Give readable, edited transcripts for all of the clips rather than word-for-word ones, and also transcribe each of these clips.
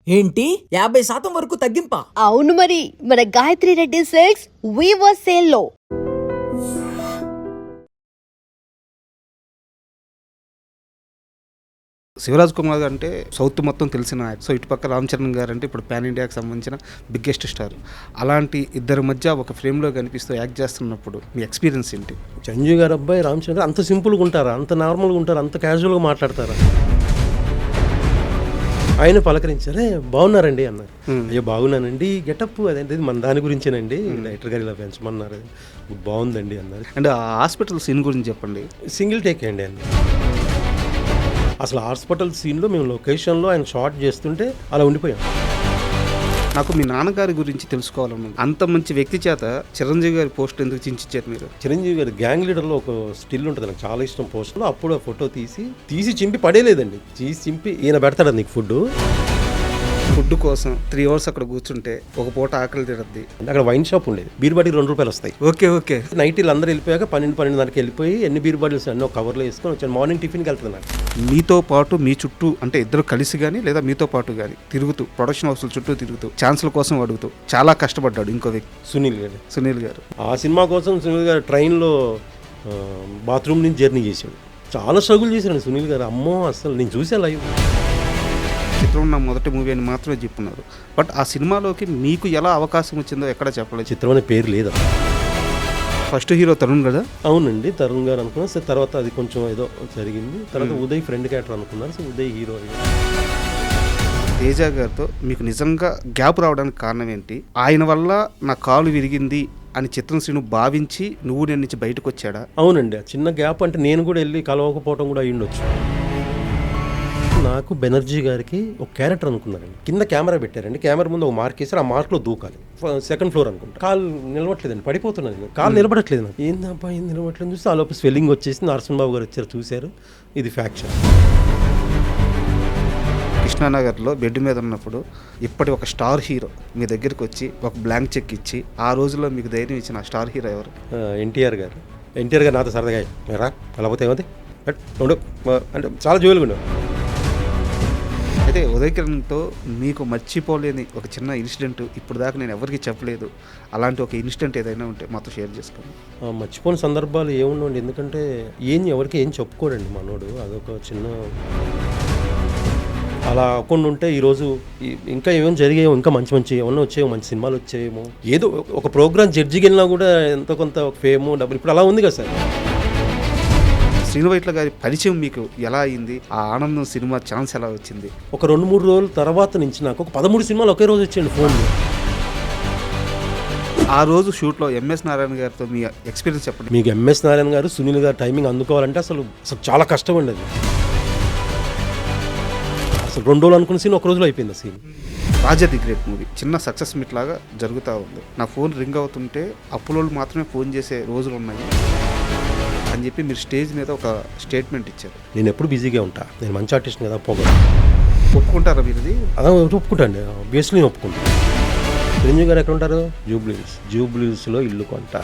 ఏంటి 50% వరకు తగ్గింపా? అవును మరి, మన Gayatri Reddy silks weaver sale లో. శివరాజ్ కుమార్ గారు అంటే సౌత్ మొత్తం తెలిసిన ఆయన. సో ఇటుపక్క రామ్ చరణ్ గారు అంటే ఇప్పుడు పాన్ ఇండియాకి సంబంధించిన బిగ్గెస్ట్ స్టార్. అలాంటి ఇద్దరి మధ్య ఒక ఫ్రేమ్లో కనిపిస్తూ యాక్ట్ చేస్తున్నప్పుడు మీ ఎక్స్పీరియన్స్ ఏంటి? చిరంజీవి గారు అబ్బాయి రామ్ చరణ్ అంత సింపుల్గా ఉంటారా, అంత నార్మల్గా ఉంటారా, అంత క్యాజువల్గా మాట్లాడతారా? ఆయన పలకరించారే బాగున్నారండి అన్నారు. అయ్యో బాగున్నానండి, గెటప్ అదేంటి మన దాని గురించేనండి, డైరెక్టర్ గారు ఇలా పెంచమన్నారు, బాగుందండి అన్నారు. అండ్ ఆ హాస్పిటల్ సీన్ గురించి చెప్పండి. సింగిల్ టేక్ అండి అన్ని. అసలు హాస్పిటల్ సీన్లో మేము లొకేషన్లో ఆయన షాట్ చేస్తుంటే అలా ఉండిపోయాం. నాకు మీ నాన్నగారి గురించి తెలుసుకోవాలన్నది. అంత మంచి వ్యక్తి చేత చిరంజీవి గారి పోస్ట్ ఎందుకు చించారు మీరు? చిరంజీవి గారి గ్యాంగ్ లీడర్లో ఒక స్టిల్ ఉంటుంది, నాకు చాలా ఇష్టం పోస్ట్లో. అప్పుడు ఆ ఫోటో తీసి చింపి పడేలేదండి, చింపి ఈయన పెడతాడు నీకు ఫుడ్ కోసం 3 hours అక్కడ కూర్చుంటే ఒక పూట ఆకలి తిరద్ది. అక్కడ వైన్ షాప్ ఉండేది, బీర్ బాటిల్ ₹2 వస్తాయి. ఓకే నైట్ వీళ్ళందరూ వెళ్ళిపోయాక 12-12:30 వెళ్ళిపోయి ఎన్ని బీర్ బాటిల్స్ అన్నీ ఒక కవర్లో వేసుకొని వచ్చాను. మార్నింగ్ టిఫిన్కి వెళ్తున్నాను. మీతో పాటు మీ చుట్టూ అంటే ఇద్దరు కలిసి కానీ లేదా మీతో పాటు కానీ తిరుగుతూ ప్రొడక్షన్ హౌస్ల చుట్టూ తిరుగుతూ ఛాన్స్ల కోసం అడుగుతూ చాలా కష్టపడ్డాడు ఇంకో వ్యక్తి, సునీల్ గారు. ఆ సినిమా కోసం సునీల్ గారు ట్రైన్లో బాత్రూమ్ నుంచి జర్నీ చేశాడు. చాలా స్ట్రగుల్ చేశాడు సునీల్ గారు. అమ్మో అసలు నేను చూసా లైవ్. చిత్రం నా మొదటి మూవీ అని మాత్రమే చెప్పున్నారు. బట్ ఆ సినిమాలోకి మీకు ఎలా అవకాశం వచ్చిందో ఎక్కడ చెప్పలేదు. చిత్రం అనే పేరు లేదు. ఫస్ట్ హీరో తరుణ్ కదా? అవునండి, తరుణ్ గారు అనుకున్నారు. సో తర్వాత అది కొంచెం ఏదో జరిగింది. తర్వాత ఉదయ్ ఫ్రెండ్ క్యారెక్టర్ అనుకున్నారు. So Uday hero. తేజ గారితో మీకు నిజంగా గ్యాప్ రావడానికి కారణం ఏంటి? ఆయన వల్ల నా కాలు విరిగింది అని చిత్రం శ్రీను భావించి నువ్వు నేను నుంచి బయటకు వచ్చాడా? అవునండి, చిన్న గ్యాప్ అంటే నేను కూడా వెళ్ళి కలవకపోవడం కూడా అయ్యుండొచ్చు. నాకు బెనర్జీ గారికి ఒక క్యారెక్టర్ అనుకున్నారండి. కింద కెమెరా పెట్టారండి, కెమెరా ముందు ఒక మార్క్ వేసారు, ఆ మార్క్లో దూకాలి. 2nd floor అనుకుంటా. కాలు నిలవట్లేదండి, పడిపోతున్నాను. కాలు నిలబడట్లేదు నాకు. ఏందబ్బా ఏం నిలబడట్లేదు చూస్తే ఆ లోపు స్వెల్లింగ్ వచ్చేసి నరసింహబాబు గారు వచ్చారు, చూశారు. ఇది ఫ్యాక్షన్. కృష్ణానగర్లో బెడ్ మీద ఉన్నప్పుడు ఇప్పటి ఒక స్టార్ హీరో మీ దగ్గరికి వచ్చి ఒక బ్లాంక్ చెక్ ఇచ్చి ఆ రోజుల్లో మీకు ధైర్యం ఇచ్చిన ఆ స్టార్ హీరో ఎవరు? ఎన్టీఆర్ గారు. ఎన్టీఆర్ గారు నాతో సరదాగా రా అలాపోతే ఏమవుతుంది అంటే చాలా జోలుగా ఉండవు. అయితే ఉదయ్ కిరణ్తో మీకు మర్చిపోలేని ఒక చిన్న ఇన్సిడెంట్ ఇప్పుడు దాకా నేను ఎవరికి చెప్పలేదు, అలాంటి ఒక ఇన్సిడెంట్ ఏదైనా ఉంటే మాతో షేర్ చేసుకోండి. మర్చిపోని సందర్భాలు ఏముండండి, ఎందుకంటే ఎవరికి ఏం చెప్పుకోడండి మనోడు. అదొక చిన్న అలా అకౌంట్ ఉంటే ఈరోజు ఇంకా ఏమేమి జరిగాయో, ఇంకా మంచి ఏమన్నా వచ్చాయో, మంచి సినిమాలు వచ్చాయేమో. ఏదో ఒక ప్రోగ్రామ్ జడ్జికి వెళ్ళినా కూడా ఎంతో కొంత ఫేము డబ్బులు ఇప్పుడు అలా ఉంది కదా సార్. శ్రీను వైట్ల గారి పరిచయం మీకు ఎలా అయింది? ఆ ఆనందం సినిమా ఛాన్స్ ఎలా వచ్చింది? ఒక 2-3 రోజుల తర్వాత నుంచి నాకు ఒక 13 సినిమాలు ఒకే రోజు వచ్చాయండి ఫోన్లో. ఆ రోజు షూట్లో ఎంఎస్ నారాయణ గారితో మీ ఎక్స్పీరియన్స్ చెప్పండి. మీకు ఎంఎస్ నారాయణ గారు, సునీల్ గారు టైమింగ్ అందుకోవాలంటే అసలు చాలా కష్టం అండి అది. అసలు 2 రోజులు అనుకున్న సీన్ ఒక రోజులో అయిపోయింది. ఆ scene Raja the great movie చిన్న సక్సెస్ మీట్ లాగా జరుగుతూ ఉంది. నా ఫోన్ రింగ్ అవుతుంటే అప్పులోళ్ళు మాత్రమే ఫోన్ చేసే రోజులు ఉన్నాయి అని చెప్పి మీరు స్టేజ్ మీద ఒక స్టేట్మెంట్ ఇచ్చారు. నేను ఎప్పుడు బిజీగా ఉంటా, నేను మంచి ఆర్టిస్ట్ కదా, ఒప్పుకుంటారా మీరుది? అలా ఒప్పుకుంటా అండి, ఆబ్వియస్లీ నేను ఒప్పుకుంటాను. చిరంజీవి గారు ఎక్కడ ఉంటారు? జూబ్లీస్లో ఇల్లు కొంటా.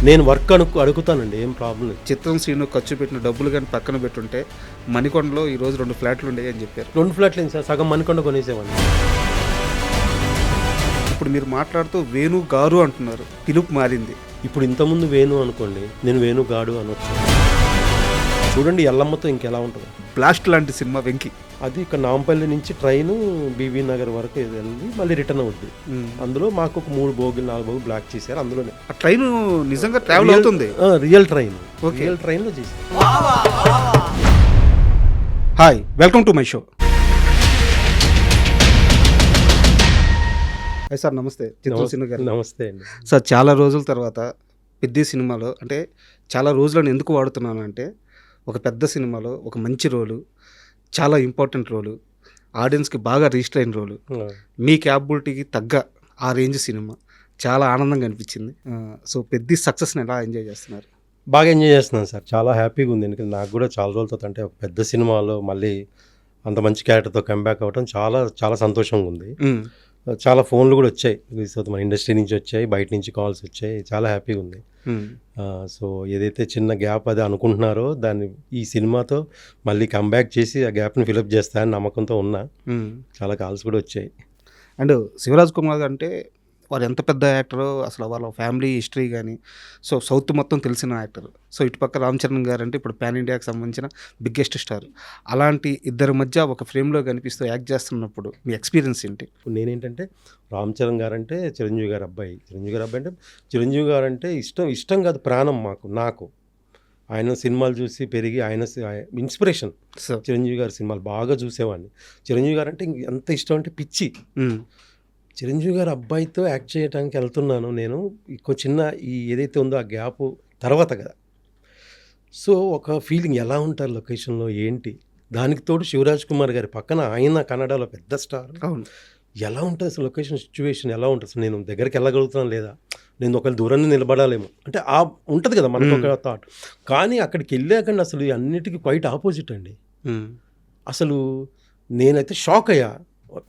నేను వర్క్ అడుగుతానండి, ఏం ప్రాబ్లం లేదు. చిత్రం శ్రీను ఖర్చు పెట్టిన డబ్బులు కానీ పక్కన పెట్టుంటే మణికొండలో ఈరోజు 2 ఫ్లాట్లు ఉండేవి అని చెప్పారు. 2 ఫ్లాట్లు ఏంటి సార్, సగం మణికొండ కొనేసేవాడిని. ఇప్పుడు మీరు మాట్లాడుతూ వేణు గారు అంటున్నారు, పిలుపు మారింది. ఇప్పుడు ఇంతకుముందు వేణు అనుకోండి, నేను వేణు గాడు అనొచ్చు. చూడండి ఎల్లమ్మతో ఇంకెలా ఉంటుంది. బ్లాస్ట్ లాంటి సినిమా వెంకి, అది ఇక్కడ నాంపల్లి నుంచి ట్రైన్ బీబీ నగర్ వరకు వెళ్ళి మళ్ళీ రిటర్న్ అవుద్ది. అందులో మాకు ఒక 3 బోగిలు 4 బోగిలు బ్లాక్ చేశారు. అందులోనే ఆ ట్రైన్ నిజంగా ట్రావెల్ అవుతుంది. రియల్ ట్రైన్, రియల్ ట్రైన్లో చేశారు. Hi, welcome to my show. Sir నమస్తే. చిత్రం శ్రీను గారు నమస్తే అండి. సార్ చాలా రోజుల తర్వాత పెద్ద సినిమాలో, అంటే చాలా రోజులను ఎందుకు వాడుతున్నాను అంటే, ఒక పెద్ద సినిమాలో ఒక మంచి రోలు, చాలా ఇంపార్టెంట్ రోలు, ఆడియన్స్కి బాగా రిజిస్టర్ అయిన రోలు, మీ క్యాపబిలిటీకి తగ్గ ఆ రేంజ్ సినిమా, చాలా ఆనందంగా అనిపించింది. సో పెద్ద సక్సెస్ని ఎలా ఎంజాయ్ చేస్తున్నారు? బాగా ఎంజాయ్ చేస్తున్నాను సార్, చాలా హ్యాపీగా ఉంది. ఎందుకంటే నాకు కూడా చాలా రోజులతో అంటే ఒక పెద్ద సినిమాలో మళ్ళీ అంత మంచి క్యారెక్టర్తో కంబ్యాక్ అవ్వడం చాలా చాలా సంతోషంగా ఉంది. చాలా ఫోన్లు కూడా వచ్చాయి, మన ఇండస్ట్రీ నుంచి వచ్చాయి, బయట నుంచి కాల్స్ వచ్చాయి, చాలా హ్యాపీగా ఉంది. సో ఏదైతే చిన్న గ్యాప్ అది అనుకుంటున్నారో దాన్ని ఈ సినిమాతో మళ్ళీ కంబ్యాక్ చేసి ఆ గ్యాప్ని ఫిలప్ చేస్తానని నమ్మకంతో ఉన్నా. చాలా కాల్స్ కూడా వచ్చాయి. అండ్ శివరాజ్ కుమార్ గారు అంటే వారు ఎంత పెద్ద యాక్టరో, అసలు వాళ్ళ ఫ్యామిలీ హిస్టరీ కానీ, సో సౌత్ మొత్తం తెలిసిన యాక్టర్. సో ఇటుపక్క రామ్ చరణ్ గారు అంటే ఇప్పుడు పాన్ ఇండియాకి సంబంధించిన బిగ్గెస్ట్ స్టార్. అలాంటి ఇద్దరి మధ్య ఒక ఫ్రేమ్లో కనిపిస్తూ యాక్ట్ చేస్తున్నప్పుడు మీ ఎక్స్పీరియన్స్ ఏంటి? నేనేంటంటే రామ్ చరణ్ గారు అంటే చిరంజీవి గారు అబ్బాయి. అంటే చిరంజీవి గారు అంటే ఇష్టం కాదు, ప్రాణం నాకు. ఆయన సినిమాలు చూసి పెరిగి ఆయన ఇన్స్పిరేషన్. చిరంజీవి గారి సినిమాలు బాగా చూసేవాడిని. చిరంజీవి గారు అంటే ఎంత ఇష్టం అంటే పిచ్చి. చిరంజీవి గారు అబ్బాయితో యాక్ట్ చేయడానికి వెళ్తున్నాను నేను. చిన్న ఏదైతే ఉందో ఆ గ్యాప్ తర్వాత కదా, సో ఒక ఫీలింగ్ ఎలా ఉంటారు లొకేషన్లో ఏంటి, దానికి తోడు శివరాజ్ కుమార్ గారి పక్కన ఆయన కన్నడలో పెద్ద స్టార్. అవును, ఎలా ఉంటుంది అసలు లొకేషన్ సిచ్యువేషన్ ఎలా ఉంటుంది అసలు, నేను దగ్గరికి వెళ్ళగలుగుతున్నాను లేదా, నేను ఒకవేళ దూరాన్ని నిలబడాలేమో అంటే ఆ ఉంటుంది కదా మనకు ఒక థాట్. కానీ అక్కడికి వెళ్ళాకండి అసలు అన్నిటికీ క్వైట్ ఆపోజిట్ అండి. అసలు నేనైతే షాక్ అయ్యా.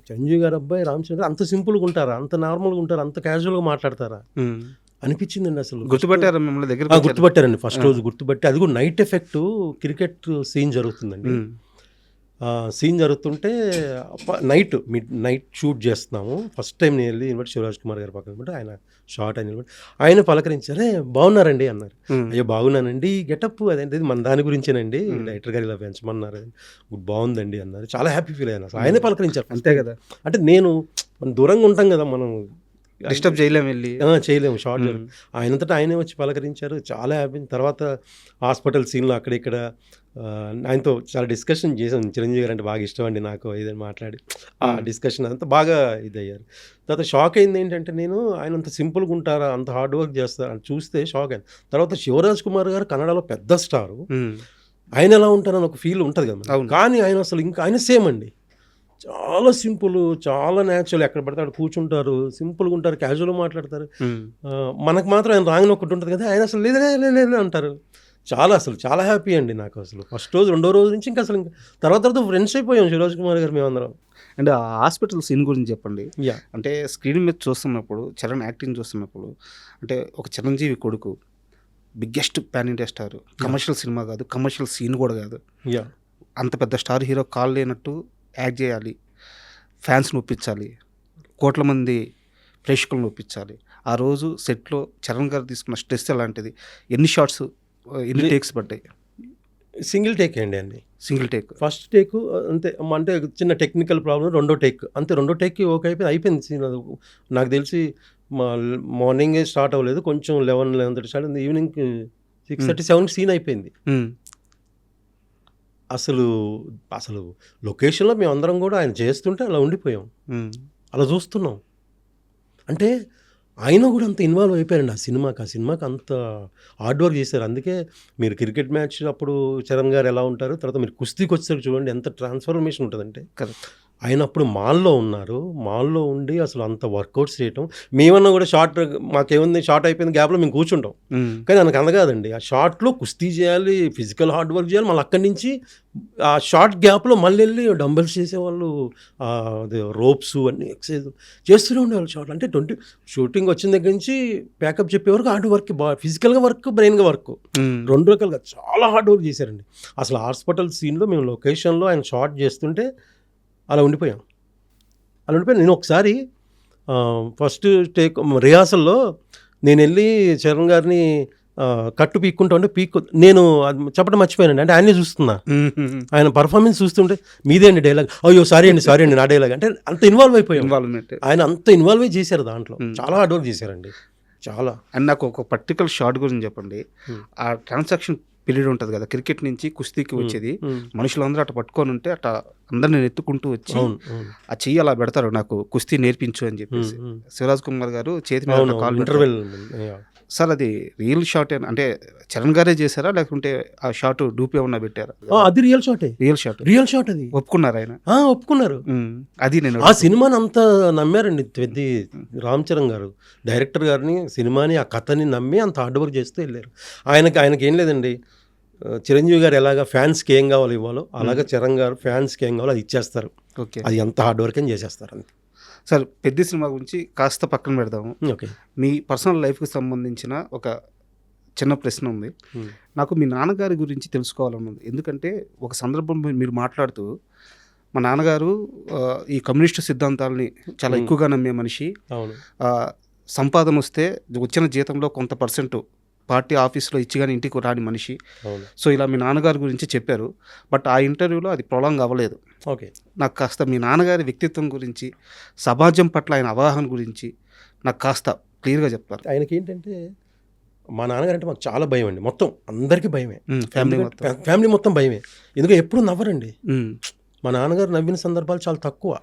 చిరంజీవి గారు అబ్బాయి రామ్ చరణ్ అంత సింపుల్గా ఉంటారా, అంత నార్మల్గా ఉంటారా, అంత క్యాజువల్గా మాట్లాడతారా అనిపించిందండి. అసలు గుర్తుపట్టారా మిమ్మల్ని దగ్గర? గుర్తుపట్టారండి ఫస్ట్ రోజు గుర్తుపట్టి. అది కూడా నైట్ ఎఫెక్ట్ క్రికెట్ సీన్ జరుగుతుందండి. సీన్ జరుగుతుంటే నైట్ షూట్ చేస్తున్నాము. ఫస్ట్ టైం నేను వెళ్ళి నిలబడి శివరాజ్ కుమార్ గారు పక్కన ఆయన షార్ట్ అని నిలబడి ఆయన పలకరించారే బాగున్నారండి అన్నారు. అయ్యో బాగున్నానండి, గెటప్ అదేంటి మన దాని గురించేనండి, డైరెక్టర్ గారు ఇలా పెంచమన్నారు, బాగుందండి అన్నారు. చాలా హ్యాపీ ఫీల్ అయ్యాను అసలు. ఆయనే పలకరించారు. అంతే కదా, అంటే మనం దూరంగా ఉంటాం కదా, మనం డిస్టర్బ్ చేయలేము, వెళ్ళి చేయలేము. షార్ట్ ఆయనంతటా ఆయనే వచ్చి పలకరించారు. చాలా హ్యాపీ. తర్వాత హాస్పిటల్ సీన్లో అక్కడిక్కడ ఆయనతో చాలా డిస్కషన్ చేశాను. చిరంజీవి గారు అంటే బాగా ఇష్టం అండి నాకు, ఏదైనా మాట్లాడి ఆ డిస్కషన్ అంతా బాగా ఇదయ్యారు. తర్వాత షాక్ అయింది ఏంటంటే, నేను ఆయన అంత సింపుల్గా ఉంటారా, అంత హార్డ్ వర్క్ చేస్తారా అని చూస్తే షాక్ అయింది. తర్వాత శివరాజ్ కుమార్ గారు కన్నడలో పెద్ద స్టారు, ఆయన ఎలా ఉంటారని ఒక ఫీల్ ఉంటుంది కదా. కానీ ఆయన అసలు ఇంకా ఆయన సేమ్ అండి, చాలా సింపుల్, చాలా న్యాచురల్. ఎక్కడ పడితే అక్కడ కూర్చుంటారు, సింపుల్గా ఉంటారు, క్యాజువల్గా మాట్లాడతారు. మనకు మాత్రం ఆయన రాంగ్ ఒకటి ఉంటుంది కదా, ఆయన అసలు లేదు అంటారు. చాలా హ్యాపీ అండి నాకు అసలు. ఫస్ట్ రోజు రెండో రోజు నుంచి ఇంకా అసలు తర్వాత ఫ్రెండ్స్ అయిపోయాం శివరాజ్ కుమార్ గారు మేమందరం. అండ్ ఆ హాస్పిటల్ సీన్ గురించి చెప్పండి. అంటే స్క్రీన్ మీద చూస్తున్నప్పుడు, చరణ్ యాక్టింగ్ చూస్తున్నప్పుడు, అంటే ఒక చిరంజీవి కొడుకు, biggest pan India star, commercial cinema కాదు, కమర్షియల్ సీన్ కూడా కాదు, అంత పెద్ద స్టార్ హీరో కాల్ లేనట్టు యాక్ట్ చేయాలి, ఫ్యాన్స్ని ఒప్పించాలి, కోట్ల మంది ప్రేక్షకులను ఒప్పించాలి. ఆ రోజు సెట్లో చరణ్ గారు తీసుకున్న స్ట్రెస్ అలాంటిది. ఎన్ని షాట్స్, ఎన్ని టేక్స్ పడ్డాయి? సింగిల్ టేక్ అండి. Single take. ఫస్ట్ టేక్ అంతే, అంటే చిన్న టెక్నికల్ ప్రాబ్లం. రెండో టేక్ అంతే. రెండో టేక్కి ఓకే అయిపోయింది సీన్. నాకు తెలిసి మార్నింగే స్టార్ట్ అవ్వలేదు, కొంచెం 11:30 స్టార్ట్ అయింది, ఈవినింగ్ 6:37 సీన్ అయిపోయింది. అసలు లొకేషన్లో మేము అందరం కూడా ఆయన చేస్తుంటే అలా ఉండిపోయాం, అలా చూస్తున్నాం. అంటే ఆయన కూడా అంత ఇన్వాల్వ్ అయిపోయారండి ఆ సినిమాకి అంత హార్డ్ వర్క్ చేశారు. అందుకే మీరు క్రికెట్ మ్యాచ్ అప్పుడు చరణ్ గారు ఎలా ఉంటారు, తర్వాత మీరు కుస్తీకి వచ్చేసరికి చూడండి ఎంత ట్రాన్స్ఫర్మేషన్ ఉంటుందంటే. ఆయన అప్పుడు మాల్లో ఉన్నారు, మాల్లో ఉండి అసలు అంత వర్కౌట్స్ చేయటం. మేమన్నా కూడా మాకేముంది షార్ట్ అయిపోయింది గ్యాప్లో మేము కూర్చుంటాం, కానీ మనకు అందగాదండి. ఆ షార్ట్లో కుస్తీ చేయాలి, ఫిజికల్ హార్డ్ వర్క్ చేయాలి, మళ్ళీ అక్కడి నుంచి ఆ షార్ట్ గ్యాప్లో మళ్ళీ వెళ్ళి డంబెల్స్ చేసేవాళ్ళు, రోప్స్ అన్నీ ఎక్సర్సైజ్ చేస్తూనే ఉండేవాళ్ళు షార్ట్. అంటే షూటింగ్ వచ్చిన దగ్గర నుంచి ప్యాకప్ చెప్పే వరకు హార్డ్ వర్క్, ఫిజికల్గా వర్క్, బ్రెయిన్గా వర్క్, రెండు రకాలుగా చాలా హార్డ్ వర్క్ చేశారండి. అసలు హాస్పిటల్ సీన్లో మేము లొకేషన్లో ఆయన షార్ట్ చేస్తుంటే అలా ఉండిపోయాం. నేను ఒకసారి ఫస్ట్ టేక్ రిహార్సల్లో నేను వెళ్ళి చరణ్ గారిని కట్టు పీక్కుంటా ఉంటే నేను చెప్పడం మర్చిపోయానండి. అంటే ఆయనే చూస్తున్నా, ఆయన పర్ఫార్మెన్స్ చూస్తుంటే మీదే అండి డైలాగ్, అయ్యో సారీ అండి నా డైలాగ్ అంటే అంత ఇన్వాల్వ్ అయిపోయాం. ఆయన అంత ఇన్వాల్వ్ చేశారు దాంట్లో, చాలా హార్డ్ వర్క్ చేశారండి చాలా. అండ్ నాకు ఒక పర్టికులర్ షాట్ గురించి చెప్పండి. ఆ ట్రాన్సాక్షన్ పీరియడ్ ఉంటుంది కదా, క్రికెట్ నుంచి కుస్తీకి వచ్చేది, మనుషులందరూ అట్లా పట్టుకొని ఉంటే అట్లా అందరిని ఎత్తుకుంటూ వచ్చి ఆ చెయ్యి అలా పెడతారు, నాకు కుస్తీ నేర్పించు అని చెప్పేసి. శివరాజ్ కుమార్ గారు చేతి మీద కాల్ ఇంటర్వెల్. సార్ అది రియల్ షాట్ అంటే చరణ్ గారే చేశారా, లేకుంటే ఆ షాట్ డూప్ ఏమన్నా పెట్టారా? అది రియల్ షాట్ అది ఒప్పుకున్నారు ఆయన? ఒప్పుకున్నారు. అది నేను ఆ సినిమాని అంతా నమ్మారండి పెద్ద రామ్ చరణ్ గారు, డైరెక్టర్ గారిని, సినిమాని, ఆ కథని నమ్మి అంత హార్డ్ వర్క్ చేస్తూ వెళ్ళారు. ఆయనకి ఏం లేదండి, చిరంజీవి గారు ఎలాగా ఫ్యాన్స్కి ఏం కావాలో ఇవ్వాలో అలాగే చరణ్ గారు ఫ్యాన్స్కి ఏం కావాలో అది ఇచ్చేస్తారు. ఓకే, అది ఎంత హార్డ్ వర్క్ అని చేసేస్తారు అంతే. సార్ పెద్ద సినిమా గురించి కాస్త పక్కన పెడదాము. ఓకే. మీ పర్సనల్ లైఫ్కి సంబంధించిన ఒక చిన్న ప్రశ్న ఉంది. నాకు మీ నాన్నగారి గురించి తెలుసుకోవాలని ఉంది. ఎందుకంటే ఒక సందర్భం మీరు మాట్లాడుతూ మా నాన్నగారు ఈ కమ్యూనిస్టు సిద్ధాంతాలని చాలా ఎక్కువగా నమ్మే మనిషి. అవును. సంపాదన వస్తే వచ్చిన జీతంలో కొంత పర్సెంట్ పార్టీ ఆఫీస్లో ఇచ్చి కానీ ఇంటికి రాని మనిషి. అవును. సో ఇలా మీ నాన్నగారి గురించి చెప్పారు. బట్ ఆ ఇంటర్వ్యూలో అది ప్రొలాంగ్ అవ్వలేదు. ఓకే. నాకు కాస్త మీ నాన్నగారి వ్యక్తిత్వం గురించి, సమాజం పట్ల ఆయన అవగాహన గురించి నాకు కాస్త క్లియర్గా చెప్తారు. ఆయనకి ఏంటంటే మా నాన్నగారు అంటే మాకు చాలా భయం అండి. మొత్తం అందరికీ భయమే, ఫ్యామిలీ మొత్తం భయమే. ఎందుకంటే ఎప్పుడు నవ్వరండి. మా నాన్నగారు నవ్విన సందర్భాలు చాలా తక్కువ.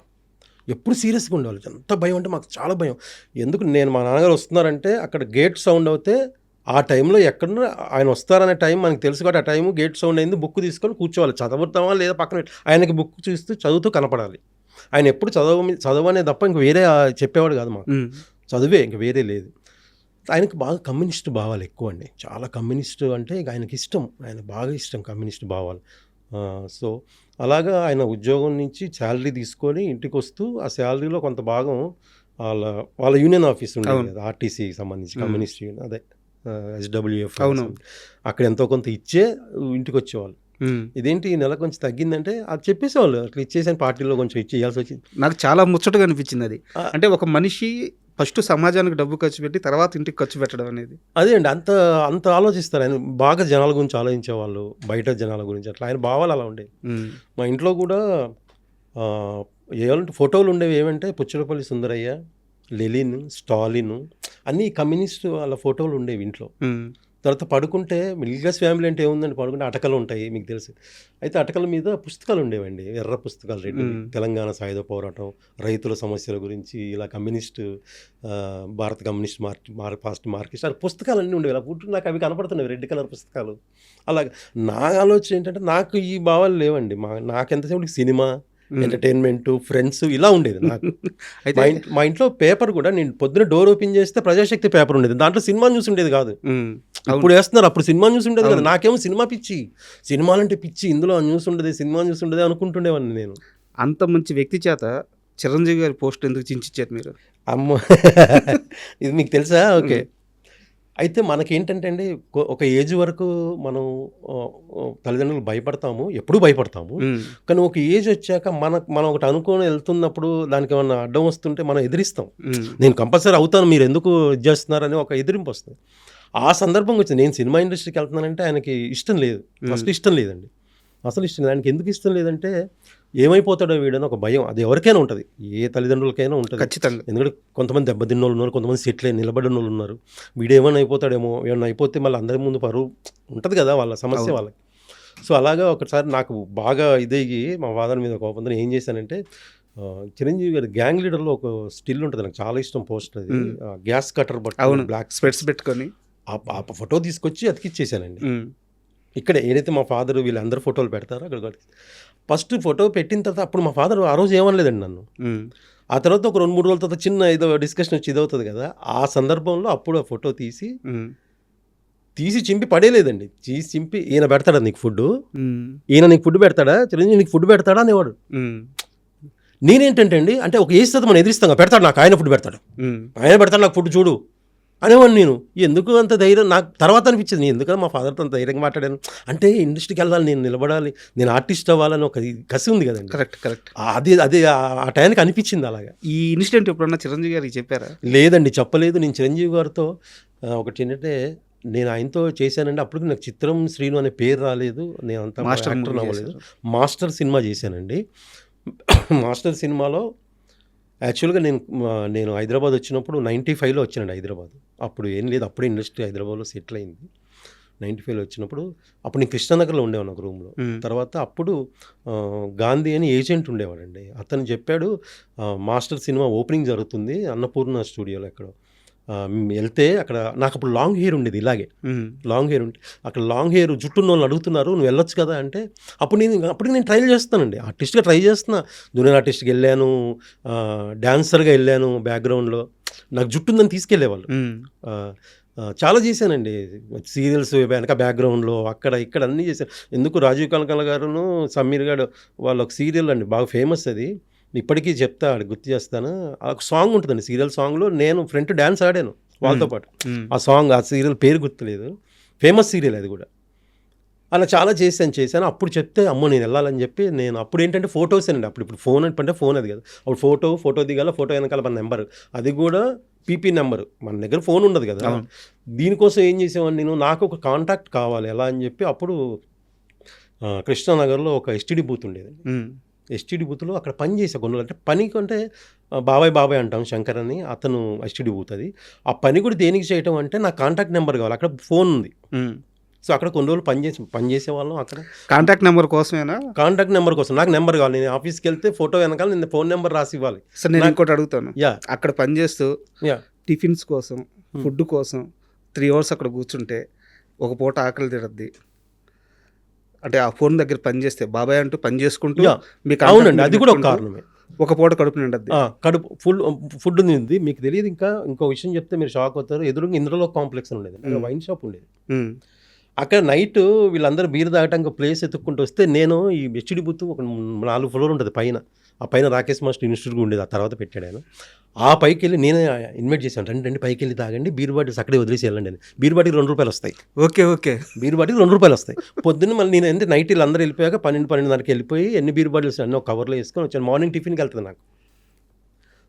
ఎప్పుడు సీరియస్గా ఉండేవాళ్ళు. ఎంత భయం అంటే మాకు చాలా భయం. ఎందుకు మా నాన్నగారు వస్తున్నారంటే అక్కడ గేట్ సౌండ్ అవుతే ఆ టైంలో ఎక్కడన్నా ఆయన వస్తారనే టైం మనకు తెలుసు కాబట్టి ఆ టైం గేట్ సౌండ్ అయింది, బుక్ తీసుకొని కూర్చోవాలి. చదువుతామా లేదా పక్కన ఆయనకి బుక్ చూస్తూ చదువుతూ కనపడాలి. ఆయన ఎప్పుడు చదవనే తప్ప ఇంక వేరే చెప్పేవాడు కాదు మాకు. చదువే, ఇంక వేరే లేదు. ఆయనకు బాగా కమ్యూనిస్ట్ భావాలు ఎక్కువ అండి. చాలా కమ్యూనిస్ట్ అంటే ఇక ఆయనకి ఇష్టం. ఆయన బాగా ఇష్టం కమ్యూనిస్ట్ భావాలు. సో అలాగా ఆయన ఉద్యోగం నుంచి శాలరీ తీసుకొని ఇంటికి వస్తూ ఆ శాలరీలో కొంత భాగం వాళ్ళ యూనియన్ ఆఫీస్ ఉండేది కదా, ఆర్టీసీకి సంబంధించి కమ్యూనిస్ట్ యూనియన్, అదే SWF, అక్కడ ఎంతో కొంత ఇచ్చే ఇంటికి వచ్చేవాళ్ళు. ఇదేంటి ఈ నెల కొంచెం తగ్గిందంటే అది చెప్పేసేవాళ్ళు. అట్లా ఇచ్చేసాను, పార్టీలో కొంచెం ఇచ్చేయాల్సి వచ్చింది. నాకు చాలా ముచ్చటగా అనిపించింది అది. అంటే ఒక మనిషి ఫస్ట్ సమాజానికి డబ్బు ఖర్చు పెట్టి తర్వాత ఇంటికి ఖర్చు పెట్టడం అనేది. అదే అండి, అంత ఆలోచిస్తారు ఆయన. బాగా జనాల గురించి ఆలోచించేవాళ్ళు, బయట జనాల గురించి. అట్లా ఆయన భావాలు అలా ఉండేవి. మా ఇంట్లో కూడా ఏమంటే ఫోటోలు ఉండేవి. ఏమంటే పుచ్చలపల్లి సుందరయ్య, లెనిన్, స్టాలిన్ అన్నీ కమ్యూనిస్ట్ వాళ్ళ ఫోటోలు ఉండేవి ఇంట్లో. తర్వాత పడుకుంటే మిడిల్ క్లాస్ ఫ్యామిలీ అంటే ఏముందండి, పడుకుంటే అటకలు ఉంటాయి మీకు తెలుసు. అయితే అటకల మీద పుస్తకాలు ఉండేవండి, ఎర్ర పుస్తకాలు, రెండు. తెలంగాణ సాయుధ పోరాటం, రైతుల సమస్యల గురించి, ఇలా కమ్యూనిస్ట్, భారత కమ్యూనిస్ట్ మార్క్సిస్ట్ అలా పుస్తకాలు ఉండేవి. అలా పుట్టు నాకు అవి కనపడుతున్నాయి, రెడ్ కలర్ పుస్తకాలు. అలాగే నా ఆలోచన ఏంటంటే నాకు ఈ భావాలు లేవండి. నాకెంతసేపు సినిమా, ఎంటర్టైన్మెంట్, ఫ్రెండ్స్ ఇలా ఉండేది నాకు. అయితే మా ఇంట్లో పేపర్ కూడా నేను పొద్దున డోర్ ఓపెన్ చేస్తే ప్రజాశక్తి పేపర్ ఉండేది. దాంట్లో సినిమా న్యూస్ ఉండేది కాదు. ఇప్పుడు వేస్తున్నారు, అప్పుడు సినిమా న్యూస్ ఉండేది కదా. నాకేమో సినిమా పిచ్చి, సినిమాలంటే పిచ్చి. ఇందులో న్యూస్ ఉండదు, సినిమా న్యూస్ ఉండదు అనుకుంటుండేవాడిని నేను. అంత మంచి వ్యక్తి చేత చిరంజీవి గారి పోస్ట్ ఎందుకు చించారు మీరు? అమ్మో, ఇది మీకు తెలుసా? ఓకే. అయితే మనకేంటంటే అండి, ఒక ఏజ్ వరకు మనం తల్లిదండ్రులు భయపడతాము, ఎప్పుడూ భయపడతాము. కానీ ఒక ఏజ్ వచ్చాక మనం ఒకటి అనుకొని వెళ్తున్నప్పుడు దానికి ఏమన్నా అడ్డం వస్తుంటే మనం ఎదిరిస్తాం. నేను కంపల్సరీ అవుతాను, మీరు ఎందుకు ఇది చేస్తున్నారని ఒక ఎదిరింపు వస్తుంది. ఆ సందర్భంగా వచ్చింది. నేను సినిమా ఇండస్ట్రీకి వెళ్తున్నానంటే ఆయనకి ఇష్టం లేదు. ఫస్ట్ ఇష్టం లేదండి, అసలు ఇష్టం లేదు. ఆయనకి ఎందుకు ఇష్టం లేదంటే ఏమైపోతాడో వీడని ఒక భయం. అది ఎవరికైనా ఉంటుంది, ఏ తల్లిదండ్రులకైనా ఉంటుంది ఖచ్చితంగా. ఎందుకంటే కొంతమంది దెబ్బతిన్న వాళ్ళు ఉన్నారు, కొంతమంది సెటిల్ అయి నిలబడిన వాళ్ళు ఉన్నారు. వీడు ఏమైనా అయిపోతాడేమో, ఏమైనా అయిపోతే మళ్ళీ అందరి ముందు పరువు ఉంటుంది కదా, వాళ్ళ సమస్య వాళ్ళకి. సో అలాగా ఒకసారి నాకు బాగా ఇదయ్యి మా ఫాదర్ మీద కోపంతో ఏం చేశానంటే, చిరంజీవి గారి గ్యాంగ్ లీడర్లో ఒక స్టిల్ ఉంటుంది, నాకు చాలా ఇష్టం పోస్టర్. అది గ్యాస్ కటర్ బట్టి బ్లాక్ స్పెట్స్ పెట్టుకొని ఆ ఫోటో తీసుకొచ్చి అతికిచ్చేసానండి. ఇక్కడే ఏదైతే మా ఫాదర్ వీళ్ళందరూ ఫోటోలు పెడతారో అక్కడ ఫస్ట్ ఫోటో పెట్టిన తర్వాత అప్పుడు మా ఫాదర్ ఆ రోజు ఏమనలేదండి నన్ను. ఆ తర్వాత ఒక 2-3 రోజుల తర్వాత చిన్న ఏదో డిస్కషన్ వచ్చి ఇదవుతుంది కదా, ఆ సందర్భంలో అప్పుడు ఆ ఫోటో తీసి చింపి పడేలేదండి. చింపి ఈయన పెడతాడా నీకు ఫుడ్, ఈయన నీకు ఫుడ్ పెడతాడా, చిరంజీవి నీకు ఫుడ్ పెడతాడా అనేవాడు. నేనేంటంటే అండి, అంటే ఒక ఏజ్ తర్వాత మనం ఎదిరిస్తాం, పెడతాడు నాకు, ఆయన ఫుడ్ పెడతాడు, ఆయన పెడతాడు నాకు ఫుడ్ చూడు అనేవాడిని. నేను ఎందుకు అంత ధైర్యం నాకు తర్వాత అనిపించింది, నేను ఎందుకని మా ఫాదర్తో అంత ధైర్యంగా మాట్లాడాను అంటే, ఇండస్ట్రీకి వెళ్ళాలి, నేను నిలబడాలి, నేను ఆర్టిస్ట్ అవ్వాలని ఒక కసి ఉంది కదండి. కరెక్ట్. అది ఆ టైంకి అనిపించింది అలాగా. ఈ ఇన్సిడెంట్ ఎప్పుడన్నా చిరంజీవి గారికి చెప్పారా? లేదండి, చెప్పలేదు. నేను చిరంజీవి గారితో ఒకటి ఏంటంటే, నేను ఆయనతో చేశానండి. అప్పటికి నాకు చిత్రం శ్రీను అనే పేరు రాలేదు, నేను అంతా మాస్టర్ అవ్వలేదు. మాస్టర్ సినిమా చేశానండి. మాస్టర్ సినిమాలో యాక్చువల్గా నేను హైదరాబాద్ వచ్చినప్పుడు 95లో వచ్చానండి హైదరాబాద్. అప్పుడు ఏం లేదు, అప్పుడే ఇండస్ట్రీ హైదరాబాద్లో సెటిల్ అయింది. 95లో వచ్చినప్పుడు అప్పుడు నేను కృష్ణానగర్లో ఉండేవాను ఒక రూమ్లో. తర్వాత అప్పుడు గాంధీ అని ఏజెంట్ ఉండేవాడండి. అతను చెప్పాడు, మాస్టర్ సినిమా ఓపెనింగ్ జరుగుతుంది అన్నపూర్ణ స్టూడియోలో ఎక్కడో, వెళ్తే అక్కడ నాకు అప్పుడు లాంగ్ హెయిర్ ఉండేది, ఇలాగే లాంగ్ హెయిర్ ఉంటే అక్కడ లాంగ్ హెయిర్ జుట్టున్న వాళ్ళని అడుగుతున్నారు, నువ్వు వెళ్ళొచ్చు కదా అంటే, అప్పటికి నేను ట్రైల్ చేస్తానండి, ఆర్టిస్ట్గా ట్రై చేస్తున్నా. జూనియర్ ఆర్టిస్ట్కి వెళ్ళాను, డాన్సర్గా వెళ్ళాను, బ్యాక్గ్రౌండ్లో నాకు జుట్టు ఉందని తీసుకెళ్ళేవాళ్ళు. చాలా చేశానండి, సీరియల్స్ వెనక బ్యాక్గ్రౌండ్లో అక్కడ ఇక్కడ అన్నీ చేశాను. ఎందుకు రాజీవ్ కనకాల గారును సమీర్ గారు వాళ్ళ ఒక సీరియల్ అండి బాగా ఫేమస్, అది ఇప్పటికీ చెప్తా గుర్తు చేస్తాను. ఆ సాంగ్ ఉంటుందండి, సీరియల్ సాంగ్లో నేను ఫ్రంట్ డ్యాన్స్ ఆడాను వాళ్ళతో పాటు. ఆ సాంగ్, ఆ సీరియల్ పేరు గుర్తులేదు, ఫేమస్ సీరియల్ అది కూడా. అలా చాలా చేశాను. అప్పుడు చెప్తే అమ్మో నేను వెళ్ళాలని చెప్పి నేను అప్పుడు ఏంటంటే ఫొటోస్ అండి, ఇప్పుడు ఫోన్ అంటే ఫోన్ అది కదా, అప్పుడు ఫోటో దిగాల, ఫోటో వెనకాల మన నెంబర్, అది కూడా పీపీ నెంబర్, మన దగ్గర ఫోన్ ఉండదు కదా. దీనికోసం ఏం చేసేవాడిని నేను, నాకు ఒక కాంటాక్ట్ కావాలి ఎలా అని చెప్పి అప్పుడు కృష్ణానగర్లో ఒక ఎస్టీడీ బూత్ ఉండేది. ఎస్టీడీ బూత్లో అక్కడ పని చేసే కొన్ని రోజులు, అంటే పని కంటే బాబాయ్ అంటాం శంకర్ అని, అతను ఎస్టీడీ బూత్ అది. ఆ పని కూడా దేనికి చేయటం అంటే నాకు కాంటాక్ట్ నెంబర్ కావాలి, అక్కడ ఫోన్ ఉంది. సో అక్కడ కొన్ని రోజులు పని చేసేవాళ్ళం అక్కడ. కాంటాక్ట్ నెంబర్ కోసమేనా? కాంటాక్ట్ నెంబర్ కోసం నాకు నెంబర్ కావాలి. నేను ఆఫీస్కి వెళ్తే ఫోటో వెనకాల నేను ఫోన్ నెంబర్ రాసి ఇవ్వాలి. సార్ నేను ఇంకోటి అడుగుతాను. అక్కడ పని చేస్తూ టిఫిన్స్ కోసం, ఫుడ్ కోసం 3 hours అక్కడ కూర్చుంటే ఒక పూట ఆకలి తిరద్ది. అంటే ఆ ఫోన్ దగ్గర పని చేస్తే బాబాయ్ అంటూ పని చేసుకుంటూ మీకు, అవునండి అది కూడా ఒక కారణమే, ఒక పూట కడుపు నిండద్ది. కడుపు ఫుడ్ ఉంది. మీకు తెలియదు, ఇంకో విషయం చెప్తే మీరు షాక్ అవుతారు. ఎదురుగా ఇంద్రలో కాంప్లెక్స్ ఉండేది, వైన్ షాప్ ఉండేది. అక్కడ నైట్ వీళ్ళందరూ బీర్ తాగటానికి ప్లేస్ ఎత్తుక్కుంటూ వస్తే నేను ఈ హెచ్డి బూత్ ఒక 4 floor ఉంటుంది పైన. ఆ పైన రాకేష్ మాస్టర్ ఇన్స్టిట్యూట్ ఉండేది, ఆ తర్వాత పెట్టాడు ఆయన. ఆ పైకి వెళ్ళి నేనే ఇన్వైట్ చేశాను, రండి పైకి వెళ్ళి తాగండి, బీర్ బాటిల్స్ అక్కడే వదిలేసి వెళ్ళండి అని. బీర్ బాటిల్ ₹2 వస్తాయి. ఓకే బీర్ బాటిల్ ₹2 వస్తాయి. పొద్దున్న మళ్ళీ నేను అంటే నైట్ వీళ్ళందరూ వెళ్ళిపోయాక 12-12:30కి వెళ్ళిపోయి ఎన్ని బీర్ బాటిల్స్ అన్నీ ఒక కవర్లో వేసుకొని వచ్చాను. మార్నింగ్ టిఫిన్కి వెళ్తుంది నాకు.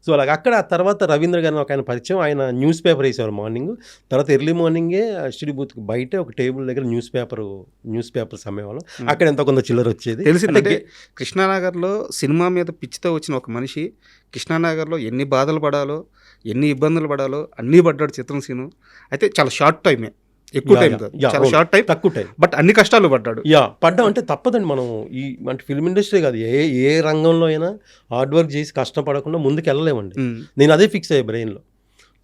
సో అలాగ అక్కడ ఆ తర్వాత రవీంద్ర గారిని ఒక ఆయన పరిచయం, ఆయన న్యూస్ పేపర్ వేసేవారు మార్నింగ్. తర్వాత ఎర్లీ మార్నింగే ఎస్టీడీ బూత్కి బయట ఒక టేబుల్ దగ్గర న్యూస్ పేపర్స్ అమ్మేవాళ్ళం. అక్కడ ఎంతో కొంత చిల్లర వచ్చేది. తెలిసిందంటే కృష్ణానగర్లో సినిమా మీద పిచ్చితో వచ్చిన ఒక మనిషి కృష్ణానగర్లో ఎన్ని బాధలు పడాలో, ఎన్ని ఇబ్బందులు పడాలో అన్నీ పడ్డాడు చిత్రం సీను. అయితే చాలా షార్ట్ టైమే, ఎక్కువ టైం కాదు, చాలా షార్ట్ టైం, తక్కువ టైం, బట్ అన్ని కష్టాలు పడ్డాడు. పడ్డాం అంటే తప్పదండి. మనం అంటే ఫిల్మ్ ఇండస్ట్రీ కాదు, ఏ రంగంలో అయినా హార్డ్ వర్క్ చేసి కష్టపడకుండా ముందుకు వెళ్ళలేమండి. నేను అదే ఫిక్స్ అయ్యే బ్రెయిన్లో.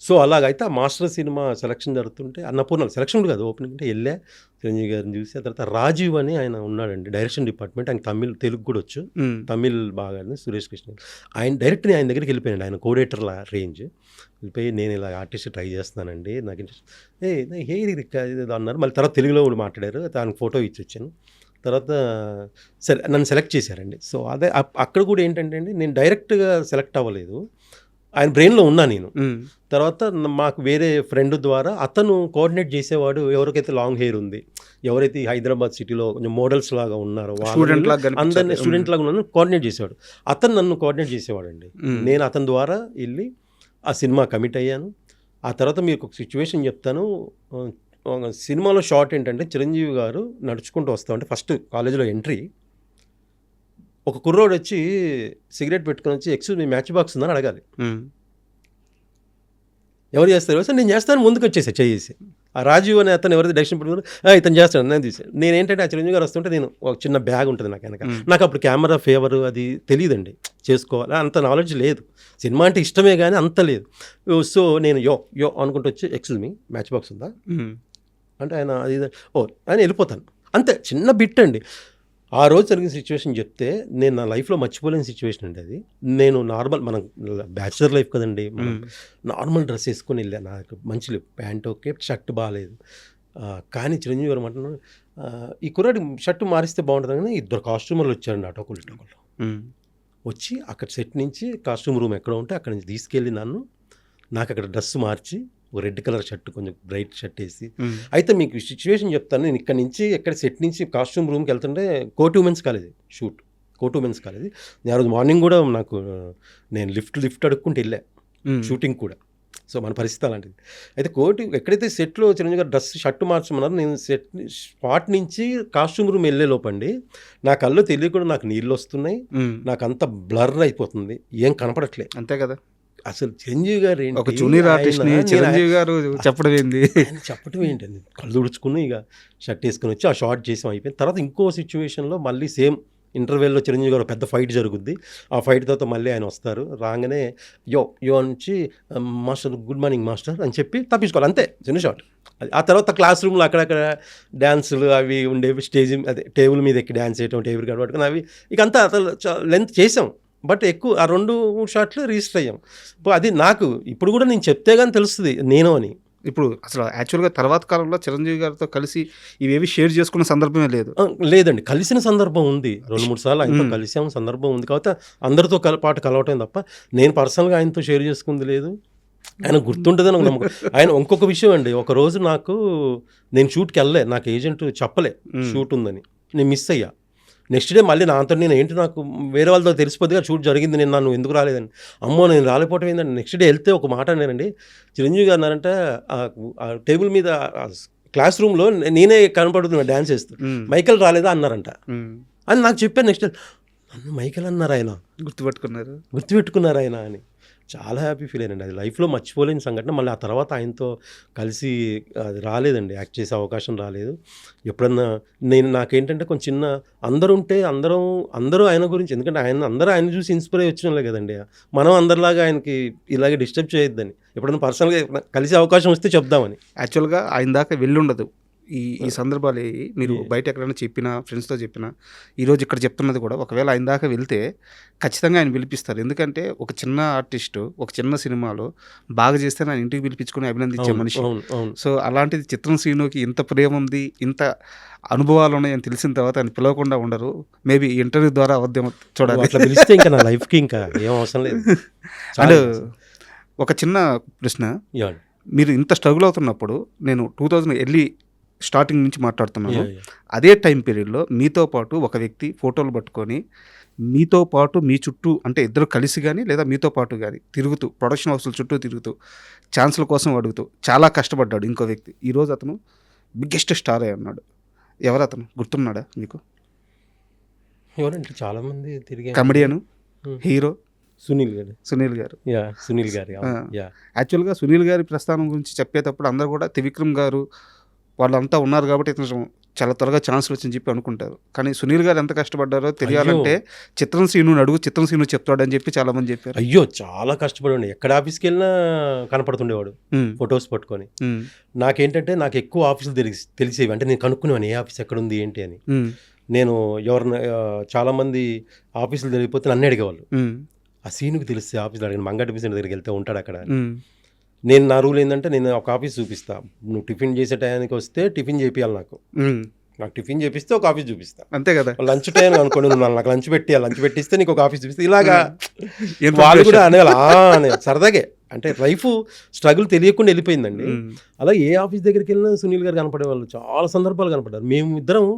సో అలాగైతే ఆ మాస్టర్ సినిమా సెలక్షన్ జరుగుతుంటే, అన్నపూర్ణ సెలక్షన్ కాదు, ఓపెనింగ్ అంటే వెళ్ళా, చిరంజీవి గారిని చూసి. ఆ తర్వాత రాజీవ్ అని ఆయన ఉన్నాడండి, డైరెక్షన్ డిపార్ట్మెంట్, ఆయన తెలుగు కూడా వచ్చు, తమిళ్ బాగా, సురేష్ కృష్ణ. ఆయన డైరెక్ట్ని ఆయన దగ్గరికి వెళ్ళిపోయాడు, ఆయన కోడేటర్ల రేంజ్. వెళ్ళిపోయి నేను ఇలా ఆర్టిస్ట్ ట్రై చేస్తున్నానండి, నాకు ఇంట్రెస్ట్, ఇది అన్నారు. మళ్ళీ తర్వాత తెలుగులో కూడా మాట్లాడారు, దానికి ఫోటో ఇచ్చి వచ్చాను. తర్వాత సరే నన్ను సెలెక్ట్ చేశారండి. సో అదే అక్కడ కూడా ఏంటంటే అండి, నేను డైరెక్ట్గా సెలెక్ట్ అవ్వలేదు, ఆయన బ్రెయిన్లో ఉన్నా నేను. తర్వాత మాకు వేరే ఫ్రెండ్ ద్వారా అతను కోఆర్డినేట్ చేసేవాడు, ఎవరికైతే లాంగ్ హెయిర్ ఉంది, ఎవరైతే హైదరాబాద్ సిటీలో కొంచెం మోడల్స్ లాగా ఉన్నారో అందరినీ స్టూడెంట్ లాగా ఉన్నాను కోఆర్డినేట్ చేసేవాడు. అతను నన్ను కోఆర్డినేట్ చేసేవాడు అండి. నేను అతని ద్వారా వెళ్ళి ఆ సినిమా కమిట్ అయ్యాను. ఆ తర్వాత మీకు ఒక సిచ్యువేషన్ చెప్తాను. సినిమాలో షార్ట్ ఏంటంటే, చిరంజీవి గారు నడుచుకుంటూ వస్తా ఉంటే ఫస్ట్ కాలేజీలో ఎంట్రీ, ఒక కుర్రోడు వచ్చి సిగరెట్ పెట్టుకొని వచ్చి ఎక్స్క్యూజ్ మీ మ్యాచ్ బాక్స్ ఉందని అడగాలి. ఎవరు చేస్తారు సార్? నేను చేస్తాను, ముందుకు వచ్చేసా చేసి. ఆ రాజీవ్ అనే అతను ఎవరైతే డైరెక్షన్ పెట్టుకున్నారు, ఇతను చేస్తాడు, నేను తీసాను. నేనేంటంటే ఆ చిరంజీవి గారు వస్తుంటే నేను ఒక చిన్న బ్యాగ్ ఉంటుంది నాకు వెనక. నాకు అప్పుడు కెమెరా ఫేవర్ అది తెలియదండి, చేసుకోవాలి అంత నాలెడ్జ్ లేదు. సినిమా అంటే ఇష్టమే కానీ అంత లేదు. సో నేను యో అనుకుంటూ వచ్చి ఎక్స్క్యూజ్ మీ మ్యాచ్ బాక్స్ ఉందా అంటే ఆయన అది ఆయన వెళ్ళిపోతాను అంతే. చిన్న బిట్ అండి. ఆ రోజు జరిగిన సిచ్యువేషన్ చెప్తే నేను నా లైఫ్లో మర్చిపోలేని సిచ్యువేషన్ అండి అది. నేను నార్మల్, మనం బ్యాచులర్ లైఫ్ కదండి, మనం నార్మల్ డ్రెస్ వేసుకొని వెళ్ళా, నాకు మంచి ప్యాంట్ ఓకే, షర్ట్ బాగాలేదు. కానీ చిరంజీవి గారు అంటున్నాను, ఈ కుర్రాడి షర్ట్ మారిస్తే బాగుంటుంది కానీ 2 కాస్ట్యూమర్లు వచ్చారండి, అటోకులు వచ్చి అక్కడ సెట్ నుంచి కాస్ట్యూమ్ రూమ్ ఎక్కడ ఉంటే అక్కడ నుంచి తీసుకెళ్ళి నాకు అక్కడ డ్రెస్ మార్చి ఒక రెడ్ కలర్ షర్ట్, కొంచెం బ్రైట్ షర్ట్ వేసి. అయితే మీకు సిచ్యువేషన్ చెప్తాను. నేను ఇక్కడ నుంచి సెట్ నుంచి కాస్ట్యూమ్ రూమ్కి వెళ్తుంటే కోటి ఉమెన్స్ కాలేజ్ షూట్, కోటి ఉమెన్స్ కాలేజ్. నేను ఆ రోజు మార్నింగ్ కూడా నేను లిఫ్ట్ అడుక్కుంటూ వెళ్ళా షూటింగ్ కూడా. సో మన పరిస్థితి అలాంటిది. అయితే ఎక్కడైతే సెట్లో చిరంజీవి గారు డ్రెస్ షర్ట్ మార్చమన్నారు, నేను స్పాట్ నుంచి కాస్ట్యూమ్ రూమ్ వెళ్ళే లోపండి నా కళ్ళు తెలియకుండా నాకు నీళ్ళు వస్తున్నాయి, నాకు అంత బ్లర్ అయిపోతుంది, ఏం కనపడట్లేదు. అంతే కదా. అసలు చిరంజీవి గారు ఏంటి, ఒక జూనియర్ ఆర్టిస్ట్ చిరంజీవి గారు చెప్పడం ఏంటండి, కళ్ళు తుడుచుకుని ఇక షర్ట్ వేసుకుని వచ్చి ఆ షార్ట్ చేసాం, అయిపోయింది. తర్వాత ఇంకో సిచ్యువేషన్లో మళ్ళీ సేమ్ ఇంటర్వెల్లో చిరంజీవి గారు పెద్ద ఫైట్ జరుగుద్ది. ఆ ఫైట్ తర్వాత మళ్ళీ ఆయన వస్తారు, రాగానే యో నుంచి మాస్టర్ గుడ్ మార్నింగ్ మాస్టర్ అని చెప్పి తప్పించుకోవాలి, అంతే చిన్న షార్ట్. ఆ తర్వాత క్లాస్ రూమ్లో అక్కడక్కడ డ్యాన్సులు అవి ఉండేవి, స్టేజ్ అదే టేబుల్ మీద ఎక్కి డ్యాన్స్ చేయటం, టేబుల్ కట్టుకొని అవి ఇక అంతా అసలు లెంత్ చేసాం. బట్ ఎక్కువ ఆ 2-3 షాట్లు రిజిస్టర్ అయ్యాం. అది నాకు ఇప్పుడు కూడా నేను చెప్తే కానీ తెలుస్తుంది నేను అని. ఇప్పుడు అసలు యాక్చువల్గా తర్వాత కాలంలో చిరంజీవి గారితో కలిసి ఇవేవి షేర్ చేసుకున్న సందర్భమే లేదు. లేదండి, కలిసిన సందర్భం ఉంది, 2-3 సార్లు ఆయనతో కలిసాం సందర్భం ఉంది. కాబట్టి అందరితో పాటు కలవటం తప్ప నేను పర్సనల్గా ఆయనతో షేర్ చేసుకుంది లేదు. ఆయన గుర్తుంటుందని ఒక నమ్మకం. ఆయన ఇంకొక విషయం అండి, ఒక రోజు నేను షూట్కి వెళ్ళలే, నాకు ఏజెంట్ చెప్పలే షూట్ ఉందని, నేను మిస్ అయ్యా. నెక్స్ట్ డే మళ్ళీ నాతో నాకు వేరే వాళ్ళతో తెలిసిపోద్దిగా షూట్ జరిగింది, నేను నన్ను ఎందుకు రాలేదని. అమ్మో నేను రాలేకపోవటం ఏంటంటే నెక్స్ట్ డే వెళ్తే ఒక మాట అన్నానండి, చిరంజీవి గారు అన్నారంటే ఆ టేబుల్ మీద క్లాస్ రూమ్లో నేనే కనపడుతున్నా డ్యాన్స్ చేస్తూ, మైకేల్ రాలేదా అన్నారంట అని నాకు చెప్పాను. నెక్స్ట్ డే నన్ను మైకేల్ అన్నారు ఆయన, గుర్తుపెట్టుకున్నారు ఆయన అని చాలా హ్యాపీ ఫీల్ అయ్యానండి. అది లైఫ్లో మర్చిపోలేని సంఘటన. మళ్ళీ ఆ తర్వాత ఆయనతో కలిసి అది రాలేదండి, యాక్ట్ చేసే అవకాశం రాలేదు. ఎప్పుడన్నా నాకేంటంటే కొంచెం చిన్న అందరూ ఆయన గురించి, ఎందుకంటే అందరూ ఆయన చూసి ఇన్స్పైర్ అయ్యి వచ్చిన కదండి, మనం అందరిలాగా ఆయనకి ఇలాగే డిస్టర్బ్ చేయొద్దని ఎప్పుడన్నా పర్సనల్గా కలిసే అవకాశం వస్తే చెప్దామని. యాక్చువల్గా ఆయన దాకా వెళ్ళుండదు ఈ సందర్భాలు. మీరు బయట ఎక్కడైనా చెప్పినా, ఫ్రెండ్స్తో చెప్పినా, ఈరోజు ఇక్కడ చెప్తున్నది కూడా, ఒకవేళ ఆయన దాకా వెళ్తే ఖచ్చితంగా ఆయన పిలిపిస్తారు. ఎందుకంటే ఒక చిన్న ఆర్టిస్టు ఒక చిన్న సినిమాలో బాగా చేస్తే ఆయన ఇంటికి పిలిపించుకుని అభినందించే మనిషి. సో అలాంటిది చిత్రం శ్రీనుకి ఇంత ప్రేమ ఉంది, ఇంత అనుభవాలు ఉన్నాయని తెలిసిన తర్వాత ఆయన పిలవకుండా ఉండరు. మేబీ ఇంటర్వ్యూ ద్వారా అవద్యం చూడాలి. అట్లా పిలిస్తే ఇంకా నా లైఫ్కి ఇంకా ఏం అవసరం లేదు. అండ్ ఒక చిన్న ప్రశ్న, మీరు ఇంత స్ట్రగుల్ అవుతున్నప్పుడు, నేను 2000 ఎర్లీ స్టార్టింగ్ నుంచి మాట్లాడుతున్నాను, అదే టైం పీరియడ్లో మీతో పాటు ఒక వ్యక్తి ఫోటోలు పట్టుకొని మీతో పాటు మీ చుట్టూ, అంటే ఇద్దరు కలిసి కానీ లేదా మీతో పాటు కానీ తిరుగుతూ, ప్రొడక్షన్ హౌస్ల చుట్టూ తిరుగుతూ, ఛాన్సుల కోసం అడుగుతూ చాలా కష్టపడ్డాడు ఇంకో వ్యక్తి. ఈరోజు అతను బిగ్గెస్ట్ స్టార్ అయి ఉన్నాడు. ఎవరు అతను, గుర్తున్నాడా మీకు? ఎవరంటే చాలామంది తిరిగి కమెడియన్, హీరో సునీల్ గారు. యాక్చువల్గా సునీల్ గారి ప్రస్థానం గురించి చెప్పేటప్పుడు అందరూ కూడా త్రివిక్రమ్ గారు వాళ్ళంతా ఉన్నారు కాబట్టి ఇతను చాలా త్వరగా ఛాన్సులు వచ్చని చెప్పి అనుకుంటారు. కానీ సునీల్ గారు ఎంత కష్టపడ్డారో తెలియాలంటే చిత్రం శ్రీను అడుగు, చిత్రం శ్రీను చెప్తాడని చెప్పి చాలా మంది చెప్పారు. అయ్యో చాలా కష్టపడండి, ఎక్కడ ఆఫీస్కి వెళ్ళినా కనపడుతుండేవాడు ఫొటోస్ పట్టుకొని. నాకేంటంటే నాకు ఎక్కువ ఆఫీసులు తెలిసేవి, అంటే నేను కనుక్కునేవాను ఏ ఆఫీస్ ఎక్కడ ఉంది ఏంటి అని. నేను చాలామంది ఆఫీసులు తెలియకపోతే నన్ను అడిగేవాళ్ళు, ఆ సీనుకి తెలిస్తే ఆఫీసులో అడిగిన మంగటి ఆఫీస్ దగ్గరికి వెళ్తే ఉంటాడు అక్కడ. నేను నా రూల్ ఏంటంటే, నేను ఒక ఆఫీస్ చూపిస్తా, నువ్వు టిఫిన్ చేసే టైంకి వస్తే టిఫిన్ చేపియాలి, నాకు టిఫిన్ చేపిస్తే ఒక ఆఫీస్ చూపిస్తా, అంతే కదా. లంచ్ టైం అనుకోండి, నాకు లంచ్ పెట్టిస్తే నీకు ఒక ఆఫీస్ చూపిస్తా, ఇలాగా వాళ్ళు కూడా అనేవాళ్ళు సరదాగే. అంటే లైఫ్ స్ట్రగుల్ తెలియకుండా వెళ్ళిపోయిందండి. అలా ఏ ఆఫీస్ దగ్గరికి వెళ్ళినా సునీల్ గారు కనపడేవాళ్ళు, చాలా సందర్భాలు కనపడ్డారు. మేము ఇద్దరం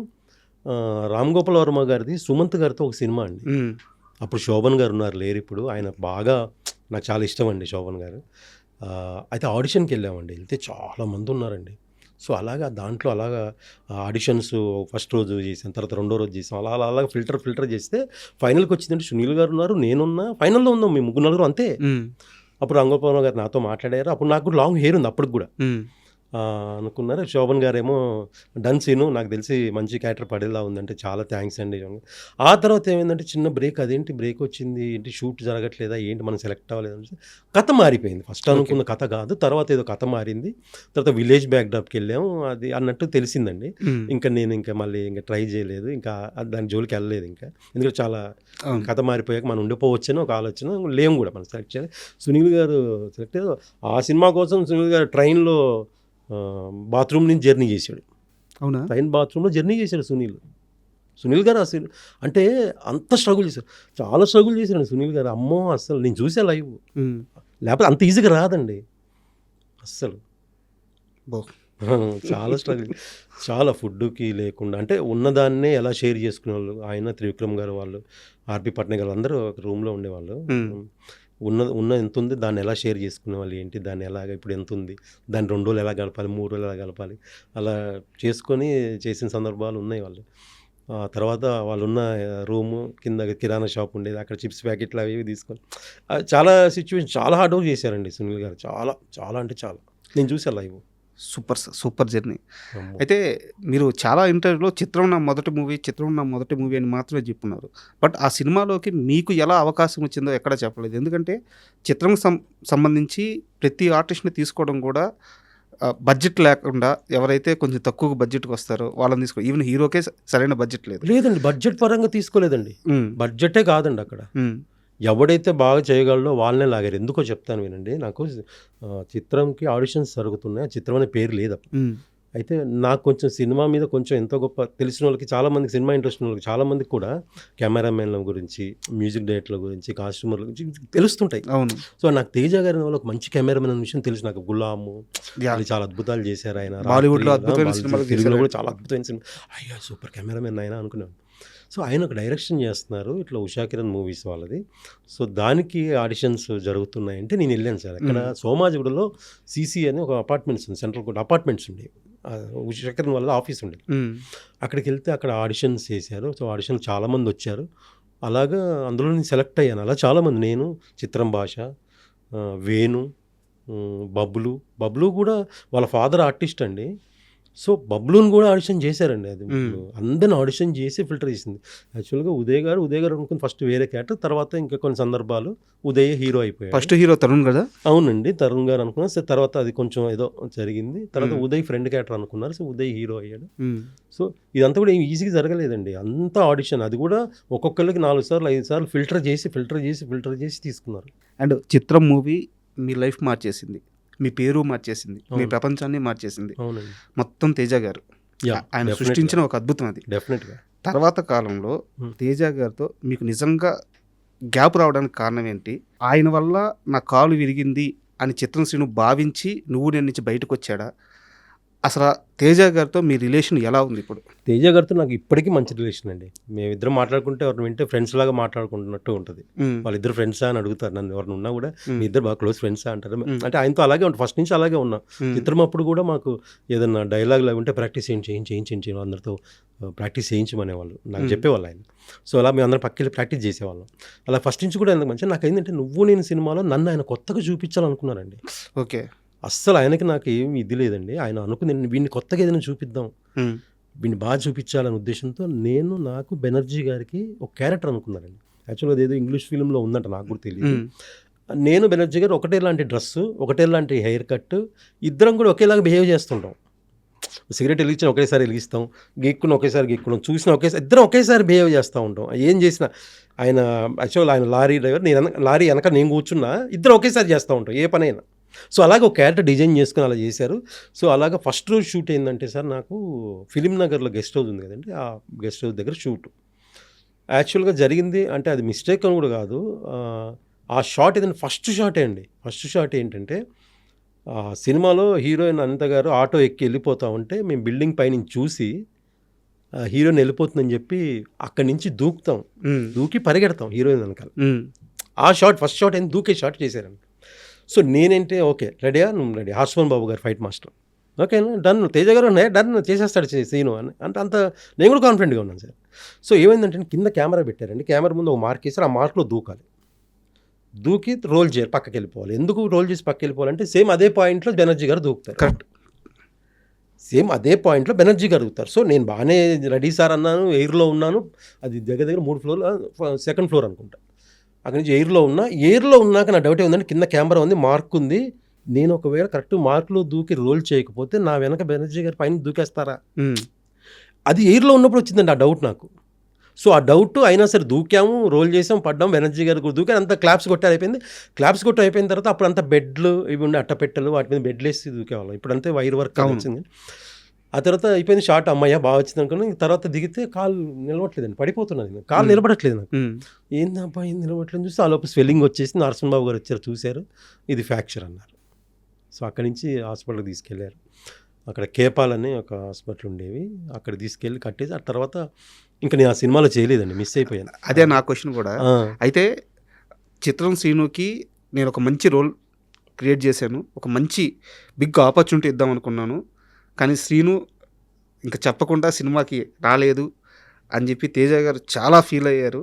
రామ్ గోపాల్ వర్మ గారిది సుమంత్ గారితో ఒక సినిమా అండి. అప్పుడు శోభన్ గారు ఉన్నారు, లేరు ఇప్పుడు. ఆయన బాగా నాకు చాలా ఇష్టం అండి శోభన్ గారు. అయితే ఆడిషన్కి వెళ్ళామండి, వెళ్తే చాలామంది ఉన్నారండి. సో అలాగా దాంట్లో ఆడిషన్స్ ఫస్ట్ రోజు చేసాం, తర్వాత రెండో రోజు చేసాం, అలాగా ఫిల్టర్ చేస్తే ఫైనల్కి వచ్చిందంటే సునీల్ గారు ఉన్నారు, నేనున్నా, ఫైనల్లో ఉన్నాం మేము 3-4 అంతే. అప్పుడు రంగోపాల్ గారు నాతో మాట్లాడారు. అప్పుడు నాకు లాంగ్ హెయిర్ ఉంది అప్పటికి కూడా. అనుకున్నారు. శోభన్ గారేమో డన్ సీను, నాకు తెలిసి మంచి క్యారెక్టర్ పడేలా ఉందంటే చాలా థ్యాంక్స్ అండి. ఆ తర్వాత ఏమైందంటే చిన్న బ్రేక్, అదేంటి బ్రేక్ వచ్చింది, ఏంటి షూట్ జరగట్లేదా, ఏంటి మనం సెలెక్ట్ అవ్వలేదని కథ మారిపోయింది. ఫస్ట్ అనుకున్న కథ కాదు, తర్వాత ఏదో కథ మారింది. తర్వాత విలేజ్ బ్యాక్డ్రాప్కి వెళ్ళాము, అది అన్నట్టు తెలిసిందండి. నేను మళ్ళీ ట్రై చేయలేదు, ఇంకా దాని జోలికి వెళ్ళలేదు ఇంకా. ఎందుకంటే చాలా కథ మారిపోయాక మనం ఉండిపోవచ్చని ఒక ఆలోచన, లేము కూడా మనం సెలెక్ట్ చేయాలి. సునీల్ గారు సెలెక్ట్, ఆ సినిమా కోసం సునీల్ గారు ట్రైన్లో బాత్రూమ్ నుంచి జర్నీ చేశాడు. అవునా? ట్రైన్ బాత్రూంలో జర్నీ చేశాడు సునీల్ గారు. అసలు అంటే అంత స్ట్రగుల్ చేశారు, చాలా స్ట్రగుల్ చేశాడు సునీల్ గారు. అమ్మో అస్సలు నేను చూసే లైవ్, లేకపోతే అంత ఈజీగా రాదండి అస్సలు. చాలా స్ట్రగుల్, చాలా ఫుడ్కి లేకుండా, అంటే ఉన్నదాన్నే ఎలా షేర్ చేసుకునే వాళ్ళు. ఆయన త్రివిక్రమ్ గారు, వాళ్ళు ఆర్పి పట్నాయక్ గారు అందరూ ఒక రూమ్లో ఉండేవాళ్ళు. ఉన్న ఎంత ఉంది దాన్ని ఎలా షేర్ చేసుకునే వాళ్ళు, ఏంటి దాన్ని ఇప్పుడు ఎంత ఉంది, దాన్ని 2 రోజులు ఎలా గడపాలి, 3 రోజులు ఎలా గడపాలి, అలా చేసుకొని చేసిన సందర్భాలు ఉన్నాయి వాళ్ళు. తర్వాత వాళ్ళున్న రూము కింద కిరాణా షాప్ ఉండేది, అక్కడ చిప్స్ ప్యాకెట్లు అవి తీసుకొని చాలా సిచ్యువేషన్, చాలా హార్డ్ వర్క్ చేశారండి సునీల్ గారు. చాలా చాలా అంటే చాలా, నేను చూసాను లైవ్. Super journey. అయితే మీరు చాలా ఇంటర్వ్యూలో చిత్రం నా మొదటి మూవీ అని మాత్రమే చెప్పున్నారు. బట్ ఆ సినిమాలోకి మీకు ఎలా అవకాశం వచ్చిందో ఎక్కడ చెప్పలేదు. ఎందుకంటే చిత్రం సంబంధించి ప్రతి ఆర్టిస్ట్ని తీసుకోవడం కూడా బడ్జెట్ లేకుండా, ఎవరైతే కొంచెం తక్కువ బడ్జెట్కి వస్తారో వాళ్ళని తీసుకో. ఈవెన్ హీరోకే సరైన బడ్జెట్ లేదండి, బడ్జెట్ పరంగా తీసుకోలేదండి. బడ్జెటే కాదండి అక్కడ, ఎవడైతే బాగా చేయగలడో వాళ్ళనే లాగారు. ఎందుకో చెప్తాను వినండి. నాకు చిత్రంకి ఆడిషన్స్ జరుగుతున్నాయి. ఆ చిత్రం అనే పేరు లేదు అప్పుడు. అయితే నాకు కొంచెం సినిమా మీద కొంచెం ఎంతో గొప్ప తెలిసిన వాళ్ళకి, చాలామందికి సినిమా ఇంట్రెస్ట్ ఉన్న వాళ్ళకి, చాలామందికి కూడా కెమెరామెన్ల గురించి, మ్యూజిక్ డైరెక్టర్ల గురించి, కాస్ట్యూమర్ల గురించి తెలుస్తుంటాయి. అవును. సో నాకు తేజ గారి వల్ల ఒక మంచి కెమెరామెన్ అనే విషయం తెలుసు. నాకు గులాము అది చాలా అద్భుతాలు చేశారు ఆయన. బాలీవుడ్లో రాత్రి, అద్భుతమైన బాలీవుడ్ సినిమాలు తెలుగులో చేశారు. కూడా చాలా అద్భుతమైన సినిమా. అయ్యో సూపర్ కెమెరామెన్ ఆయన అనుకున్నాను. సో ఆయన ఒక డైరెక్షన్ చేస్తున్నారు ఇట్లా ఉషా కిరణ్ మూవీస్ వాళ్ళది. సో దానికి ఆడిషన్స్ జరుగుతున్నాయంటే నేను వెళ్ళాను సార్. అక్కడ సోమాజిగూడలో సీసీ అని ఒక అపార్ట్మెంట్స్ ఉంది, సెంట్రల్ కోర్ట్ అపార్ట్మెంట్స్ ఉండేవి. ఉషా కిరణ్ వాళ్ళ ఆఫీస్ ఉండేది. అక్కడికి వెళ్తే అక్కడ ఆడిషన్స్ చేశారు. సో ఆడిషన్ చాలామంది వచ్చారు. అలాగా అందులో నేను సెలెక్ట్ అయ్యాను. అలా చాలామంది, నేను, చిత్రం భాష, వేణు, బబ్లు కూడా వాళ్ళ ఫాదర్ ఆర్టిస్ట్ అండి. సో బబ్లూని కూడా ఆడిషన్ చేశారండి. అది అందరిని ఆడిషన్ చేసి ఫిల్టర్ చేసింది. యాక్చువల్గా ఉదయ్ గారు అనుకుని ఫస్ట్ వేరే క్యారెక్టర్, తర్వాత ఇంకా కొన్ని సందర్భాలు ఉదయ్ హీరో అయిపోయాడు. ఫస్ట్ హీరో తరుణ్ కదా? అవునండి, తరుణ్ గారు అనుకున్నారు. సో తర్వాత అది కొంచెం ఏదో జరిగింది. తర్వాత ఉదయ్ ఫ్రెండ్ క్యారెక్టర్ అనుకున్నారు. సో ఉదయ్ హీరో అయ్యాడు. సో ఇదంతా కూడా ఈజీగా జరగలేదండి. అంతా ఆడిషన్. అది కూడా ఒక్కొక్కరికి 4 సార్లు 5 సార్లు ఫిల్టర్ చేసి తీసుకున్నారు. అండ్ చిత్రం మూవీ మీ లైఫ్ మార్చేసింది, మీ పేరు మార్చేసింది, మీ ప్రపంచాన్ని మార్చేసింది. అవునండి, మొత్తం తేజ గారు ఆయన సృష్టించిన ఒక అద్భుతం అది. డెఫినెట్గా. తర్వాత కాలంలో తేజ గారితో మీకు నిజంగా గ్యాప్ రావడానికి కారణం ఏంటి? ఆయన వల్ల నా కాలు విరిగింది అని చిత్రం శ్రీను భావించి నువ్వు నేను నుంచి బయటకు వచ్చాడా? అసలు తేజ గారితో మీ రిలేషన్ ఎలా ఉంది ఇప్పుడు? తేజ గారితో నాకు ఇప్పటికీ మంచి రిలేషన్ అండి. మేమిద్దరం మాట్లాడుకుంటే ఎవరిని వింటే ఫ్రెండ్స్ లాగా మాట్లాడుకుంటున్నట్టు ఉంటుంది. వాళ్ళిద్దరు ఫ్రెండ్సా అని అడుగుతారు నన్ను, ఎవరిని ఉన్నా కూడా మీ ఇద్దరు బాగా క్లోజ్ ఫ్రెండ్సా అంటారు. అంటే ఆయనతో అలాగే ఉంటుంది, ఫస్ట్ నుంచి అలాగే ఉన్నాం. చిత్రం అప్పుడు కూడా మాకు ఏదన్నా డైలాగ్ లాగా ఉంటే ప్రాక్టీస్ చేయించి అందరితో ప్రాక్టీస్ చేయించమనేవాళ్ళు, నాకు చెప్పేవాళ్ళు ఆయన. సో అలా మేము అందరం పక్కకి ప్రాక్టీస్ చేసేవాళ్ళం. అలా ఫస్ట్ నుంచి కూడా ఎందుకు మంచిగా నాకు ఏంటంటే నువ్వు నేను సినిమాలో నన్ను ఆయన కొత్తగా చూపించాలనుకున్నారండి. ఓకే. అస్సలు ఆయనకి నాకు ఏమి ఇది లేదండి. ఆయన అనుకుని వీడిని కొత్తగా ఏదైనా చూపిద్దాం, వీడిని బాగా చూపించాలనే ఉద్దేశంతో నాకు బెనర్జీ గారికి ఒక క్యారెక్టర్ అనుకున్నారండి. యాక్చువల్గా అదేదో ఇంగ్లీష్ ఫిల్మ్లో ఉందంట, నాకు కూడా తెలియదు. నేను బెనర్జీ గారు ఒకటే లాంటి డ్రెస్సు, ఒకటే లాంటి హెయిర్ కట్, ఇద్దరం కూడా ఒకేలాగా బిహేవ్ చేస్తుంటాం. సిగరెట్ వెలిగించిన ఒకేసారి వెలిగిస్తాం, గీక్కున్న ఒకేసారి గీక్కున్నాం, చూసిన ఒకేసారి, ఇద్దరం ఒకేసారి బిహేవ్ చేస్తూ ఉంటాం. ఏం చేసినా ఆయన యాక్చువల్ ఆయన లారీ డ్రైవర్, లారీ వెనక నేను కూర్చున్నా, ఇద్దరు ఒకేసారి చేస్తూ ఉంటాం ఏ పనైనా. సో అలాగే ఒక క్యారెక్టర్ డిజైన్ చేసుకుని అలా చేశారు. సో అలాగా ఫస్ట్ రోజు షూట్ ఏంటంటే సార్, నాకు ఫిలిం నగర్లో గెస్ట్ హౌస్ ఉంది కదండి, ఆ గెస్ట్ హౌస్ దగ్గర షూట్ యాక్చువల్గా జరిగింది. అంటే అది మిస్టేక్ అని కూడా కాదు, ఆ షాట్ ఏదంటే ఫస్ట్ షాట్ ఏంటంటే సినిమాలో హీరోయిన్ అనిత గారు ఆటో ఎక్కి వెళ్ళిపోతూ ఉంటే మేము బిల్డింగ్ పైనుంచి చూసి హీరోయిన్ వెళ్ళిపోతుందని చెప్పి అక్కడి నుంచి దూకి పరిగెడతాం హీరోయిన్ వెనకాల. ఆ షాట్ ఫస్ట్ షాట్ ఏంటి, దూకే షాట్ చేశారండి. సో నేనేంటే ఓకే రెడీయా, నువ్వు రెడీ, హార్స్మన్ బాబు గారు ఫైట్ మాస్టర్, ఓకేనా డన్, తేజ గారు డన్ చేసేస్తాడు సీను అని అంటే అంత నేను కూడా కాన్ఫిడెంట్గా ఉన్నాను సార్. సో ఏమైందంటే కింద కెమెరా పెట్టారండి, కెమెరా ముందు ఒక మార్క్ వేసారు, ఆ మార్క్లో దూకి రోల్ చేయాలి, పక్కకి వెళ్ళిపోవాలి. ఎందుకు రోల్ చేసి పక్కకి వెళ్ళిపోవాలంటే సేమ్ అదే పాయింట్లో బెనర్జీ గారు దూకుతారు. కరెక్ట్, సేమ్ అదే పాయింట్లో బెనర్జీ గారు దూకుతారు. సో నేను బాగానే రెడీ సార్ అన్నాను, ఎయిర్లో ఉన్నాను. అది దగ్గర 3 ఫ్లోర్లు, 2nd ఫ్లోర్ అనుకుంటా. అక్కడి నుంచి ఎయిర్లో ఉన్నాక నా డౌట్ ఏముందంటే కింద కెమెరా ఉంది, మార్క్ ఉంది. నేను ఒకవేళ కరెక్ట్ మార్క్లో దూకి రోల్ చేయకపోతే నా వెనక బెనర్జీ గారి పైన దూకేస్తారా, అది ఎయిర్లో ఉన్నప్పుడు వచ్చిందండి ఆ డౌట్ నాకు. సో ఆ డౌట్ అయినా సరే దూకాము, రోల్ చేసాం, పడ్డాం, బెనర్జీ గారు కూడా దూకారు, అంతా క్లాప్స్ కొట్టి అయిపోయిన తర్వాత అప్పుడు అంతా బెడ్లు ఇవి ఉండే అట్టపెట్టెలు, వాటి మీద బెడ్లు వేసి దూకేవాళ్ళం. ఇప్పుడు అంతే వైర్ వర్క్ వచ్చింది. ఆ తర్వాత అయిపోయింది షార్ట్, అమ్మయ్య బాగా వచ్చింది అనుకుని తర్వాత దిగితే కాలు నిలవట్లేదండి, పడిపోతున్నది, కాలు నిలబడట్లేదు నాకు. ఏందబ్బా ఏం నిలబడట్లేదు చూస్తే ఆ లోపు స్వెల్లింగ్ వచ్చేసి నరసింహ బాబు గారు వచ్చారు, చూశారు, ఇది ఫ్రాక్చర్ అన్నారు. సో అక్కడి నుంచి హాస్పిటల్కి తీసుకెళ్ళారు. అక్కడ కేపాలని ఒక హాస్పిటల్ ఉండేవి, అక్కడ తీసుకెళ్ళి కట్టేసి ఆ తర్వాత ఇంకా నేను ఆ సినిమాలో చేయలేదండి, మిస్ అయిపోయాను. అదే నా క్వశ్చన్ కూడా. అయితే చిత్రం శ్రీనుకి నేను ఒక మంచి రోల్ క్రియేట్ చేశాను, ఒక మంచి బిగ్ ఆపర్చునిటీ ఇద్దాం అనుకున్నాను, కానీ శ్రీను ఇంకా చెప్పకుండా సినిమాకి రాలేదు అని చెప్పి తేజ గారు చాలా ఫీల్ అయ్యారు.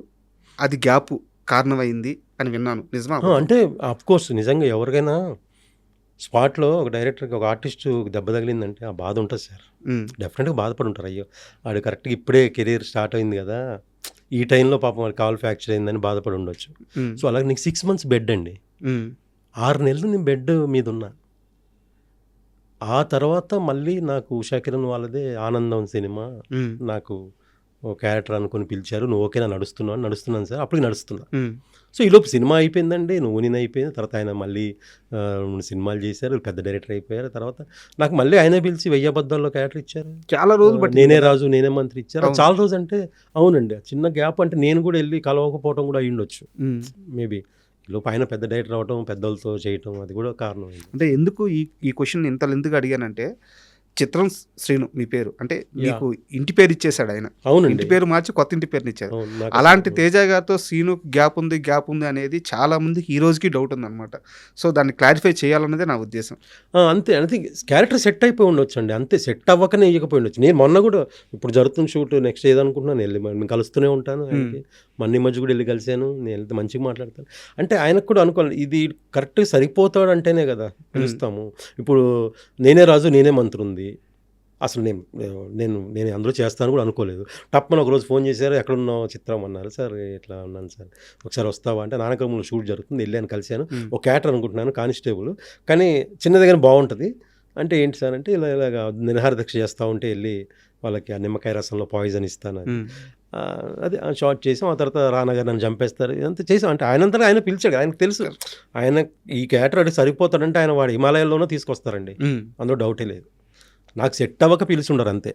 అది గ్యాప్ కారణమైంది అని విన్నాను, నిజమా? అంటే అఫ్కోర్స్ నిజంగా ఎవరికైనా స్పాట్లో ఒక డైరెక్టర్కి, ఒక ఆర్టిస్ట్ దెబ్బ తగిలిందంటే ఆ బాధ ఉంటుంది సార్, డెఫినెట్గా బాధపడి ఉంటారు. అయ్యో వాడు కరెక్ట్గా ఇప్పుడే కెరీర్ స్టార్ట్ అయింది కదా, ఈ టైంలో పాపం వాడు కాల్ ఫ్రాక్చర్ అయిందని బాధపడి ఉండొచ్చు. సో అలాగే నీకు 6 months బెడ్ అండి, 6 నెలలు నేను బెడ్ మీద ఉన్నా. ఆ తర్వాత మళ్ళీ నాకు ఉషా కిరణ్ వాళ్ళదే ఆనందం సినిమా నాకు ఓ క్యారెక్టర్ అనుకుని పిలిచారు, నువ్వు ఓకేనా నడుస్తున్నావు అని, నడుస్తున్నాను సార్, అప్పటికి నడుస్తున్నా. ఉమ్, సో ఈలోపు సినిమా అయిపోయిందండి, నువ్వు నేను అయిపోయింది. తర్వాత ఆయన మళ్ళీ 2 సినిమాలు చేశారు, పెద్ద డైరెక్టర్ అయిపోయారు. తర్వాత నాకు మళ్ళీ ఆయనే పిలిచి 1000 అబద్ధాల్లో క్యారెక్టర్ ఇచ్చారు. చాలా రోజులు బట్టి నేనే రాజు నేనే మంత్రి ఇచ్చారు. అది అవును. చాలా రోజు అంటే అవునండి, ఆ చిన్న గ్యాప్ అంటే నేను కూడా వెళ్ళి కలవకపోవడం కూడా అయ్యి ఉండొచ్చు మేబీ. లోపు ఆయన పెద్ద డైరెక్టర్ అవ్వటం, పెద్దలతో చేయటం, అది కూడా కారణం అయింది. అంటే ఎందుకు ఈ క్వశ్చన్ ఇంత లెంత్గా అడిగానంటే, చిత్రం శ్రీను మీ పేరు అంటే మీకు ఇంటి పేరు ఇచ్చేసాడు ఆయన. అవునండి, ఇంటి పేరు మార్చి కొత్త ఇంటి పేరుని ఇచ్చారు. అవును, నాకు అలాంటి తేజ గారితో సీను గ్యాప్ ఉంది అనేది చాలా మందికి ఈ రోజుకి డౌట్ ఉందన్నమాట. సో దాన్ని క్లారిఫై చేయాలన్నదే నా ఉద్దేశం. అంతే అంతే, క్యారెక్టర్ సెట్ అయిపోయి ఉండొచ్చు అండి, అంతే. సెట్ అవ్వకనే ఇవ్వకపోయి ఉండొచ్చు. నేను మొన్న కూడా ఇప్పుడు జరుగుతున్న షూట్ నెక్స్ట్ ఏదనుకుంటున్నాను, వెళ్ళి నేను కలుస్తూనే ఉంటాను ఆయనకి. మొన్న ఈ మధ్య కూడా వెళ్ళి కలిశాను, నేను వెళ్తే మంచిగా మాట్లాడతాను. అంటే ఆయనకు కూడా అనుకోవాలి, ఇది కరెక్ట్గా సరిపోతాడు అంటేనే కదా పిలుస్తాము. ఇప్పుడు నేనే రాజు నేనే మంత్రి ఉంది, అసలు నేను అందులో చేస్తాను కూడా అనుకోలేదు. టప్పని ఒకరోజు ఫోన్ చేశారు, ఎక్కడున్నావు చిత్రం అన్నారు. సార్ ఇట్లా ఉన్నాను సార్, ఒకసారి వస్తావా అంటే, నానక్రమంలో షూట్ జరుగుతుంది, వెళ్ళాను కలిశాను. ఒక క్యారెక్టర్ అనుకుంటున్నాను కానిస్టేబుల్, కానీ చిన్నదిగానే బాగుంటుంది అంటే. ఏంటి సార్ అంటే, ఇలాగా నిరహార దీక్ష చేస్తూ ఉంటే వెళ్ళి వాళ్ళకి ఆ నిమ్మకాయ రసంలో పాయిజన్ ఇస్తాను. అది షార్ట్ చేసాం. ఆ తర్వాత రానగారు నన్ను చంపేస్తారు, ఇదంతా చేసాం. అంటే ఆయనంతా ఆయన పిలిచాడు, ఆయనకు తెలుసు ఆయన ఈ క్యారెక్టర్ అడిగి సరిపోతాడంటే ఆయన వాడు హిమాలయాల్లోనూ తీసుకొస్తారండి, అందులో డౌటే లేదు. నాకు సెట్ అవ్వక పిలిచుండరు అంతే.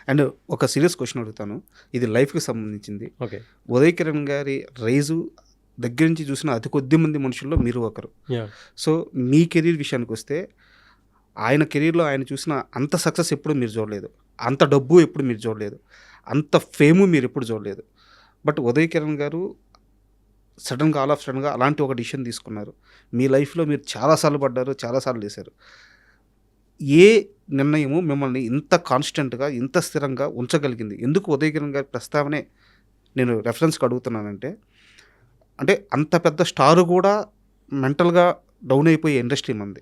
అండ్ ఒక సీరియస్ క్వశ్చన్ అడుగుతాను, ఇది లైఫ్కి సంబంధించింది. ఓకే, ఉదయ్ కిరణ్ గారి రైజు దగ్గర నుంచి చూసిన అతి కొద్ది మంది మనుషుల్లో మీరు ఒకరు. సో మీ కెరీర్ విషయానికి వస్తే, ఆయన కెరీర్లో ఆయన చూసిన అంత సక్సెస్ ఎప్పుడు మీరు చూడలేదు, అంత డబ్బు ఎప్పుడు మీరు చూడలేదు, అంత ఫేము మీరు ఎప్పుడు చూడలేదు. బట్ ఉదయ్ కిరణ్ గారు సడన్గా ఆల్ ఆఫ్ సడన్గా అలాంటి ఒక డిసిషన్ తీసుకున్నారు. మీ లైఫ్లో మీరు చాలాసార్లు పడ్డారు, చాలాసార్లు వేశారు. ఏ నిర్ణయము మిమ్మల్ని ఇంత కాన్స్టెంట్గా ఇంత స్థిరంగా ఉంచగలిగింది? ఎందుకు ఉదయ్ కిరణ్ గారి ప్రస్తావనే నేను రెఫరెన్స్కి అడుగుతున్నానంటే, అంటే అంత పెద్ద స్టారు కూడా మెంటల్గా డౌన్ అయిపోయే ఇండస్ట్రీ మంది.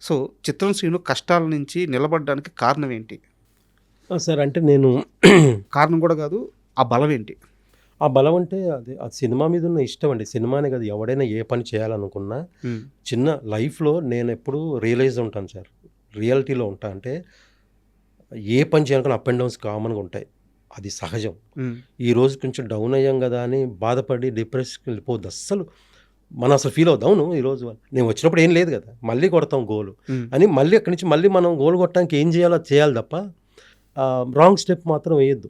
సో చిత్రం శ్రీను కష్టాల నుంచి నిలబడడానికి కారణం ఏంటి? సార్ అంటే నేను కారణం కూడా కాదు, ఆ బలం ఏంటి? ఆ బలం అంటే అది ఆ సినిమా మీద ఉన్న ఇష్టం అండి. సినిమానే కాదు, ఎవడైనా ఏ పని చేయాలనుకున్నా చిన్న లైఫ్లో నేను ఎప్పుడు రియలైజ్ ఉంటాను సార్, రియాలిటీలో ఉంటా. అంటే ఏ పని చేయాలనుకున్న అప్ అండ్ డౌన్స్ కామన్గా ఉంటాయి, అది సహజం. ఈ రోజు కొంచెం డౌన్ అయ్యాం కదా అని బాధపడి డిప్రెషన్కి వెళ్ళిపోద్దు అస్సలు. మనం అసలు ఫీల్ అవుతాం, అవును ఈరోజు నేను వచ్చినప్పుడు ఏం లేదు కదా, మళ్ళీ కొడతాం గోలు అని, మళ్ళీ అక్కడి నుంచి మళ్ళీ మనం గోల్ కొట్టడానికి ఏం చేయాలో చేయాలి తప్ప రాంగ్ స్టెప్ మాత్రం వేయద్దు.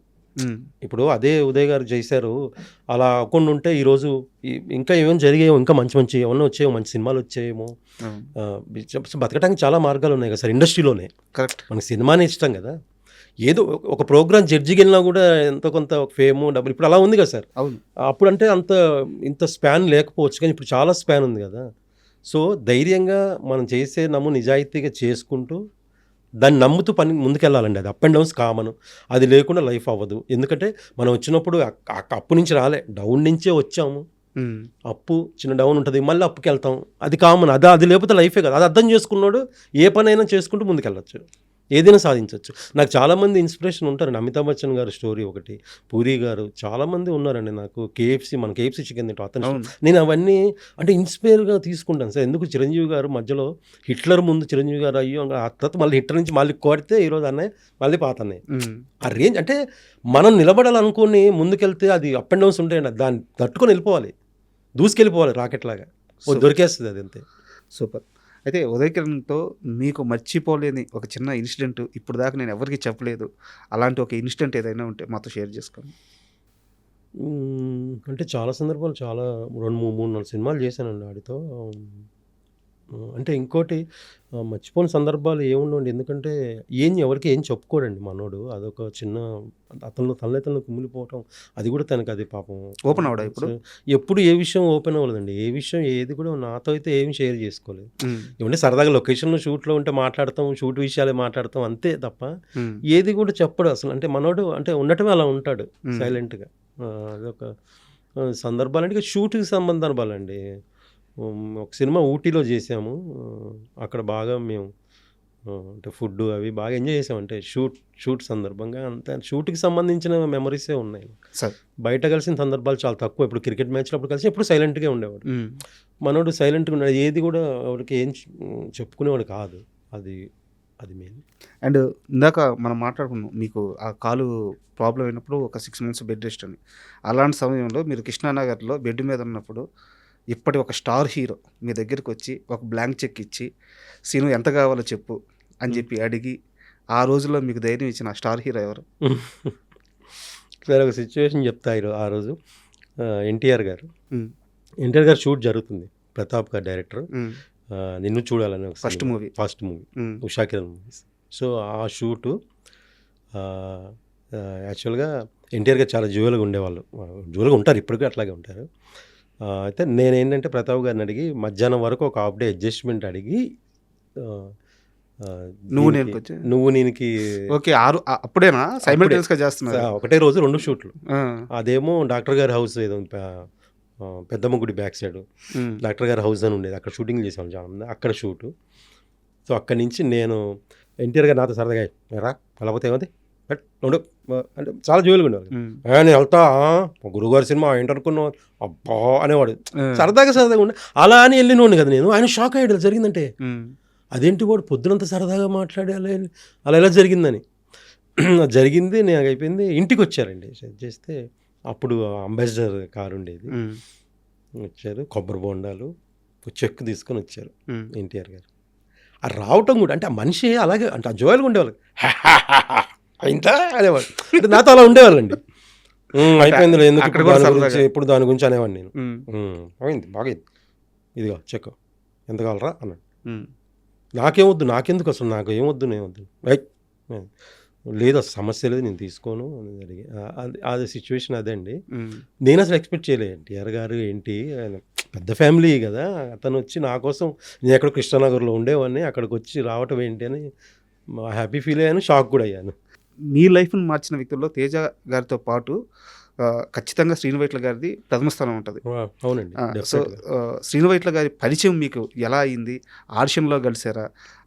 ఇప్పుడు అదే ఉదయ్ గారు చేశారు, అలా అకౌంట్ ఉంటే ఈరోజు ఇంకా ఏమైనా జరిగాయేమో, ఇంకా మంచి ఏమన్నా వచ్చాయేమో, మంచి సినిమాలు వచ్చాయేమో. బతకడానికి చాలా మార్గాలు ఉన్నాయి కదా సార్ ఇండస్ట్రీలోనే. కరెక్ట్, మనకి సినిమానే ఇష్టం కదా. ఏదో ఒక ప్రోగ్రామ్ జడ్జికి వెళ్ళినా కూడా ఎంతో కొంత ఒక ఫేము డబ్బులు ఇప్పుడు అలా ఉంది కదా సార్. అవును, అప్పుడు అంటే ఇంత స్పాన్ లేకపోవచ్చు, కానీ ఇప్పుడు చాలా స్పాన్ ఉంది కదా. సో ధైర్యంగా మనం చేసే నిజాయితీగా చేసుకుంటూ దాన్ని నమ్ముతూ పని ముందుకెళ్ళాలండి. అది అప్ అండ్ డౌన్స్ కామన్, అది లేకుండా లైఫ్ అవ్వదు. ఎందుకంటే మనం వచ్చినప్పుడు అప్పు నుంచి రాలే, డౌన్ నుంచే వచ్చాము. అప్పు చిన్న డౌన్ ఉంటుంది, మళ్ళీ అప్పుకి వెళ్తాం, అది కామన్. అది లేకపోతే లైఫే కదా. అది అర్థం చేసుకున్నాడు ఏ పనైనా చేసుకుంటూ ముందుకెళ్ళచ్చు, ఏదైనా సాధించవచ్చు. నాకు చాలామంది ఇన్స్పిరేషన్ ఉంటారండి. అమితాబ్ బచ్చన్ గారు స్టోరీ ఒకటి, పూరి గారు, చాలామంది ఉన్నారండి. నాకు మన కేఎఫ్సీ చికెన్ తింటాం అతను, నేను అవన్నీ అంటే ఇన్స్పైర్గా తీసుకుంటాను సార్. ఎందుకు చిరంజీవి గారు మధ్యలో హిట్లర్ ముందు చిరంజీవి గారు అయ్యో ఆ తర్వాత మళ్ళీ హిట్లర్ నుంచి మళ్ళీ కొడితే ఈరోజు అన్నయ్య మళ్ళీ పాత అన్నయ్య. ఆ రేంజ్ అంటే మనం నిలబడాలనుకుని ముందుకెళ్తే అది అప్ అండ్ డౌన్స్ ఉంటాయండి, దాన్ని తట్టుకొని వెళ్ళిపోవాలి, దూసుకెళ్ళిపోవాలి రాకెట్ లాగా, దొరికేస్తుంది అది అంతే. సూపర్. అయితే ఉదయ్ కిరణ్తో మీకు మర్చిపోలేని ఒక చిన్న ఇన్సిడెంట్ ఇప్పుడు దాకా నేను ఎవరికి చెప్పలేదు, అలాంటి ఒక ఇన్సిడెంట్ ఏదైనా ఉంటే మాతో షేర్ చేసుకోండి. అంటే చాలా సందర్భాలు, చాలా 2-3-4 సినిమాలు చేశానండి వాడితో. అంటే ఇంకోటి మర్చిపోని సందర్భాలు ఏముండవండి, ఎందుకంటే ఎవరికి ఏం చెప్పుకోడండి మనోడు. అదొక చిన్న తనలో కుమిలిపోవటం, అది కూడా తనకి అది పాపం ఓపెన్ అవడా ఇప్పుడు ఎప్పుడు ఏ విషయం ఓపెన్ అవ్వలేదండి. ఏ విషయం ఏది కూడా నాతో అయితే ఏమి షేర్ చేసుకోలేదు. ఏమంటే సరదాగా లొకేషన్లో షూట్లో ఉంటే మాట్లాడతాం, షూట్ విషయాలే మాట్లాడతాం అంతే తప్ప ఏది కూడా చెప్పడు అసలు. అంటే మనోడు అంటే ఉండటమే అలా ఉంటాడు సైలెంట్గా. అదొక సందర్భాలంటే షూట్కి సంబంధాలండి. ఒక సినిమా ఊటీలో చేసాము, అక్కడ బాగా మేము అంటే ఫుడ్ అవి బాగా ఎంజాయ్ చేసాం. అంటే షూట్ సందర్భంగా అంతే, షూట్కి సంబంధించిన మెమరీసే ఉన్నాయి. బయట కలిసిన సందర్భాలు చాలా తక్కువ. ఇప్పుడు క్రికెట్ మ్యాచ్లో అప్పుడు కలిసి ఎప్పుడు సైలెంట్గా ఉండేవాడు మనోడు, సైలెంట్గా ఉన్నాడు, ఏది కూడా వాడికి ఏం చెప్పుకునేవాడు కాదు. అది అది మెయిన్. అండ్ ఇందాక మనం మాట్లాడుకున్నాం మీకు ఆ కాలు ప్రాబ్లం అయినప్పుడు ఒక 6 months బెడ్ రెస్ట్ అని. అలాంటి సమయంలో మీరు కృష్ణానగర్లో బెడ్ మీద ఉన్నప్పుడు ఇప్పటి ఒక స్టార్ హీరో మీ దగ్గరికి వచ్చి ఒక బ్లాంక్ చెక్ ఇచ్చి సీను ఎంత కావాలో చెప్పు అని చెప్పి అడిగి ఆ రోజుల్లో మీకు ధైర్యం ఇచ్చిన ఆ స్టార్ హీరో ఎవరు? సరే ఒక సిచ్యువేషన్ చెప్తా. ఆ రోజు ఎన్టీఆర్ గారు షూట్ జరుగుతుంది. ప్రతాప్ గారు డైరెక్టర్. నిన్ను చూడాలని ఒక first movie Usha Kiran movies. So ఆ షూటు యాక్చువల్గా ఎన్టీఆర్ గారు చాలా జోలుగా ఉండేవాళ్ళు. జోలుగా ఉంటారు, ఇప్పటికీ అట్లాగే ఉంటారు. అయితే నేనేంటంటే ప్రతాప్ గారిని అడిగి మధ్యాహ్నం వరకు ఒక హాఫ్ డే అడ్జస్ట్మెంట్ అడిగి నువ్వు నేనుకి ఓకే అప్పుడేనా సైమల్టేనియస్గా చేస్తున్నా ఒకటే రోజు 2 షూట్లు. అదేమో డాక్టర్ గారి హౌస్ ఏదో పెద్దమ్మ గుడి బ్యాక్ సైడ్ డాక్టర్ గారి హౌస్ అని ఉండేది, అక్కడ షూటింగ్ చేసాం చాలా మంది, అక్కడ షూటు. సో అక్కడి నుంచి నేను ఎన్టీఆర్ గారు నాతో సరదాగా రా వెళ్ళకపోతే ఏమది అంటే చాలా జోలుగా ఉండేవాడు. నేను వెళ్తా గురుగారి సినిమా ఏంటనుకున్నావు అబ్బా అనేవాడు. సరదాగా ఉండే అలా అని వెళ్ళినోండి కదా నేను. ఆయన షాక్ అయ్యాడు జరిగిందంటే. అదేంటి వాడు పొద్దునంత సరదాగా మాట్లాడే అలా ఎలా జరిగిందని. జరిగింది, నేను అయిపోయింది. ఇంటికి వచ్చారండి చేస్తే అప్పుడు అంబాసిడర్ కారు ఉండేది. వచ్చారు, కొబ్బరి బొండాలు చెక్ తీసుకొని వచ్చారు ఎన్టీఆర్ గారు. ఆ రావటం కూడా అంటే ఆ మనిషి అలాగే అంటే ఆ జోయల్గా ఉండేవాళ్ళు. అయిందా అనేవాడు. అంటే నాతో అలా ఉండేవాళ్ళండి. అయిపోయింది ఎందుకు ఎప్పుడు దాని గురించి అనేవాడిని నేను. అయింది బాగైంది, ఇదిగో చెక్ ఎంత కావాలరా అన్నాడు. నాకేమొద్దు, నాకెందుకు అసలు, నాకు ఏమొద్దు, నేమొద్దు, లేదు అసలు సమస్య లేదు, నేను తీసుకోను అని అడిగి అది సిచ్యువేషన్ అదే అండి. నేను అసలు ఎక్స్పెక్ట్ చేయలేదు ఎన్టీఆర్ గారు ఏంటి పెద్ద ఫ్యామిలీ కదా, అతను వచ్చి నా కోసం, నేను ఎక్కడ కృష్ణానగర్లో ఉండేవాడిని, అక్కడికి వచ్చి రావటం ఏంటి అని హ్యాపీ ఫీల్ అయ్యాను, షాక్ కూడా అయ్యాను. మీ లైఫ్ని మార్చిన వ్యక్తుల్లో తేజ గారితో పాటు ఖచ్చితంగా శ్రీనువైట్ల గారిది ప్రథమ స్థానం ఉంటుంది. అవునండి. సో శ్రీనువైట్ల గారి పరిచయం మీకు ఎలా అయింది? ఆడిషన్లో కలిసారా?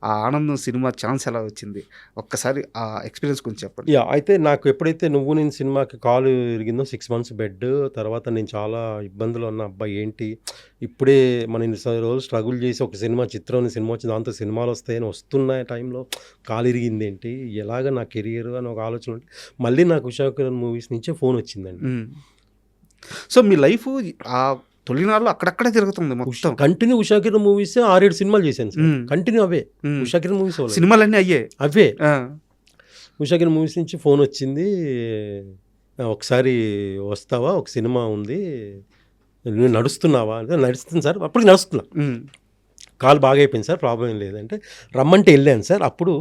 ఆ ఆనందం సినిమా ఛాన్స్ ఎలా వచ్చింది? ఒక్కసారి ఆ ఎక్స్పీరియన్స్ గురించి చెప్పండి. అయితే నాకు ఎప్పుడైతే నువ్వు నేను సినిమాకి కాలు ఇరిగిందో 6 months బెడ్ తర్వాత నేను చాలా ఇబ్బందులు ఉన్న అబ్బాయి ఏంటి ఇప్పుడే మన ఇన్ని రోజులు స్ట్రగుల్ చేసి ఒక సినిమా వచ్చింది, దాంతో సినిమాలు వస్తాయని వస్తున్న టైంలో కాలు ఇరిగింది ఏంటి, ఎలాగ నా కెరియర్ అని ఒక ఆలోచన ఉంటే మళ్ళీ నాకు ఉషా కిరణ్ మూవీస్ నుంచే ఫోన్ వచ్చిందండి. సో మీ లైఫ్ ఆ తొలినాళ్ళు అక్కడక్కడే తిరుగుతుంది మొత్తం. కంటిన్యూ ఉషా కిరణ్ మూవీస్ 6-7 సినిమాలు చేశాను సార్. కంటిన్యూ అవే ఉషా కిరణ్ మూవీస్, సినిమాలన్నీ అయ్యే అవే. ఉషా కిరణ్ మూవీస్ నుంచి ఫోన్ వచ్చింది, ఒకసారి వస్తావా, ఒక సినిమా ఉంది, నువ్వు నడుస్తున్నావా అంటే నడుస్తుంది సార్, అప్పటికి నడుస్తున్నా, కాలు బాగా అయిపోయింది సార్, ప్రాబ్లం ఏం లేదంటే రమ్మంటే వెళ్ళాను సార్. అప్పుడు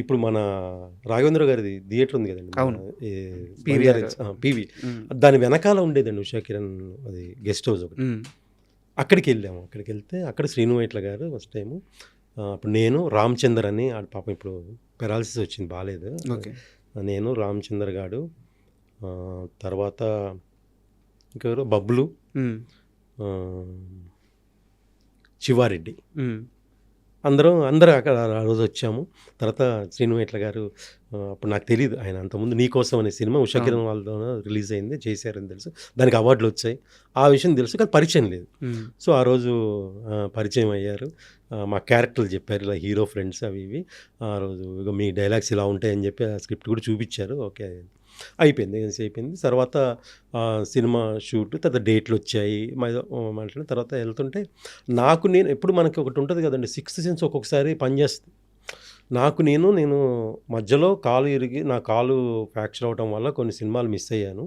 ఇప్పుడు మన రాఘవేంద్ర గారిది థియేటర్ ఉంది కదండి, పీవీ, దాని వెనకాల ఉండేదండి ఉషా కిరణ్ అది గెస్ట్ హౌస్ ఒకటి. అక్కడికి వెళ్ళాము. అక్కడికి వెళ్తే అక్కడ శ్రీనువైట్ల గారు ఫస్ట్ టైము, అప్పుడు నేను రామచందర్ అని పాపం ఇప్పుడు పెరాలసిస్ వచ్చింది, బాగాలేదు. నేను రామచందర్ గారు, తర్వాత ఇంకెవరు బబ్లు, శివారెడ్డి, అందరూ అక్కడ ఆ రోజు వచ్చాము. తర్వాత శ్రీనువైట్ల గారు, అప్పుడు నాకు తెలియదు ఆయన అంతకుముందు నీకోసం అనే సినిమా ఉషా కిరణ్ వాళ్ళతో రిలీజ్ అయింది, చేశారని తెలుసు, దానికి అవార్డులు వచ్చాయి, ఆ విషయం తెలుసు, కానీ పరిచయం లేదు. సో ఆ రోజు పరిచయం అయ్యారు, మా క్యారెక్టర్లు చెప్పారు, ఇలా హీరో ఫ్రెండ్స్ అవి ఇవి. ఆ రోజు ఇక మీ డైలాగ్స్ ఇలా ఉంటాయని చెప్పి ఆ స్క్రిప్ట్ కూడా చూపించారు. ఓకే అయిపోయింది. తర్వాత సినిమా షూట్, తర్వాత డేట్లు వచ్చాయి, మాట్లాడిన తర్వాత వెళ్తుంటే నేను ఎప్పుడు మనకి ఒకటి ఉంటుంది కదండి, 6th సెన్స్ ఒక్కొక్కసారి పనిచేస్తుంది. నేను మధ్యలో కాలు ఇరిగి నా కాలు ఫ్రాక్చర్ అవడం వల్ల కొన్ని సినిమాలు మిస్ అయ్యాను.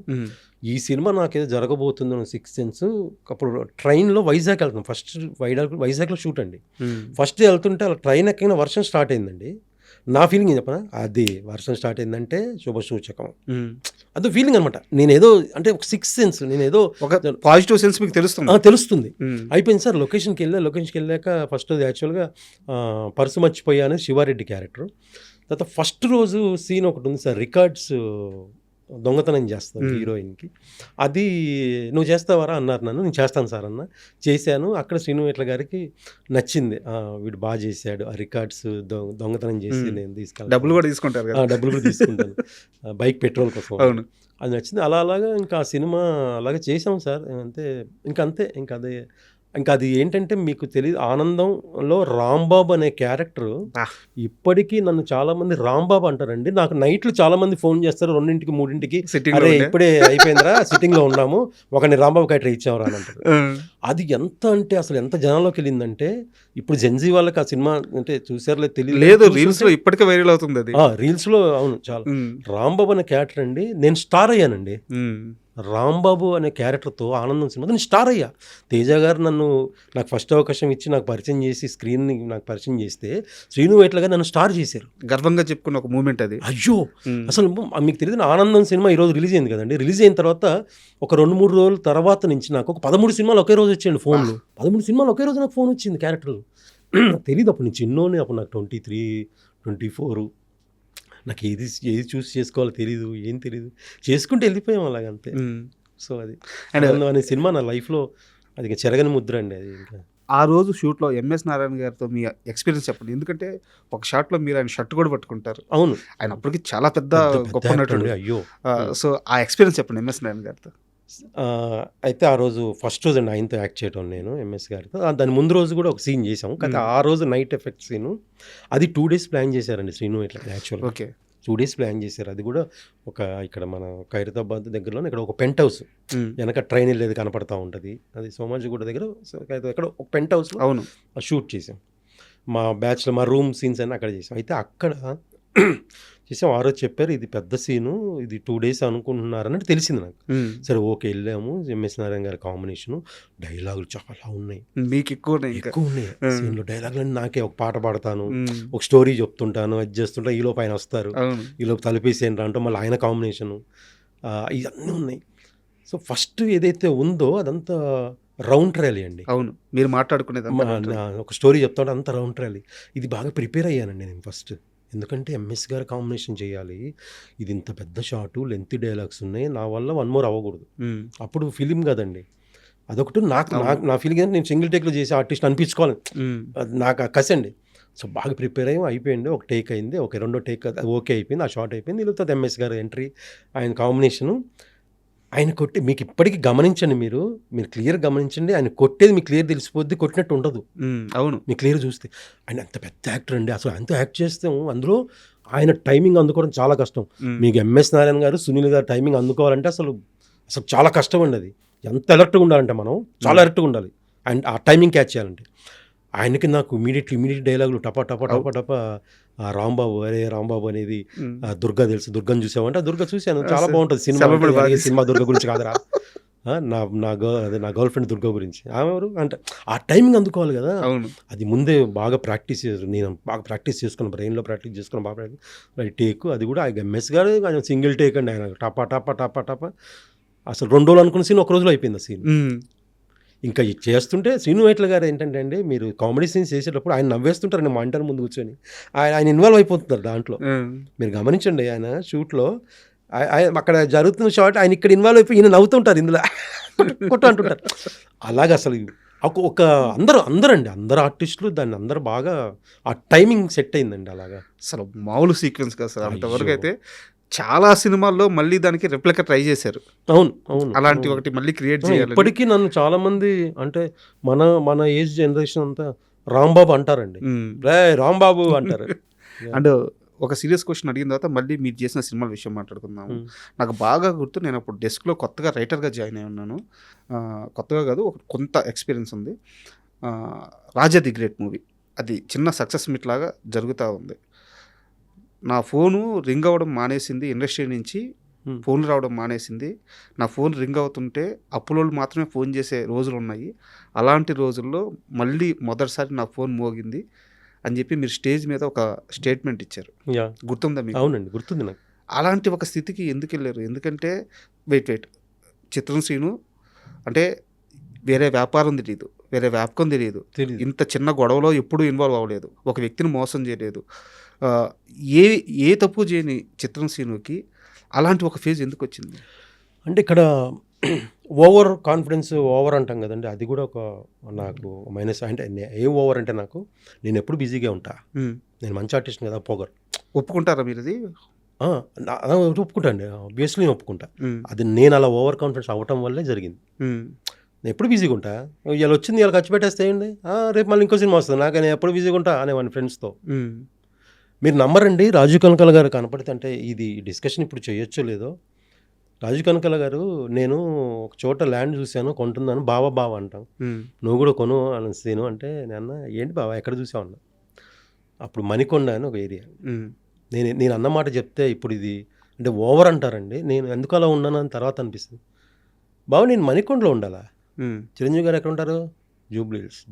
ఈ సినిమా నాకేదో జరగబోతుందో 6th సెన్స్. అప్పుడు ట్రైన్లో వైజాగ్ వెళ్తున్నాం, ఫస్ట్ వైజాగ్లో షూట్ అండి. ఫస్ట్ వెళ్తుంటే అలా ట్రైన్ ఎక్కగానే వర్షం స్టార్ట్ అయిందండి. నా ఫీలింగ్ ఏం చెప్పనా, అది వర్షం స్టార్ట్ అయిందంటే శుభసూచకం, అదో ఫీలింగ్ అనమాట. నేనేదో అంటే ఒక 6th సెన్స్, నేనేదో ఒక పాజిటివ్ సెన్స్ మీకు తెలుస్తుంది. అయిపోయింది సార్. లొకేషన్కి వెళ్ళాక ఫస్ట్ యాక్చువల్గా పర్సు మర్చిపోయాను, శివారెడ్డి క్యారెక్టర్. తర్వాత ఫస్ట్ రోజు సీన్ ఒకటి ఉంది సార్, రికార్డ్స్ దొంగతనం చేస్తాను హీరోయిన్కి. అది నువ్వు చేస్తావారా అన్నారు నన్ను. నేను చేస్తాను సార్ అన్న. చేశాను. అక్కడ శ్రీనువైట్ల గారికి నచ్చింది, వీడు బాగా చేశాడు, ఆ రికార్డ్స్ దొంగతనం చేసి నేను తీసుకెళ్ళాను, డబ్బులు కూడా తీసుకుంటాను బైక్ పెట్రోల్ కోసం. అది నచ్చింది. అలాగా ఇంకా ఆ సినిమా అలాగే చేసాం సార్. అంతే. ఇంకా అదే ఇంకా అది ఏంటంటే మీకు తెలియదు, ఆనందంలో రాంబాబు అనే క్యారెక్టర్ ఆ. ఇప్పటికీ నన్ను చాలా మంది రాంబాబు అంటారండి. నాకు నైట్లు చాలా మంది ఫోన్ చేస్తారు 2కి 3కి, Sitting లో అరే ఉండే. ఇప్పుడే అయిపోయిందిరా సిట్టింగ్ లో ఉన్నాము, ఒకరిని రాంబాబు క్యారెక్టర్ ఇచ్చామరా అని అంటారు. అది ఎంత అంటే అసలు ఎంత జనంలోకి వెళ్ళిందంటే ఇప్పుడు జెన్జీ వాళ్ళకి ఆ సినిమా అంటే చూసారులే తెలియదు, లేదు, రీల్స్ లో ఇప్పటికే వైరల్ అవుతుంది అది. రీల్స్ లో అవును చాలా. ఉమ్. రాంబాబు అనే క్యారెక్టర్ అండి, నేను స్టార్ అయ్యానండి. ఉమ్. రాంబాబు అనే క్యారెక్టర్తో ఆనందం సినిమా నేను స్టార్ అయ్యా. తేజ గారు నాకు ఫస్ట్ అవకాశం ఇచ్చి నాకు పరిచయం చేసి స్క్రీన్ని నాకు పరిచయం చేస్తే శ్రీను వైట్ల గారు నన్ను స్టార్ చేశారు. గర్వంగా చెప్పుకున్న ఒక మూమెంట్ అది. అయ్యో ఉమ్. అసలు మీకు తెలియదు, ఆనందం సినిమా ఈరోజు రిలీజ్ అయింది కదండి. రిలీజ్ అయిన తర్వాత ఒక 2-3 రోజుల తర్వాత నుంచి నాకు ఒక 13 సినిమాలు ఒకే రోజు వచ్చాయండి ఫోన్లు. 13 సినిమాలు ఒకే రోజు నాకు ఫోన్ వచ్చింది క్యారెక్టర్. తెలియదు అప్పుడు నేను చిన్నోని, అప్పుడు నాకు 23, 24. నాకు ఏది చూస్ చేసుకోవాలో తెలీదు, ఏం తెలీదు, చేసుకుంటూ వెళ్ళిపోయాం అలాగంతే. ఉమ్. సో అది And- ఆనందం అనే సినిమా నా లైఫ్లో అది ఇంకా చెరగని ముద్ర అండి. అది ఇంకా ఆ రోజు షూట్లో ఎంఎస్ నారాయణ గారితో మీ ఎక్స్పీరియన్స్ చెప్పండి. ఎందుకంటే ఒక షాట్లో మీరు ఆయన షర్ట్ కూడా పట్టుకుంటారు. అవును, ఆయన అప్పటికి చాలా పెద్ద గొప్ప actor నటుడు. అండి. అయ్యో సో ఆ ఎక్స్పీరియన్స్ చెప్పండి ఎంఎస్ నారాయణ గారితో. అయితే ఆ రోజు ఫస్ట్ రోజు అండి ఆయనతో యాక్ట్ చేయడం నేను ఎంఎస్ గారితో. దాని ముందు రోజు కూడా ఒక సీన్ చేసాము, కానీ ఆ రోజు నైట్ ఎఫెక్ట్ సీను అది 2 days ప్లాన్ చేశారండి శ్రీను ఇట్లా. యాక్చువల్గా ఓకే. 2 days ప్లాన్ చేశారు. అది కూడా ఒక ఇక్కడ మన ఖైరతాబాద్ దగ్గరలో ఇక్కడ ఒక పెంట్ హౌస్ వెనక ట్రైన్ వెళ్ళేది కనపడతా ఉంటుంది, అది సోమాజిగూడ దగ్గర ఎక్కడ ఒక పెంట్ హౌస్లో అవును. షూట్ చేసాం. మా బ్యాచ్లో మా రూమ్ సీన్స్ అన్నీ అక్కడ చేసాం. అయితే అక్కడ చేసాం. ఆ రోజు చెప్పారు ఇది పెద్ద సీను, ఇది 2 days అనుకుంటున్నారన్నట్టు తెలిసింది నాకు. ఉమ్. సరే ఓకే వెళ్ళాము. ఎంఎస్ నారాయణ గారి కాంబినేషను, డైలాగులు చాలా ఉన్నాయి, మీకు ఎక్కువ ఉన్నాయి ఇంకా. ఎక్కువ ఉన్నాయి సీన్లో. డైలాగులు నాకే ఒక పాట పాడతాను, ఉమ్. ఒక స్టోరీ చెప్తుంటాను, అది చేస్తుంటా, ఈలోపు ఆయన వస్తారు, అవును. ఈలోపు తలిపేసేయండి అంటూ మళ్ళీ ఆయన కాంబినేషను, ఇవన్నీ ఉన్నాయి. సో ఫస్ట్ ఏదైతే ఉందో అదంతా రౌండ్ ట్రయల్ అండి. అవును, మీరు మాట్లాడుకునేది ఒక స్టోరీ చెప్తాంటే అంత రౌండ్ ట్రయల్. ఇది బాగా ప్రిపేర్ అయ్యానండి నేను ఫస్ట్. ఎందుకంటే ఎంఎస్ గారు కాంబినేషన్ చేయాలి, ఇది ఇంత పెద్ద షాటు, లెంతీ డైలాగ్స్ ఉన్నాయి, నా వల్ల 1 more అవ్వకూడదు. అప్పుడు ఫిలిం కదండి, అదొకటి నా ఫీలింగ్ అంటే నేను సింగిల్ టేక్లో చేసే ఆర్టిస్ట్ అనిపించుకోవాలి, అది నాకు ఆ కసి అండి. సో బాగా ప్రిపేర్ అయ్యి అయిపోయింది. ఒక టేక్ అయింది, ఓకే, 2వ టేక్ ఓకే అయిపోయింది, ఆ షాట్ అయిపోయింది. వీళ్ళతో ఎంఎస్ గారు ఎంట్రీ, ఆయన కాంబినేషను, ఆయన కొట్టి మీకు ఇప్పటికీ గమనించండి, మీరు క్లియర్ గమనించండి, ఆయన కొట్టేది మీకు క్లియర్ తెలిసిపోద్ది, కొట్టినట్టు ఉండదు. అవును. మీకు క్లియర్ చూస్తే ఆయన అంత పెద్ద యాక్టర్ అండి. అసలు ఆయనతో యాక్ట్ చేస్తాము, అందులో ఆయన టైమింగ్ అందుకోవడం చాలా కష్టం. మీకు ఎంఎస్ నారాయణ గారు, సునీల్ గారు టైమింగ్ అందుకోవాలంటే అసలు చాలా కష్టం అండి. అది ఎంత అలర్ట్గా ఉండాలంటే మనం చాలా అలర్ట్గా ఉండాలి అండ్ ఆ టైమింగ్ క్యాచ్ చేయాలంటే. ఆయనకి నాకు ఇమీడియట్ డైలాగులు టపా రాంబాబు, అరే రాంబాబు అనేది దుర్గా తెలుసు, దుర్గని చూసామంటే దుర్గా చూశాను, చాలా బాగుంటుంది సినిమా దుర్గ గురించి కాదురా, నా గర్ల్ ఫ్రెండ్ దుర్గా గురించి. ఆమె ఎవరు అంటే ఆ టైమింగ్ అందుకోవాలి కదా. అది ముందే బాగా ప్రాక్టీస్ చేశారు, నేను బాగా ప్రాక్టీస్ చేసుకున్నాను, బ్రెయిన్లో ప్రాక్టీస్ చేసుకున్నాను బాగా టేక్. అది కూడా ఎంఎస్ గారు ఆయన సింగిల్ టేక్ అండి, ఆయన టపా అసలు 2 రోజులు అనుకున్న సీన్ 1 రోజులో అయిపోయింది ఆ సీన్. ఇంకా చేస్తుంటే శ్రీను వైట్ల గారు ఏంటంటే అండి, మీరు కామెడీ సీన్స్ చేసేటప్పుడు ఆయన నవ్వేస్తుంటారు, నేను మానిటర్ ముందు కూర్చొని, ఆయన ఇన్వాల్వ్ అయిపోతున్నారు దాంట్లో. మీరు గమనించండి, ఆయన షూట్లో అక్కడ జరుగుతున్న షాట్ ఆయన ఇక్కడ ఇన్వాల్వ్ అయిపోయి ఈయన నవ్వుతుంటారు, ఇందులో కొట్టు అంటుంటారు. అలాగే అసలు ఒక అందరు ఆర్టిస్టులు దాన్ని అందరూ బాగా ఆ టైమింగ్ సెట్ అయిందండి. అలాగా అసలు మామూలు సీక్వెన్స్ కదా సార్. అంతవరకు అయితే చాలా సినిమాల్లో మళ్ళీ దానికి రెప్లికా ట్రై చేశారు. అవును అలాంటి ఒకటి మళ్ళీ క్రియేట్ చేయాలి. ఇప్పటికీ నన్ను చాలా మంది అంటే మన ఏజ్ జనరేషన్ అంతా రాంబాబు అంటారండి, రాంబాబు అంటారు. అండ్ ఒక సీరియస్ క్వశ్చన్ అడిగిన తర్వాత మళ్ళీ మీరు చేసిన సినిమాల విషయం మాట్లాడుకుందాము. నాకు బాగా గుర్తు, నేను అప్పుడు డెస్క్లో కొత్తగా రైటర్గా జాయిన్ అయి ఉన్నాను. కొత్తగా కాదు, ఒక కొంత ఎక్స్పీరియన్స్ ఉంది. రాజా ది గ్రేట్ మూవీ, అది చిన్న సక్సెస్ మీట్ లాగా జరుగుతూ ఉంది. నా ఫోను రింగ్ అవ్వడం మానేసింది, ఇండస్ట్రీ నుంచి ఫోన్లు రావడం మానేసింది. నా ఫోన్ రింగ్ అవుతుంటే అప్పులోళ్ళు మాత్రమే ఫోన్ చేసే రోజులు ఉన్నాయి. అలాంటి రోజుల్లో మళ్ళీ మొదటిసారి నా ఫోన్ మోగింది అని చెప్పి మీరు స్టేజ్ మీద ఒక స్టేట్మెంట్ ఇచ్చారు, గుర్తుందా మీకు? అవునండి, గుర్తుంది నాకు. అలాంటి ఒక స్థితికి ఎందుకు వెళ్ళారు? ఎందుకంటే వెయిట్ చిత్రం శ్రీను అంటే వేరే వ్యాపారం తెలియదు, వేరే వ్యాపకం తెలియదు, ఇంత చిన్న గొడవలో ఎప్పుడూ ఇన్వాల్వ్ అవ్వలేదు, ఒక వ్యక్తిని మోసం చేయలేదు, ఏ తప్పు చేయని చిత్రం శ్రీనుకి అలాంటి ఒక ఫేజ్ ఎందుకు వచ్చింది? అంటే ఇక్కడ ఓవర్ కాన్ఫిడెన్స్, ఓవర్ అంటాం కదండి, అది కూడా ఒక నాకు మైనస్. అంటే ఏం ఓవర్ అంటే నేను ఎప్పుడు బిజీగా ఉంటా, నేను మంచి ఆర్టిస్ట్ కదా, పొగరు. ఒప్పుకుంటారా మీరు? అది ఒప్పుకుంటా అండి, ఆబ్వియస్లీ ఒప్పుకుంటా. అది నేను అలా ఓవర్ కాన్ఫిడెన్స్ అవ్వటం వల్లే జరిగింది. నేను ఎప్పుడు బిజీగా ఉంటా, ఇలా వచ్చింది ఇలా ఖర్చు పెట్టేస్తేయండి, రేపు మళ్ళీ ఇంకో సినిమా వస్తుంది నాకు, నేను ఎప్పుడు బిజీగా ఉంటా అనేవాడిని ఫ్రెండ్స్తో. మీరు నమ్మరండి, రాజు కనకాల గారు కనపడితే, అంటే ఇది డిస్కషన్ ఇప్పుడు చేయొచ్చో లేదో, రాజు కనకాల గారు, నేను ఒక చోట ల్యాండ్ చూశాను కొంటున్నాను, బావ అంటాం, నువ్వు కూడా కొను అనేసి అంటే, నేను ఏంటి బావ ఎక్కడ చూసావు అన్న. అప్పుడు మణికొండ అని ఒక ఏరియా. నేను అన్నమాట చెప్తే ఇప్పుడు ఇది అంటే ఓవర్ అంటారండి, నేను ఎందుకు అలా ఉన్నాను అని తర్వాత అనిపిస్తుంది. బావ నేను మణికొండలో ఉండాలా, చిరంజీవి గారు ఎక్కడ ఉంటారు,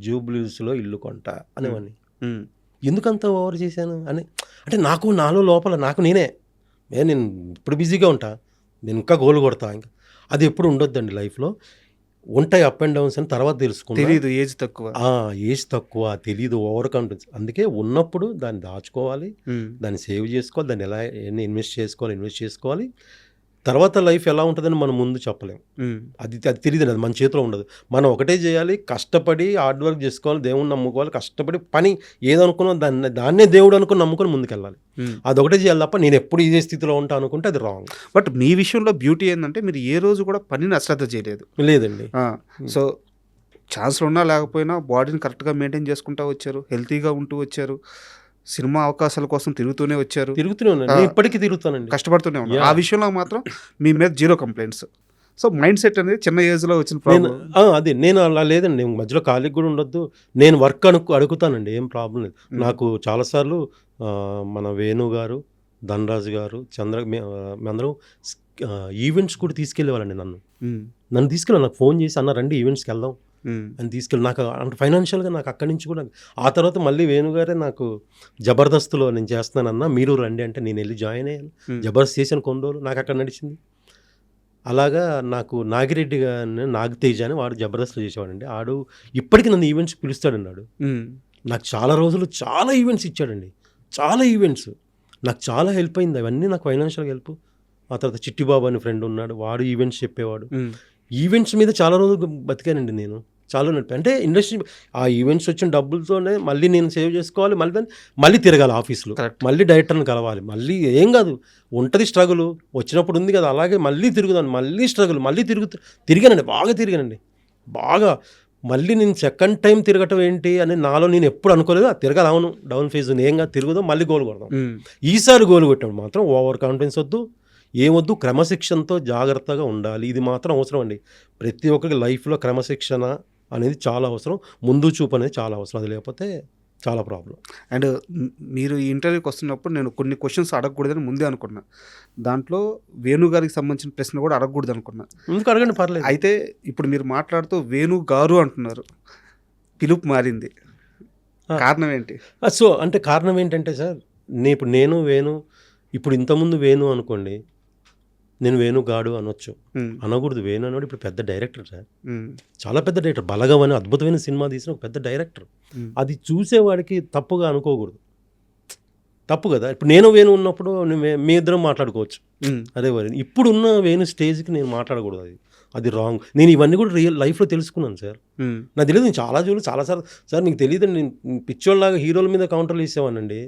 జూబ్లీహిల్స్లో ఇల్లు కొంట అనేవాడిని. ఎందుకంత ఓవర్ చేశాను అని అంటే నాలో లోపల నేనే నేను ఇప్పుడు బిజీగా ఉంటా, నేను ఇంకా గోల్ కొడతా, ఇంకా అది ఎప్పుడు ఉండొద్దండి లైఫ్లో. ఉంటాయి అప్ అండ్ డౌన్స్ అని తర్వాత తెలుసుకుంటా. తెలియదు, ఏజ్ తక్కువ తెలియదు, ఓవర్ కాన్ఫిడెన్స్. అందుకే ఉన్నప్పుడు దాన్ని దాచుకోవాలి, దాన్ని సేవ్ చేసుకోవాలి, దాన్ని ఎలా ఇన్వెస్ట్ చేసుకోవాలి. తర్వాత లైఫ్ ఎలా ఉంటుందని మనం ముందు చెప్పలేం, అది తెలియదు, అది మన చేతిలో ఉండదు. మనం ఒకటే చేయాలి, కష్టపడి హార్డ్ వర్క్ చేసుకోవాలి, దేవుడిని నమ్ముకోవాలి, కష్టపడి పని ఏదనుకున్నా దాన్నే దేవుడు అనుకుని నమ్ముకొని ముందుకెళ్ళాలి. అదొకటే చేయాలి తప్ప నేను ఎప్పుడు ఇదే స్థితిలో ఉంటా అనుకుంటే అది రాంగ్. బట్ మీ విషయంలో బ్యూటీ ఏంటంటే మీరు ఏ రోజు కూడా పనిని అశ్రద్ధ చేయలేదు. లేదండి. సో ఛాన్స్లు ఉన్నా లేకపోయినా బాడీని కరెక్ట్గా మెయింటైన్ చేసుకుంటూ వచ్చారు, హెల్తీగా ఉంటూ వచ్చారు, సినిమా అవకాశాల కోసం తిరుగుతూనే ఉన్నాను, ఇప్పటికీ తిరుగుతానండి, కష్టపడుతూనే ఉన్నాను. ఆ విషయంలో మాత్రం మీ మీద 0 కంప్లైంట్స్. సో మైండ్ సెట్ అనేది చిన్న ఏజ్లో వచ్చిన ప్రాబ్లం. అది నేను అలా లేదండి, నేను మధ్యలో ఖాళీకి కూడా ఉండొద్దు, నేను వర్క్ అడుగుతానండి, ఏం ప్రాబ్లం లేదు. నాకు చాలాసార్లు మన వేణు గారు, ధనరాజు గారు, మేమందరం ఈవెంట్స్ కూడా తీసుకెళ్ళేవాళ్ళండి. నన్ను తీసుకెళ్ళాను, నాకు ఫోన్ చేసి అన్న రండి ఈవెంట్స్కి వెళ్దాం అని తీసుకెళ్ళి, నాకు అంటే ఫైనాన్షియల్గా నాకు అక్కడి నుంచి కూడా. ఆ తర్వాత మళ్ళీ వేణుగారే నాకు జబర్దస్త్లో నేను చేస్తున్నానన్నా మీరు రండి అంటే నేను వెళ్ళి జాయిన్ అయ్యాను. జబర్దస్త్ చేశాను కొన్ని రోజులు, నాకు అక్కడ నడిచింది. అలాగా నాకు నాగిరెడ్డి గారిని, నాగతేజ అని వాడు జబర్దస్త్లో చేసేవాడండి. ఆడు ఇప్పటికీ నన్ను ఈవెంట్స్ పిలుస్తాడండి. ఆడు నాకు చాలా రోజులు చాలా ఈవెంట్స్ ఇచ్చాడండి, చాలా ఈవెంట్స్, నాకు చాలా హెల్ప్ అయింది. అవన్నీ నాకు ఫైనాన్షియల్గా హెల్ప్. ఆ తర్వాత చిట్టిబాబు అని ఫ్రెండ్ ఉన్నాడు, వాడు ఈవెంట్స్ చెప్పేవాడు. ఈవెంట్స్ మీద చాలా రోజులు బతికానండి నేను, చాలా నడిపి. అంటే ఇండస్ట్రీ ఆ ఈవెంట్స్ వచ్చిన డబ్బులతోనే మళ్ళీ నేను సేవ్ చేసుకోవాలి, మళ్ళీ తిరగాలి ఆఫీస్లో, మళ్ళీ డైరెక్టర్ని కలవాలి, మళ్ళీ ఏం కాదు ఉంటుంది స్ట్రగుల్, వచ్చినప్పుడు ఉంది కదా అలాగే మళ్ళీ తిరుగుదాను, మళ్ళీ స్ట్రగుల్, మళ్ళీ తిరిగానండి, బాగా మళ్ళీ నేను సెకండ్ టైం తిరగటం ఏంటి అని నాలో నేను ఎప్పుడు అనుకోలేదు. తిరగాలి, అవును డౌన్ ఫేజ్ ఏం కాదు, తిరుగుదాం, మళ్ళీ గోల్ కొడదాం. ఈసారి గోల్ కొట్టాడు మాత్రం ఓవర్ కాన్ఫిడెన్స్ వద్దు, ఏమొద్దు, క్రమశిక్షణతో జాగ్రత్తగా ఉండాలి. ఇది మాత్రం అవసరం అండి, ప్రతి ఒక్కరికి లైఫ్లో క్రమశిక్షణ అనేది చాలా అవసరం, ముందు చూపు అనేది చాలా అవసరం, అది లేకపోతే చాలా ప్రాబ్లం. అండ్ మీరు ఈ ఇంటర్వ్యూకి వస్తున్నప్పుడు నేను కొన్ని క్వశ్చన్స్ అడగకూడదని ముందే అనుకున్నా, దాంట్లో వేణు గారికి సంబంధించిన ప్రశ్న కూడా అడగకూడదు అనుకున్నా. ఎందుకు అడగండి, పర్లేదు. అయితే ఇప్పుడు మీరు మాట్లాడుతూ వేణు గారు అంటున్నారు, పిలుపు మారింది, కారణం ఏంటి? సో అంటే కారణం ఏంటంటే సార్, నేను వేణు, ఇప్పుడు ఇంతకుముందు వేణు అనుకోండి, నేను వేణు గాడు అనొచ్చు, అనకూడదు. వేణు అన్నాడు ఇప్పుడు పెద్ద డైరెక్టర్ సార్, చాలా పెద్ద డైరెక్టర్, బలగం అని అద్భుతమైన సినిమా తీసిన ఒక పెద్ద డైరెక్టర్. అది చూసేవాడికి తప్పుగా అనుకోకూడదు, తప్పు కదా. ఇప్పుడు నేను వేణు ఉన్నప్పుడు మీ ఇద్దరం మాట్లాడుకోవచ్చు, అదే ఇప్పుడున్న వేణు స్టేజ్కి నేను మాట్లాడకూడదు, అది రాంగ్. నేను ఇవన్నీ కూడా లైఫ్లో తెలుసుకున్నాను సార్, నాకు తెలియదు. నేను చాలాసార్లు సార్ మీకు తెలియదు, నేను పిచ్చోళ్ళలాగా హీరోల మీద కౌంటర్లు ఇచ్చేవానండి,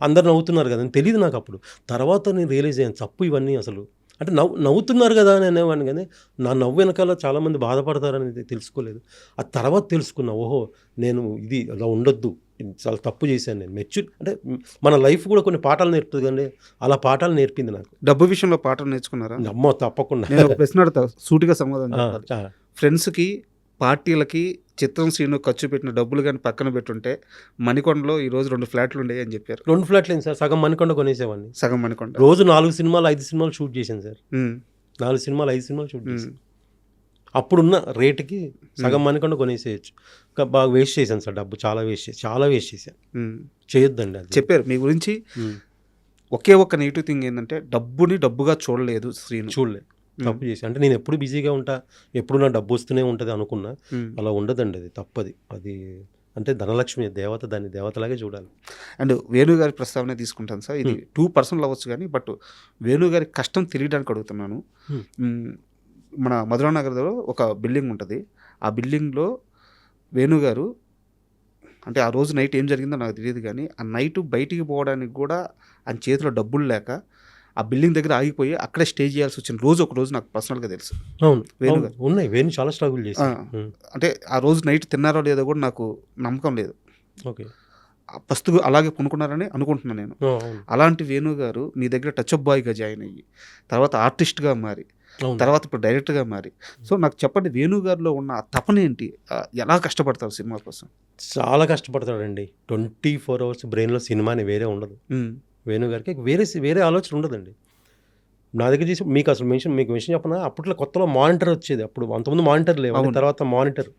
అందరు నవ్వుతున్నారు కదా అని తెలియదు నాకు అప్పుడు. తర్వాత నేను రియలైజ్ అయ్యాను తప్పు ఇవన్నీ అసలు, అంటే నవ్వుతున్నారు కదా అని అనేవాడిని, కానీ నా నవ్వు వెనకాల చాలామంది బాధపడతారని తెలుసుకోలేదు. ఆ తర్వాత తెలుసుకున్నా, ఓహో నేను ఇది అలా ఉండొద్దు, చాలా తప్పు చేశాను నేను. అంటే మన లైఫ్ కూడా కొన్ని పాఠాలు నేర్పుతుంది కండి, అలా పాఠాలు నేర్పింది నాకు. డబ్బు విషయంలో పాఠాలు నేర్చుకున్నారా? అమ్మో తప్పకుండా. నేను ప్రశ్న అడుగుతా, సూటిగా సమాధానం. ఫ్రెండ్స్కి, పార్టీలకి చిత్రం శ్రీను ఖర్చు పెట్టిన డబ్బులు కానీ పక్కన పెట్టుంటే మణికొండలో ఈరోజు 2 ఫ్లాట్లు ఉండేవి అని చెప్పారు. 2 ఫ్లాట్లు ఏంటి సార్, సగం మణికొండ కొనేసేవాడిని. సగం మణికొండ. రోజు 4 సినిమాలు 5 సినిమాలు షూట్ చేశాను సార్, 4 సినిమాలు 5 సినిమాలు షూట్ చేశాను. అప్పుడున్న రేటుకి సగం మణికొండ కొనేసేయచ్చు. బాగా వేస్ట్ చేశాను సార్, డబ్బు చాలా వేస్ట్ చేశాను. చేయొద్దండి అది. చెప్పారు మీ గురించి. ఒకే ఒక్క నెగిటివ్ థింగ్ ఏంటంటే డబ్బుని డబ్బుగా చూడలేదు శ్రీను. చూడలేదు, తప్పు చేసి. అంటే నేను ఎప్పుడు బిజీగా ఉంటా, ఎప్పుడు నా డబ్బు వస్తూనే ఉంటుంది అనుకున్నా, అలా ఉండదండి, అది తప్పది. అది అంటే ధనలక్ష్మి దేవత, దాన్ని దేవతలాగే చూడాలి. అండ్ వేణుగారి ప్రస్తావన తీసుకుంటాను సార్, ఇది 2% అవ్వచ్చు కానీ, బట్ వేణుగారి కష్టం తెలియడానికి అడుగుతున్నాను. మన మధురానగర్లో ఒక బిల్డింగ్ ఉంటుంది, ఆ బిల్డింగ్లో వేణుగారు అంటే ఆ రోజు నైట్ ఏం జరిగిందో నాకు తెలియదు కానీ, ఆ నైట్ బయటికి పోవడానికి కూడా ఆయన చేతిలో డబ్బులు లేక ఆ బిల్డింగ్ దగ్గర ఆగిపోయి అక్కడే స్టే చేయాల్సి వచ్చిన రోజు ఒక రోజు నాకు పర్సనల్గా తెలుసు. అవును వేణు అవును, గారు. ఉన్నాయి వేణు చాలా స్ట్రగుల్ చేసి. అంటే ఆ రోజు నైట్ తిన్నారో లేదో కూడా నాకు నమ్మకం లేదు. ఓకే. పస్తు అలాగే కొనుక్కున్నారని అనుకుంటున్నాను నేను. అవును అలాంటి వేణు గారు మీ దగ్గర టచ్ అప్ బాయ్గా జాయిన్ అయ్యి తర్వాత ఆర్టిస్ట్గా మారి అవును. తర్వాత ఇప్పుడు డైరెక్టర్గా మారి, సో నాకు చెప్పండి వేణు గారిలో ఉన్న ఆ తపన ఏంటి? ఎలా కష్టపడతారు సినిమా కోసం? చాలా కష్టపడతాడండి. 24 అవర్స్ బ్రెయిన్లో సినిమాని వేరే ఉండదు. వేణు గారికి వేరే ఆలోచన ఉండదండి. నా దగ్గర చేసి మీకు అసలు మీకు విషయం చెప్పనా, అప్పట్లో కొత్తలో మానిటర్ వచ్చేది. అప్పుడు అంతకుముందు మానిటర్ లేవు. అవును. తర్వాత మానిటర్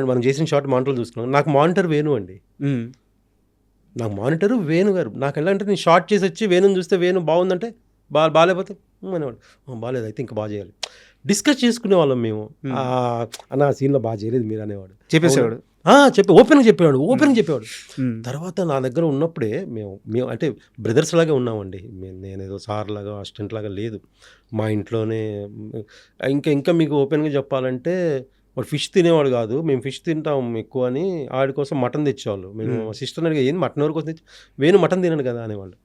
మనం చేసిన షార్ట్ మానిటర్లు చూసుకున్నాం. నాకు మానిటర్ వేణు అండి. నాకు మానిటర్ వేణు గారు. నాకు ఎలా అంటే నేను షార్ట్ చేసి వచ్చి వేణుని చూస్తే వేణు బాగుందంటే బాగాలేకపోతే అనేవాడు, బాగాలేదు అయితే ఇంకా బాగా చేయాలి. డిస్కస్ చేసుకునే వాళ్ళం మేము. అన్న సీన్లో బాగా చేయలేదు మీరు అనేవాడు, చెప్పేసేవాడు. ఓపెన్గా చెప్పేవాడు. తర్వాత నా దగ్గర ఉన్నప్పుడే మేము అంటే బ్రదర్స్ లాగా ఉన్నామండి. నేనేదో సార్ లాగా అసిస్టెంట్ లాగా లేదు. మా ఇంట్లోనే ఇంకా మీకు ఓపెన్గా చెప్పాలంటే వాడు ఫిష్ తినేవాడు కాదు. మేము ఫిష్ తింటాం ఎక్కువ అని ఆడి కోసం మటన్ తెచ్చేవాళ్ళు. మేము సిస్టర్ అడిగా ఏంది మటన్ ఎవరి కోసం తెచ్చి, వేణు మటన్ తినడు కదా అనేవాళ్ళు.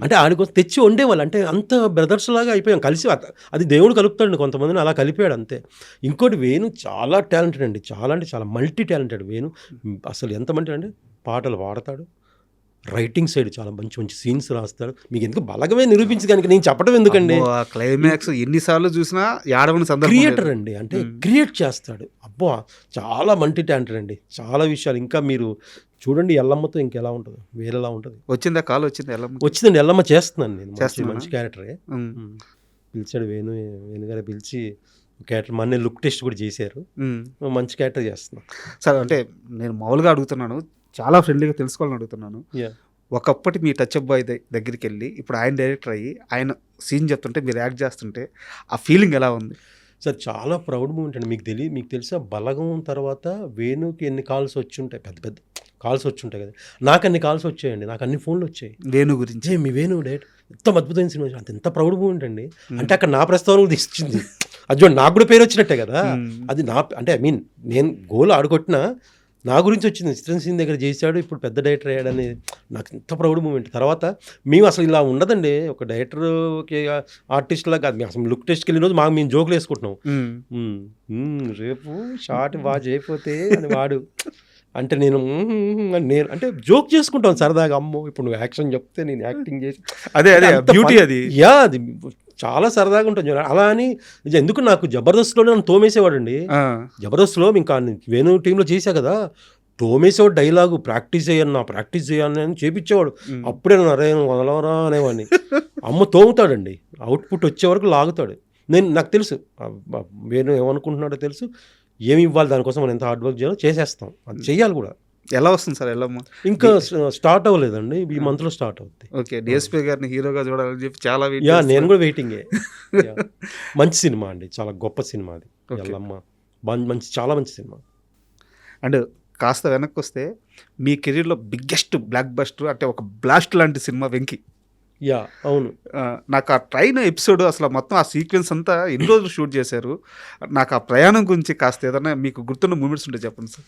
అంటే ఆడి కోసం తెచ్చి వండేవాళ్ళు. అంటే అంత బ్రదర్స్ లాగా అయిపోయాం కలిసి. అది దేవుడు కలుపుతాడు కొంతమందిని, అలా కలిపాడు అంతే. ఇంకోటి వేణు చాలా టాలెంటెడ్ అండి. చాలా అంటే చాలా మల్టీ టాలెంటెడ్ వేణు. అసలు ఎంత మల్టీ అంటే పాటలు పాడతాడు, రైటింగ్ సైడ్ చాలా మంచి మంచి సీన్స్ రాస్తాడు. మీకు ఎందుకు బలగమే నిరూపించి కనుక నేను చెప్పడం ఎందుకండి. క్లైమాక్స్ ఎన్నిసార్లు చూసినా యాడవని సందర్భం. క్రియేటర్ అండి, అంటే క్రియేట్ చేస్తాడు. అబ్బో చాలా మల్టీ టాలెంటెడ్ అండి. చాలా విషయాలు ఇంకా మీరు చూడండి. ఎల్లమ్మతో ఇంకెలా ఉంటుంది, వేరేలా ఉంటుంది. వచ్చిందా కాల్ వచ్చింది? వచ్చిందండి. ఎల్లమ్మ చేస్తున్నాను నేను. మంచి క్యారెక్టరే పిలిచాడు వేణు గారు పిలిచి క్యారెక్టర్ మన లుక్ టెస్ట్ కూడా చేశారు. మంచి క్యారెక్టర్ చేస్తున్నాను సార్. అంటే నేను మామూలుగా అడుగుతున్నాను, చాలా ఫ్రెండ్లీగా తెలుసుకోవాలని అడుగుతున్నాను. ఒకప్పటి మీ టచ్ అప్ బాయ్ దగ్గరికి వెళ్ళి ఇప్పుడు ఆయన డైరెక్టర్ అయ్యి ఆయన సీన్ చెప్తుంటే మీరు యాక్ట్ చేస్తుంటే ఆ ఫీలింగ్ ఎలా ఉంది సార్? చాలా ప్రౌడ్ మూమెంట్ అండి. మీకు తెలుసా బలగం తర్వాత వేణుకి ఎన్ని కాల్స్ వచ్చి ఉంటాయి, పెద్ద పెద్ద కాల్స్ వచ్చి ఉంటాయి కదా. నాకు అన్ని కాల్స్ వచ్చాయండి, నాకు అన్ని ఫోన్లు వచ్చాయి వేణు గురించి. మీ వేణు డైరెక్ట్ ఎంత అద్భుతమైన సినిమా, అంత ఎంత ప్రౌడ్ మూమెంట్ అండి. అంటే అక్కడ నా ప్రస్తావనకు తీసుకొచ్చింది అది చూడండి, నాకు కూడా పేరు వచ్చినట్టే కదా. అది అంటే నేను గోల్ ఆడుకొట్టినా నా గురించి వచ్చింది. చిత్రం సీన్ దగ్గర చేశాడు, ఇప్పుడు పెద్ద డైరెక్టర్ అయ్యాడని నాకు ఎంత ప్రౌడ్ మూమెంట్. తర్వాత మేము అసలు ఇలా ఉండదండి, ఒక డైరెక్టర్కి ఆర్టిస్ట్ లాగా కాదు. మేము అసలు లుక్ టెస్ట్కి వెళ్ళిన రోజు మేము జోకులు వేసుకుంటున్నాం. రేపు షార్ట్ బాగా చేయకపోతే అని వాడు అంటే నేను అంటే జోక్ చేసుకుంటాను సరదాగా. అమ్మో ఇప్పుడు నువ్వు యాక్షన్ చెప్తే నేను యాక్టింగ్ చేసి అదే బ్యూటీ అది. అది చాలా సరదాగా ఉంటుంది. అలా అని ఎందుకు నాకు జబర్దస్త్లోనే నన్ను తోమేసేవాడు అండి. జబర్దస్త్లో ఇంకా వేణు టీంలో చేశా కదా, తోమేసేవాడు. డైలాగు ప్రాక్టీస్ చేయాలని అని చేపించేవాడు. అప్పుడే నన్ను అరే వదలవరా అనేవాడిని. అమ్మ తోముతాడండి, అవుట్పుట్ వచ్చే వరకు లాగుతాడు. నాకు తెలుసు వేణు ఏమనుకుంటున్నాడో తెలుసు, ఏమి ఇవ్వాలి దానికోసం మనం ఎంత హార్డ్ వర్క్ చేయాలో చేసేస్తాం. అది చెయ్యాలి కూడా. ఎలా వస్తుంది సార్ ఎల్లమ్మ? ఇంకా స్టార్ట్ అవ్వలేదండి, ఈ మంత్లో స్టార్ట్ అవుతుంది. ఓకే, డిఎస్పీ గారిని హీరోగా చూడాలని చెప్పి చాలా నేను కూడా వెయిటింగే. మంచి సినిమా అండి, చాలా గొప్ప సినిమా అది ఎల్లమ్మ. చాలా మంచి సినిమా. అండ్ కాస్త వెనక్కి వస్తే మీ కెరీర్లో బిగ్గెస్ట్ బ్లాక్ బస్టర్ అంటే ఒక బ్లాస్ట్ లాంటి సినిమా వెంకీ. అవును. నాకు ఆ ట్రైన్ ఎపిసోడ్ అసలు మొత్తం ఆ సీక్వెన్స్ అంతా ఎన్ని రోజులు షూట్ చేశారు? నాకు ఆ ప్రయాణం గురించి కాస్త ఏదైనా మీకు గుర్తున్న మూమెంట్స్ ఉంటే చెప్పండి సార్.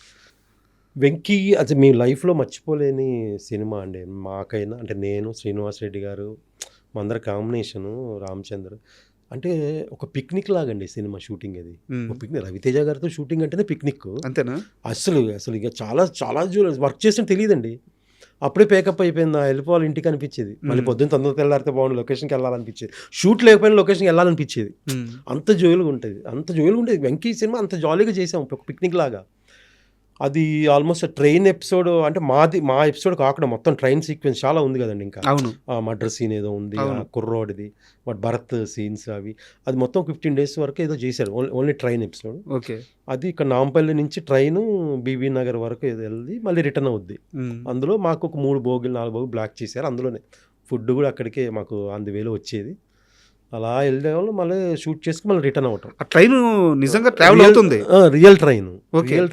వెంకీ అది మీ లైఫ్లో మర్చిపోలేని సినిమా అండి. మాకైనా అంటే నేను, శ్రీనివాస్ రెడ్డి గారు, మా అందరి కాంబినేషను, రామచంద్ర, అంటే ఒక పిక్నిక్ లాగండి సినిమా షూటింగ్. అది ఒక పిక్నిక్. రవితేజ గారితో షూటింగ్ అంటేనే పిక్నిక్ అంతేనా? అసలు ఇక చాలా చాలా వర్క్ చేసినట్టు తెలియదండి. అప్పుడే పేకప్ అయిపోయింది, వెళ్ళిపోవాలి ఇంటికి అనిపించేది. మళ్ళీ పొద్దున్న తొందరగా తెల్లారితే బాగుంది, లొకేషన్కి వెళ్ళాలనిపించేది. షూట్ లేకపోయినా లొకేషన్కి వెళ్ళాలనిపించేది. అంత జోలుగా ఉంటుంది వెంకీ సినిమా. అంత జాలీగా చేసాం, ఒక పిక్నిక్ లాగా. అది ఆల్మోస్ట్ ట్రైన్ ఎపిసోడ్ అంటే మా ఎపిసోడ్ కాకుండా మొత్తం ట్రైన్ సీక్వెన్స్ చాలా ఉంది కదండి. ఇంకా మర్డర్ సీన్ ఏదో ఉంది, కుర్రోడిది, వాటి భరత్ సీన్స్ అవి, అది మొత్తం 15 days వరకు ఏదో చేశారు. Only train episode. ఓకే, అది ఇక్కడ నాంపల్లి నుంచి ట్రైన్ బీబీ నగర్ వరకు ఏదో వెళ్ళి మళ్ళీ రిటర్న్ అవుద్ది. అందులో మాకు ఒక 3 బోగిలు 4 బోగిలు బ్లాక్ చేశారు. అందులోనే ఫుడ్ కూడా అక్కడికే మాకు అందువేలో వచ్చేది. అలా వెళ్ళేవాళ్ళు, మళ్ళీ షూట్ చేసుకుని మళ్ళీ రిటర్న్ అవటం. ఆ ట్రైన్ నిజంగా ట్రావెల్ అవుతుంది, రియల్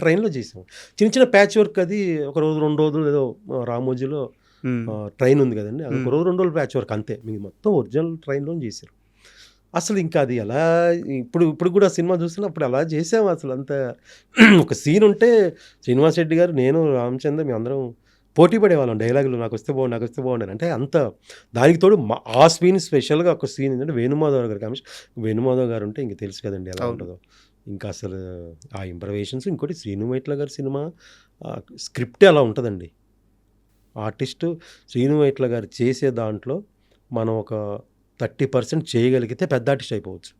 ట్రైన్లో చేసాం. చిన్న ప్యాచ్ వర్క్. అది ఒక రోజు 2 రోజులు ఏదో రామోజీలో ట్రైన్ ఉంది కదండి, అది ఒక రోజు 2 రోజులు ప్యాచ్ వర్క్ అంతే. మీకు మొత్తం ఒరిజినల్ ట్రైన్లో చేశారు. అసలు ఇంకా అది ఎలా ఇప్పుడు కూడా సినిమా చూస్తున్నప్పుడు అలా చేసాము. అసలు అంత ఒక సీన్ ఉంటే శ్రీనివాస్ రెడ్డి గారు, నేను, రామచంద్ర, మీ అందరం పోటీ పడేవాళ్ళం డైలాగులు, నాకు వస్తే బాగుండు అంటే అంత. దానికి తోడు ఆ సీన్ స్పెషల్గా ఒక సీన్ ఏంటంటే వేణుమాధవ్ గారు కామెంట్స్. వేణుమాధవ్ గారు ఉంటే ఇంక తెలుసు కదండి ఎలా ఉంటుందో. ఇంకా అసలు ఆ ఇంప్రవేషన్స్. ఇంకోటి శ్రీను వైట్ల గారి సినిమా స్క్రిప్టే అలా ఉంటుందండి. ఆర్టిస్టు శ్రీను వైట్ల గారు చేసే దాంట్లో మనం ఒక 30% చేయగలిగితే పెద్ద ఆర్టిస్ట్ అయిపోవచ్చు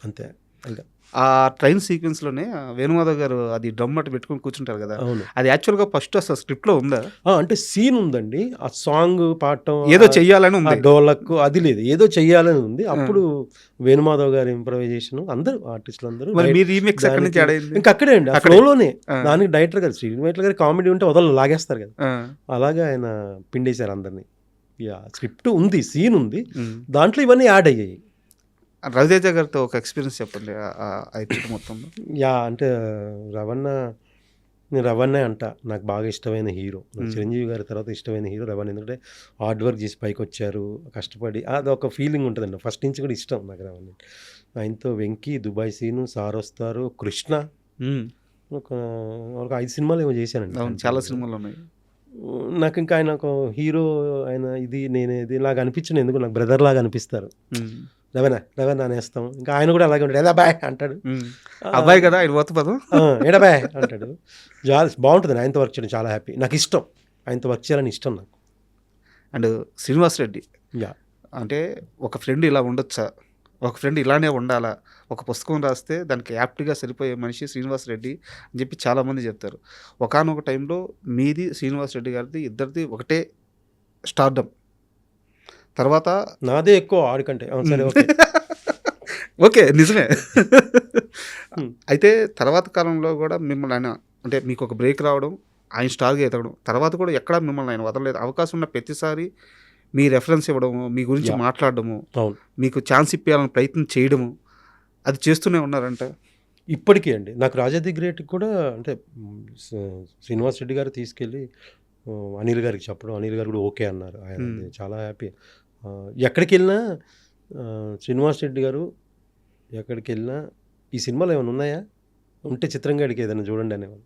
అంతే. ఇంకా ఆ ట్రైన్ సీక్వెన్స్లోనే వేణుమాధవ్ గారు అది డ్రమ్ అటు పెట్టుకొని కూర్చుంటారు కదా, అవును. అది యాక్చువల్గా ఫస్ట్ అసలు స్క్రిప్ట్లో ఉందా? అంటే సీన్ ఉందండి, ఆ సాంగ్ పాడటం, ఏదో చెయ్యాలని ఉంది, డోలక్ అది లేదు, ఏదో చెయ్యాలని ఉంది. అప్పుడు వేణుమాధవ్ గారి ఇంప్రవైజేషన్, అందరూ ఆర్టిస్టులు అందరూ. మరి మీ రీమిక్స్ ఎక్కడి నుంచి యాడ్ అయింది? ఇంకా అక్కడే అండి, ఆ ఫ్లోలోనే. దానికి డైరెక్టర్ గారు శ్రీను వైట్ల గారి కామెడీ ఉంటే వదలు లాగేస్తారు కదా, అలాగే ఆయన పిండేశారు అందరినీ. స్క్రిప్ట్ ఉంది, సీన్ ఉంది, దాంట్లో ఇవన్నీ యాడ్ అయ్యాయి. రవితేజ గారితో ఒక ఎక్స్పీరియన్స్ చెప్పండి మొత్తంలో. అంటే నేను రవణే అంట, నాకు బాగా ఇష్టమైన హీరో. చిరంజీవి గారి తర్వాత ఇష్టమైన హీరో రవణ్. ఎందుకంటే హార్డ్ వర్క్ చేసి పైకి వచ్చారు, కష్టపడి, అది ఒక ఫీలింగ్ ఉంటుందండి. ఫస్ట్ నుంచి కూడా ఇష్టం నాకు రవణ్. ఆయనతో వెంకీ, దుబాయ్ సీను, సార్ వస్తారు, కృష్ణ, ఒక 5 సినిమాలు ఏమో చేశానండి. చాలా సినిమాలు ఉన్నాయి. నాకు ఇంకా ఆయన ఒక హీరో, ఆయన ఇది నేనేది నాకు అనిపించింది. ఎందుకు నాకు బ్రదర్ లాగా అనిపిస్తారు. రవణ అనేస్తాం. ఇంకా ఆయన కూడా అలాగే ఉంటాడు, ఎడాబాయ్ అంటాడు. అబ్బాయి కదా ఆయన, పోత పదం ఎడాబాయ్ అంటాడు. బాగుంటుంది ఆయనతో వర్క్ చేయడం, చాలా హ్యాపీ. నాకు ఇష్టం ఆయనతో వర్క్ చేయాలని ఇష్టం నాకు. అండ్ శ్రీనివాస్ రెడ్డి అంటే ఒక ఫ్రెండ్ ఇలా ఉండొచ్చా, ఒక ఫ్రెండ్ ఇలానే ఉండాలా, ఒక పుస్తకం రాస్తే దానికి యాప్ట్గా సరిపోయే మనిషి శ్రీనివాస్ రెడ్డి అని చెప్పి చాలామంది చెప్తారు. ఒకానొక టైంలో మీది శ్రీనివాస్ రెడ్డి గారిది ఇద్దరిది ఒకటే స్టార్డమ్. తర్వాత నాదే ఎక్కువ ఆడికంటే. సరే, ఓకే ఓకే, నిజమే. అయితే తర్వాత కాలంలో కూడా మిమ్మల్ని ఆయన, అంటే మీకు ఒక బ్రేక్ రావడం, ఆయన స్టార్గా ఎదగడం, తర్వాత కూడా ఎక్కడా మిమ్మల్ని ఆయన వదలలేదు. అవకాశం ఉన్న ప్రతిసారి మీ రెఫరెన్స్ ఇవ్వడము, మీ గురించి మాట్లాడడము, మీకు ఛాన్స్ ఇప్పించాలని ప్రయత్నం చేయడము, అది చేస్తూనే ఉన్నారంట ఇప్పటికీ అండి. నాకు రాజా ది గ్రేట్ కూడా అంటే శ్రీనివాస్ రెడ్డి గారు తీసుకెళ్ళి అనిల్ గారికి చెప్పడం, అనిల్ గారు కూడా ఓకే అన్నారు. ఆయన చాలా హ్యాపీ. ఎక్కడికి వెళ్ళినా శ్రీనివాస్ రెడ్డి గారు ఎక్కడికి వెళ్ళినా ఈ సినిమాలు ఏమైనా ఉన్నాయా, ఉంటే చిత్రంగాడికి ఏదైనా చూడండి అనేవాళ్ళు.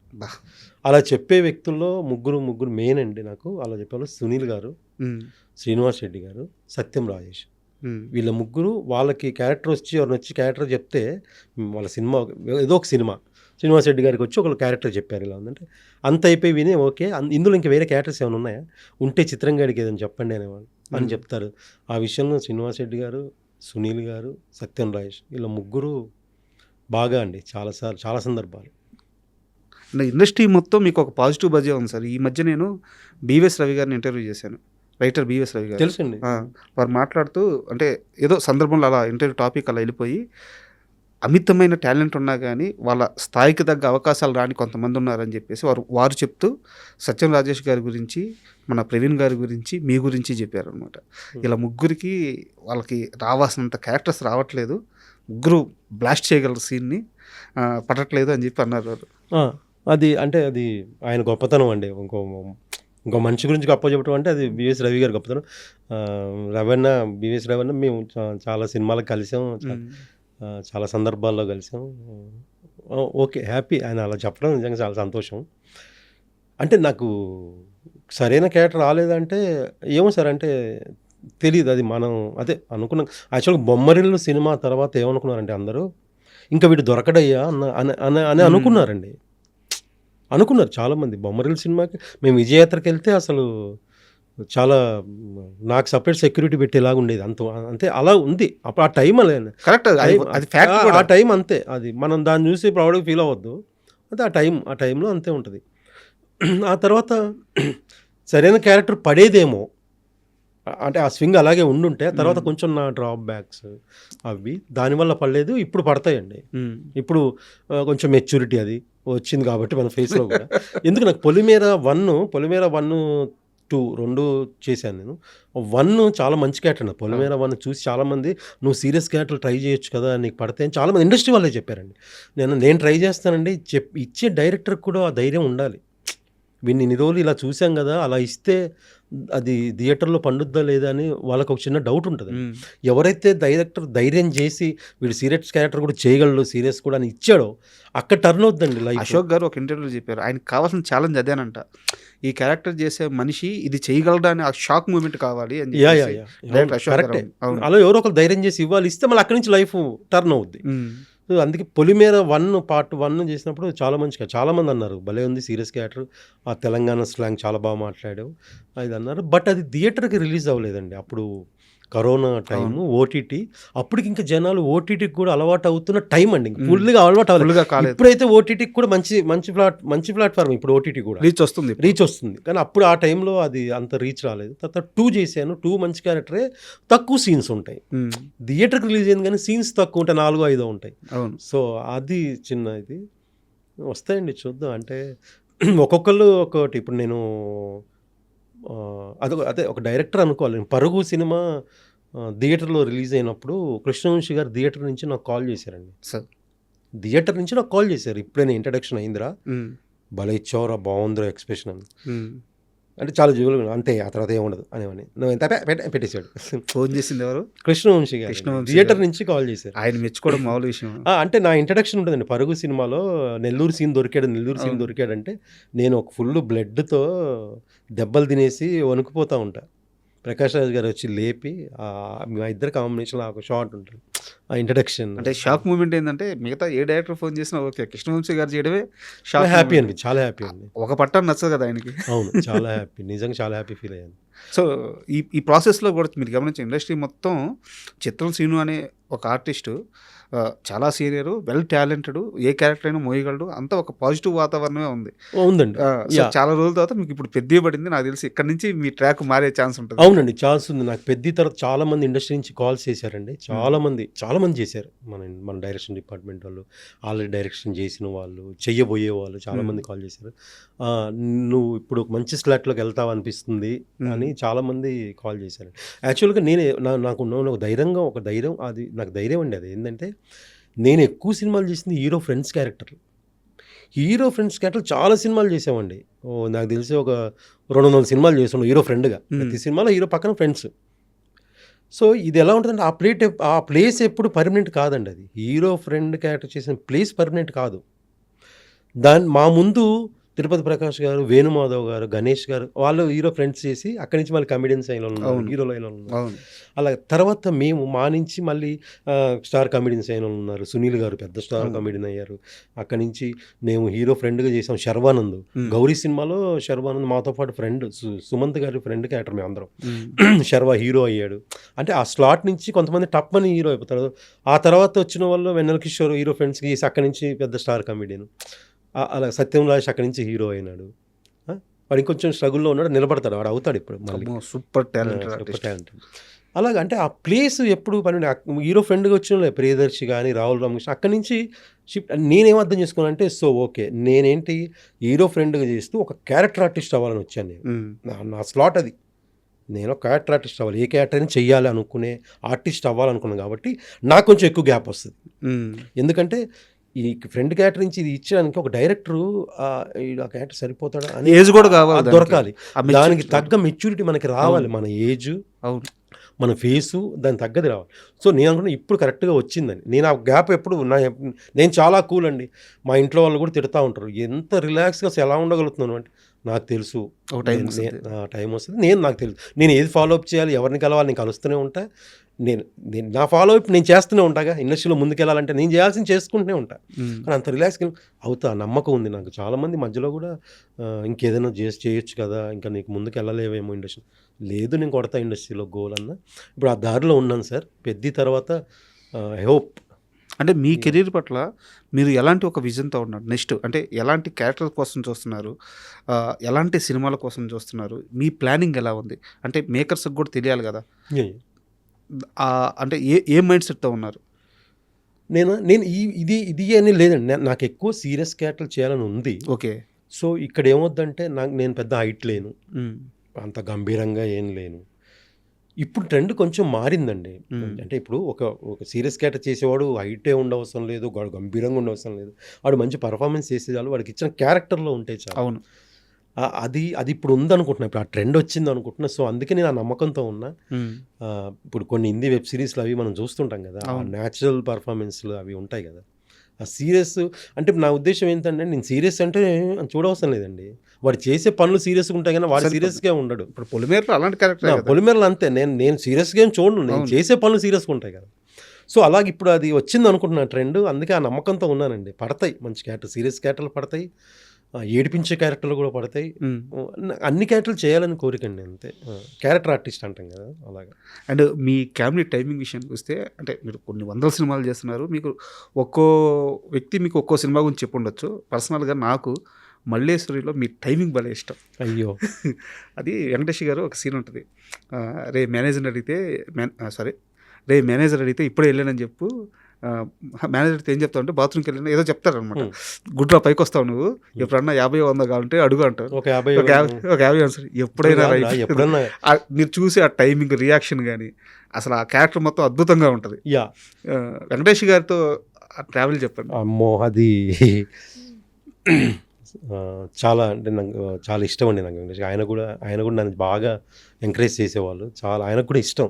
అలా చెప్పే వ్యక్తుల్లో ముగ్గురు మెయిన్ అండి నాకు. అలా చెప్పేవాళ్ళు సునీల్ గారు, శ్రీనివాస్ రెడ్డి గారు, సత్యం రాజేష్. వీళ్ళ ముగ్గురు వాళ్ళకి క్యారెక్టర్ వచ్చి ఎవరిని వచ్చి క్యారెక్టర్ చెప్తే, వాళ్ళ సినిమా ఏదో ఒక సినిమా శ్రీనివాస్ రెడ్డి గారికి వచ్చి ఒక క్యారెక్టర్ చెప్పారు, ఇలా ఉందంటే అంత అయిపోయి విని ఓకే, ఇందులో ఇంకా వేరే క్యారెక్టర్స్ ఏమైనా ఉన్నాయా, ఉంటే చిత్రంగాడికి ఏదైనా చెప్పండి అనేవాళ్ళు అని చెప్తారు. ఆ విషయంలో శ్రీనివాస్ రెడ్డి గారు, సునీల్ గారు, సత్యం రాజేష్ వీళ్ళ ముగ్గురు బాగా అండి, చాలా సందర్భాలు. ఇండస్ట్రీ మొత్తం మీకు ఒక పాజిటివ్ బజే ఉంది సార్. ఈ మధ్య నేను బివిఎస్ రవి గారిని ఇంటర్వ్యూ చేశాను, రైటర్ బివిఎస్ రవి గారు. తెలుసండి. వారు మాట్లాడుతూ, అంటే ఏదో సందర్భంలో అలా ఇంటర్వ్యూ టాపిక్ అలా వెళ్ళిపోయి, అమితమైన టాలెంట్ ఉన్నా కానీ వాళ్ళ స్థాయికి తగ్గ అవకాశాలు రాని కొంతమంది ఉన్నారని చెప్పేసి వారు చెప్తూ సత్యం రాజేష్ గారి గురించి, మన ప్రవీణ్ గారి గురించి, మీ గురించి చెప్పారనమాట. ఇలా ముగ్గురికి వాళ్ళకి రావాల్సినంత క్యారెక్టర్స్ రావట్లేదు, ముగ్గురు బ్లాస్ట్ చేయగలరు సీన్ని, పడట్లేదు అని చెప్పి అన్నారు వారు. అది అంటే అది ఆయన గొప్పతనం అండి. ఇంకో మనిషి గురించి గొప్ప చెప్పడం అంటే అది బివిఎస్ రవి గారు గొప్పతనం. బివిఎస్ రవణ మేము చాలా సినిమాలకు కలిసాం, చాలా సందర్భాల్లో కలిసాం. ఓకే, హ్యాపీ ఆయన అలా చెప్పడం నిజంగా చాలా సంతోషం. అంటే నాకు సరైన క్యారెక్టర్ రాలేదంటే ఏమో సార్, అంటే తెలియదు, అది మనం అదే అనుకున్నాం. యాక్చువల్గా బొమ్మరిల్లు సినిమా తర్వాత ఏమనుకున్నారంటే అందరూ, ఇంకా వీడు దొరకడయ్యా అని అనుకున్నారండి. అనుకున్నారు చాలామంది. బొమ్మరిల్లు సినిమాకి మేము విజయయాత్రకి వెళ్తే అసలు చాలా నాకు సపరేట్ సెక్యూరిటీ పెట్టేలాగా ఉండేది, అంతే అలా ఉంది అప్పుడు. ఆ టైం అలా కరెక్ట్, ఆ టైం అంతే. అది మనం దాన్ని చూసి ప్రౌడ్గా ఫీల్ అవ్వద్దు, అంటే ఆ టైంలో అంతే ఉంటుంది. ఆ తర్వాత సరైన క్యారెక్టర్ పడేదేమో, అంటే ఆ స్వింగ్ అలాగే ఉండుంటే తర్వాత కొంచెం నా డ్రాప్ బ్యాక్స్ అవి దానివల్ల పడలేదు. ఇప్పుడు పడతాయండి. ఇప్పుడు కొంచెం మెచ్యూరిటీ అది వచ్చింది కాబట్టి మన ఫేస్లో కూడా. ఎందుకు నాకు పొలిమేర 1, 2 2 చేశాను నేను. 1 చాలా మంచి క్యారెక్టర్ అండి. పొలిమేర 1 చూసి చాలామంది నువ్వు సీరియస్ క్యారెక్టర్ ట్రై చేయొచ్చు కదా, నీకు పడితే అని చాలామంది ఇండస్ట్రీ వాళ్ళే చెప్పారండి. నేను ట్రై చేస్తానండి. ఇచ్చే డైరెక్టర్కి కూడా ఆ ధైర్యం ఉండాలి. వీడిని ఇన్ని రోజులు ఇలా చూసాం కదా, అలా ఇస్తే అది థియేటర్లో పండుద్దా లేదా అని వాళ్ళకి ఒక చిన్న డౌట్ ఉంటుంది. ఎవరైతే డైరెక్టర్ ధైర్యం చేసి వీడు సీరియస్ క్యారెక్టర్ కూడా చేయగలడు, సీరియస్ కూడా అని ఇచ్చాడో అక్కడ టర్న్ అవుతుందండి లైఫ్. అశోక్ గారు ఒక ఇంటర్వ్యూలో చెప్పారు, ఆయనకి కావాల్సిన ఛాలెంజ్ అదేనంట, ఈ క్యారెక్టర్ చేసే మనిషి ఇది చేయగలడా అని ఆ షాక్ మూమెంట్ కావాలి అని డైరెక్టర్ అశోక్ గారు. కరెక్టే. అవును. అలా ఎవరో ఒకరు ధైర్యం చేసి ఇవ్వాలి, ఇస్తే మళ్ళీ అక్కడి నుంచి లైఫ్ టర్న్ అవుద్ది. సో అందుకే పొలిమేర 1 పార్ట్ 1 చేసినప్పుడు చాలా మంది అన్నారు భలే ఉంది సీరియస్ క్యారెక్టర్, ఆ తెలంగాణ స్లాంగ్ చాలా బాగా మాట్లాడావు అది అన్నారు. బట్ అది థియేటర్కి రిలీజ్ అవ్వలేదండి. అప్పుడు కరోనా టైము, ఓటీటీ, అప్పటికి ఇంకా జనాలు ఓటీటీకి కూడా అలవాటు అవుతున్న టైం అండి. ఫుల్గా అలవాటు అవ్వలేదు. ఇప్పుడైతే ఓటీటీకి కూడా మంచి ప్లాట్ఫామ్ ఇప్పుడు ఓటీటీ కూడా రీచ్ వస్తుంది. కానీ అప్పుడు ఆ టైంలో అది అంత రీచ్ రాలేదు. తర్వాత 2 చేశాను. 2 మంచి క్యారెక్టరే, తక్కువ సీన్స్ ఉంటాయి. థియేటర్కి రిలీజ్ అయింది కానీ సీన్స్ తక్కువ ఉంటాయి, 4-5 ఉంటాయి. సో అది చిన్న ఇది వస్తాయండి, చూద్దాం. అంటే ఒక్కొక్కళ్ళు ఒక్కొక్కటి. ఇప్పుడు నేను అదే ఒక డైరెక్టర్ అనుకోవాలి. నేను పరుగు సినిమా థియేటర్లో రిలీజ్ అయినప్పుడు కృష్ణవంశీ గారు థియేటర్ నుంచి నాకు కాల్ చేశారండి. థియేటర్ నుంచి నాకు కాల్ చేశారు, ఇప్పుడే నేను ఇంట్రడక్షన్ అయిందిరా, భలే ఇచ్చావురా, బాగుందిరా ఎక్స్ప్రెషన్ అని. అంటే చాలా జీవులు అంతే, ఆ తర్వాత ఏముండదు అనేవని నువ్వు ఎంత పెట్టేశాడు. ఫోన్ చేసింది ఎవరు? కృష్ణవంశీ గారు థియేటర్ నుంచి కాల్ చేశారు. ఆయన మెచ్చుకోవడం మామూలు విషయం. అంటే నా ఇంట్రడక్షన్ ఉంటుందండి పరుగు సినిమాలో, నెల్లూరు సీన్ దొరికాడంటే నేను ఒక ఫుల్ బ్లడ్తో దెబ్బలు తినేసి వణుకుపోతూ ఉంటా. ప్రకాష్ రాజ్ గారు వచ్చి లేపి మా ఇద్దరు కాంబినేషన్లో ఒక షార్ట్ ఉంటుంది. ఆ ఇంట్రడక్షన్ అంటే షాక్ మూమెంట్ ఏంటంటే మిగతా ఏ డైరెక్టర్ ఫోన్ చేసినా ఓకే, కృష్ణవంశీ గారు చేయడమే షాక్. హ్యాపీ అండి, చాలా హ్యాపీ అండి. ఒక పట్టాన్ని నచ్చదు కదా ఆయనకి. అవును, చాలా హ్యాపీ, నిజంగా చాలా హ్యాపీ ఫీల్ అయ్యాను. సో ఈ ప్రాసెస్లో కూడా మీరు గమనించే ఇండస్ట్రీ మొత్తం చిత్రం శ్రీను అనే ఒక ఆర్టిస్టు చాలా సీనియర్, వెల్ టాలెంటెడ్, ఏ క్యారెక్టర్ అయినా మోయగలడు, అంతా ఒక పాజిటివ్ వాతావరణమే ఉందండి. చాలా రోజుల తర్వాత మీకు ఇప్పుడు పెద్ద పడింది, నాకు తెలిసి ఇక్కడ నుంచి మీ ట్రాక్ మారే ఛాన్స్ ఉంటుంది. అవునండి, ఛాన్స్ ఉంది. నాకు పెద్ద తర్వాత చాలా మంది ఇండస్ట్రీ నుంచి కాల్స్ చేశారండి. చాలా మంది చేశారు. మన డైరెక్షన్ డిపార్ట్మెంట్ వాళ్ళు, ఆల్రెడీ డైరెక్షన్ చేసిన వాళ్ళు, చెయ్యబోయే వాళ్ళు చాలా మంది కాల్ చేశారు. నువ్వు ఇప్పుడు మంచి స్లాట్లోకి వెళ్తావు అనిపిస్తుంది అని చాలా మంది కాల్ చేశారు. యాక్చువల్గా నాకు ఒక ధైర్యం, అది నాకు ధైర్యం అండి. అది ఏంటంటే, నేను ఎక్కువ సినిమాలు చేసింది హీరో ఫ్రెండ్స్ క్యారెక్టర్ చాలా సినిమాలు చేసామండి. నాకు తెలిసి ఒక 200 సినిమాలు చేసాను హీరో ఫ్రెండ్గా. ప్రతి సినిమాలో హీరో పక్కన ఫ్రెండ్స్. సో ఇది ఎలా ఉంటుందంటే, ఆ ప్లేస్ ఎప్పుడు పర్మనెంట్ కాదండి. అది హీరో ఫ్రెండ్ క్యారెక్టర్ చేసిన ప్లేస్ పర్మనెంట్ కాదు. మా ముందు తిరుపతి ప్రకాష్ గారు, వేణుమాధవ్ గారు, గణేష్ గారు, వాళ్ళు హీరో ఫ్రెండ్స్ చేసి అక్కడి నుంచి మళ్ళీ కమెడియన్స్ అయిన వాళ్ళు, హీరోలు అయిన వాళ్ళు ఉన్నారు. అలా తర్వాత మా నుంచి మళ్ళీ స్టార్ కమెడియన్స్ అయిన వాళ్ళు ఉన్నారు. సునీల్ గారు పెద్ద స్టార్ కమెడియన్ అయ్యారు. అక్కడి నుంచి మేము హీరో ఫ్రెండ్గా చేసాం. శర్వానంద్, గౌరీ సినిమాలో శర్వానంద్ మాతో పాటు ఫ్రెండ్, సుమంత్ గారి ఫ్రెండ్ క్యారెక్టర్ మేము అందరం. శర్వా హీరో అయ్యాడు. అంటే ఆ స్లాట్ నుంచి కొంతమంది టప్ అని హీరో అయిపోతారు. ఆ తర్వాత వచ్చిన వాళ్ళు వెన్నెల కిషోర్ హీరో ఫ్రెండ్స్కి చేసి అక్కడి నుంచి పెద్ద స్టార్ కమెడియన్. అలా సత్యం రాజేష్ అక్కడి నుంచి హీరో అయినాడు. వాడు ఇంకొంచెం స్ట్రగుల్లో ఉన్నాడు, నిలబడతాడు, వాడు అవుతాడు ఇప్పుడు మళ్ళీ సూపర్ టాలెంట్. అలాగ అంటే ఆ ప్లేస్ ఎప్పుడు హీరో ఫ్రెండ్గా వచ్చిన ప్రియదర్శి కానీ, రాహుల్ రామకృష్ణ అక్కడి నుంచి షిఫ్ట్. నేనేం అర్థం చేసుకున్నానంటే, సో ఓకే, నేనేంటి హీరో ఫ్రెండ్గా చేస్తూ ఒక క్యారెక్టర్ ఆర్టిస్ట్ అవ్వాలని వచ్చాను నేను. నా స్లాట్ అది. నేను ఒక క్యారెక్టర్ ఆర్టిస్ట్ అవ్వాలి, ఏ క్యారెక్టర్ని చెయ్యాలి అనుకునే ఆర్టిస్ట్ అవ్వాలనుకున్నాను. కాబట్టి నాకు కొంచెం ఎక్కువ గ్యాప్ వస్తుంది. ఎందుకంటే ఈ ఫ్రెండ్ క్యారెక్టర్ నుంచి ఇది ఇచ్చడానికి ఒక డైరెక్టరు ఆ క్యారెక్టర్ సరిపోతాడా అని ఏజ్ కూడా కావాలి, దొరకాలి. దానికి తగ్గ మెచ్యూరిటీ మనకి రావాలి. మన ఏజ్, మన ఫేసు దానికి తగ్గది రావాలి. సో నేను అనుకున్నా ఇప్పుడు కరెక్ట్గా వచ్చిందని. నేను ఆ గ్యాప్ ఎప్పుడు నేను చాలా కూల్ అండి. మా ఇంట్లో వాళ్ళు కూడా తిడతా ఉంటారు, ఎంత రిలాక్స్గా ఎలా ఉండగలుగుతున్నాను అంటే. నాకు తెలుసు టైం వస్తుంది, నాకు తెలుసు నేను ఏది ఫాలో అప్ చేయాలి, ఎవరిని కలవాలి, నేను కలుస్తూనే ఉంటా. నేను నా ఫాలో అప్ నేను చేస్తూనే ఉంటాగా. ఇండస్ట్రీలో ముందుకెళ్ళాలంటే నేను చేయాల్సింది చేసుకుంటూనే ఉంటా. కానీ అంత రిలాక్స్గా అవుతా నమ్మకం ఉంది నాకు. చాలామంది మధ్యలో కూడా ఇంకేదైనా చేయొచ్చు కదా, ఇంకా నీకు ముందుకు వెళ్ళలేవేమో ఇండస్ట్రీ. లేదు, నేను కొడతా ఇండస్ట్రీలో గోల్ అన్న. ఇప్పుడు ఆ దారిలో ఉన్నాను సార్. పెద్ద తర్వాత ఐ హోప్. అంటే మీ కెరీర్ పట్ల మీరు ఎలాంటి ఒక విజన్తో ఉన్నారు? నెక్స్ట్ అంటే ఎలాంటి క్యారెక్టర్ కోసం చూస్తున్నారు, ఎలాంటి సినిమాల కోసం చూస్తున్నారు, మీ ప్లానింగ్ ఎలా ఉంది? అంటే మేకర్స్కి కూడా తెలియాలి కదా. అంటే ఏ మైండ్ సెట్తో ఉన్నారు? నేను ఇది అని లేదండి. నాకు ఎక్కువ సీరియస్ క్యారెక్టర్ చేయాలని ఉంది. ఓకే. సో ఇక్కడ ఏమవుద్దంటే, నేను పెద్ద హైట్ లేను, అంత గంభీరంగా ఏం లేను. ఇప్పుడు ట్రెండ్ కొంచెం మారిందండి. అంటే ఇప్పుడు ఒక సీరియస్ క్యారెక్టర్ చేసేవాడు హైటే ఉండవసరం లేదు, గంభీరంగా ఉండవసరం లేదు, వాడు మంచి పర్ఫార్మెన్స్ చేసేవాళ్ళు వాడికి ఇచ్చిన క్యారెక్టర్లో ఉంటే చాలు. అవును. అది అది ఇప్పుడు ఉందనుకుంటున్నా, ఇప్పుడు ఆ ట్రెండ్ వచ్చింది అనుకుంటున్నా. సో అందుకే నేను ఆ నమ్మకంతో ఉన్నా. ఇప్పుడు కొన్ని హిందీ వెబ్ సిరీస్లు అవి మనం చూస్తుంటాం కదా, ఆ న్యాచురల్ పర్ఫార్మెన్స్లు అవి ఉంటాయి కదా. ఆ సీరియస్ అంటే నా ఉద్దేశం ఏంటంటే, నేను సీరియస్ అంటే చూడవసరం లేదండి, వాడు చేసే పనులు సీరియస్గా ఉంటాయి కానీ వాడు సీరియస్గా ఉండడు. ఇప్పుడు పొలిమేరలో అలాంటి క్యారెక్టర్ పొలిమేరలు అంతే, నేను సీరియస్గా ఏం చూడను, నేను చేసే పనులు సీరియస్గా ఉంటాయి కదా. సో అలాగే ఇప్పుడు అది వచ్చింది అనుకుంటున్నా ట్రెండ్, అందుకే ఆ నమ్మకంతో ఉన్నానండి. పడతాయి మంచి క్యారెక్టర్, సీరియస్ క్యారెక్టర్లు పడతాయి, ఏడిపించే క్యారెక్టర్లు కూడా పడతాయి. అన్ని క్యారెక్టర్లు చేయాలని కోరికండి అంతే. క్యారెక్టర్ ఆర్టిస్ట్ అంటాం కదా అలాగా. అండ్ మీ క్యామెరా టైమింగ్ విషయానికి వస్తే, అంటే మీరు కొన్ని వందల సినిమాలు చేస్తున్నారు, మీకు ఒక్కో వ్యక్తి మీకు ఒక్కో సినిమా గురించి చెప్పి ఉండొచ్చు. పర్సనల్గా నాకు మల్లేశ్వరిలో మీ టైమింగ్ భలే ఇష్టం. అయ్యో అది వెంకటేష్ గారు ఒక సీన్ ఉంటుంది, రే మేనేజర్ అడిగితే రే మేనేజర్ అడిగితే ఇప్పుడే వెళ్ళానని చెప్పు, మేనేజర్ అడిగితే ఏం చెప్తావు అంటే బాత్రూమ్కి వెళ్ళినా ఏదో చెప్తారనమాట. గుడ్రా పైకి వస్తావు నువ్వు, ఎప్పుడన్నా 50-100 కావాలంటే అడుగు అంటారు. ఒక 50 ఆన్సర్ ఎప్పుడైనా ఎప్పుడన్నా మీరు చూసి ఆ టైమింగ్ రియాక్షన్ కానీ అసలు ఆ క్యారెక్టర్ మొత్తం అద్భుతంగా ఉంటుంది. వెంకటేష్ గారితో ట్రావెల్ చెప్పండి. అమ్మో అది చాలా, అంటే నాకు చాలా ఇష్టం అండి. నాకు వెంకటేష్ ఆయన కూడా నన్ను బాగా ఎంకరేజ్ చేసేవాళ్ళు. చాలా ఆయనకు కూడా ఇష్టం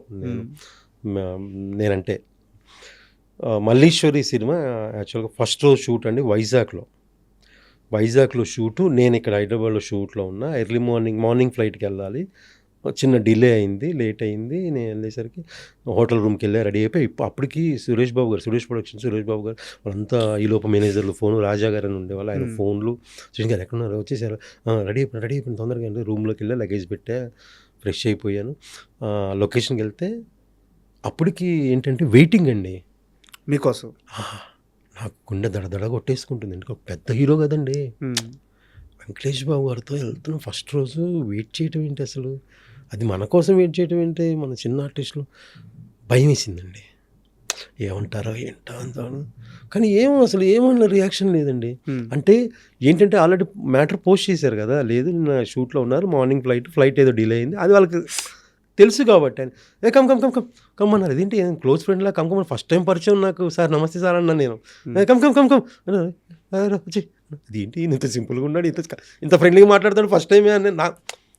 నేనంటే. మల్లీశ్వరి సినిమా యాక్చువల్గా ఫస్ట్ రోజు షూట్ అండి వైజాగ్లో షూటు. నేను ఇక్కడ హైదరాబాద్లో షూట్లో ఉన్నా. ఎర్లీ మార్నింగ్ ఫ్లైట్కి వెళ్ళాలి. చిన్న డిలే అయింది, లేట్ అయింది. నేను వెళ్ళేసరికి హోటల్ రూమ్కి వెళ్ళి రెడీ అయిపోయి, అప్పటికి సురేష్ ప్రొడక్షన్ సురేష్ బాబు గారు వాళ్ళంతా, ఈ లోపల మేనేజర్లు ఫోను, రాజా గారు అని ఉండేవాళ్ళు, ఆయన ఫోన్లు, సురేష్ గారు ఎక్కడున్నారు, వచ్చేసారు, రెడీ అయిపోయింది తొందరగా వెళ్ళి రూమ్లోకి వెళ్ళి లగేజ్ పెట్టా, ఫ్రెష్ అయిపోయాను. లొకేషన్కి వెళ్తే అప్పటికి ఏంటంటే వెయిటింగ్ అండి మీకోసం. నాకు గుండె దడదడ కొట్టేసుకుంటుంది. ఎందుకంటే పెద్ద హీరో కదండి, వెంకటేష్ బాబు గారితో వెళ్తున్నాం. ఫస్ట్ రోజు వెయిట్ చేయటం ఏంటి అసలు, అది మన కోసం వెయిట్ చేయటం ఏంటి, మన చిన్న ఆర్టిస్టులు. భయం వేసిందండి, ఏమంటారో ఏంటో అంటాను. కానీ అసలు ఏమన్నా రియాక్షన్ లేదండి. అంటే ఏంటంటే ఆల్రెడీ మ్యాటర్ పోస్ట్ చేశారు కదా, లేదు నా షూట్లో ఉన్నారు, మార్నింగ్ ఫ్లైట్ ఏదో డిలే అయింది, అది వాళ్ళకి తెలుసు కాబట్టి ఆయన కమ్ అన్నారు. ఇదేంటి క్లోజ్ ఫ్రెండ్లా కమ్ ఫస్ట్ టైం పరిచయం నాకు, సార్ నమస్తే సార్ అన్నా నేను, కమ్ వచ్చి, అదేంటి ఇంత సింపుల్గా ఉన్నాడు, ఇంత ఫ్రెండ్లీగా మాట్లాడతాడు ఫస్ట్ టైమే అని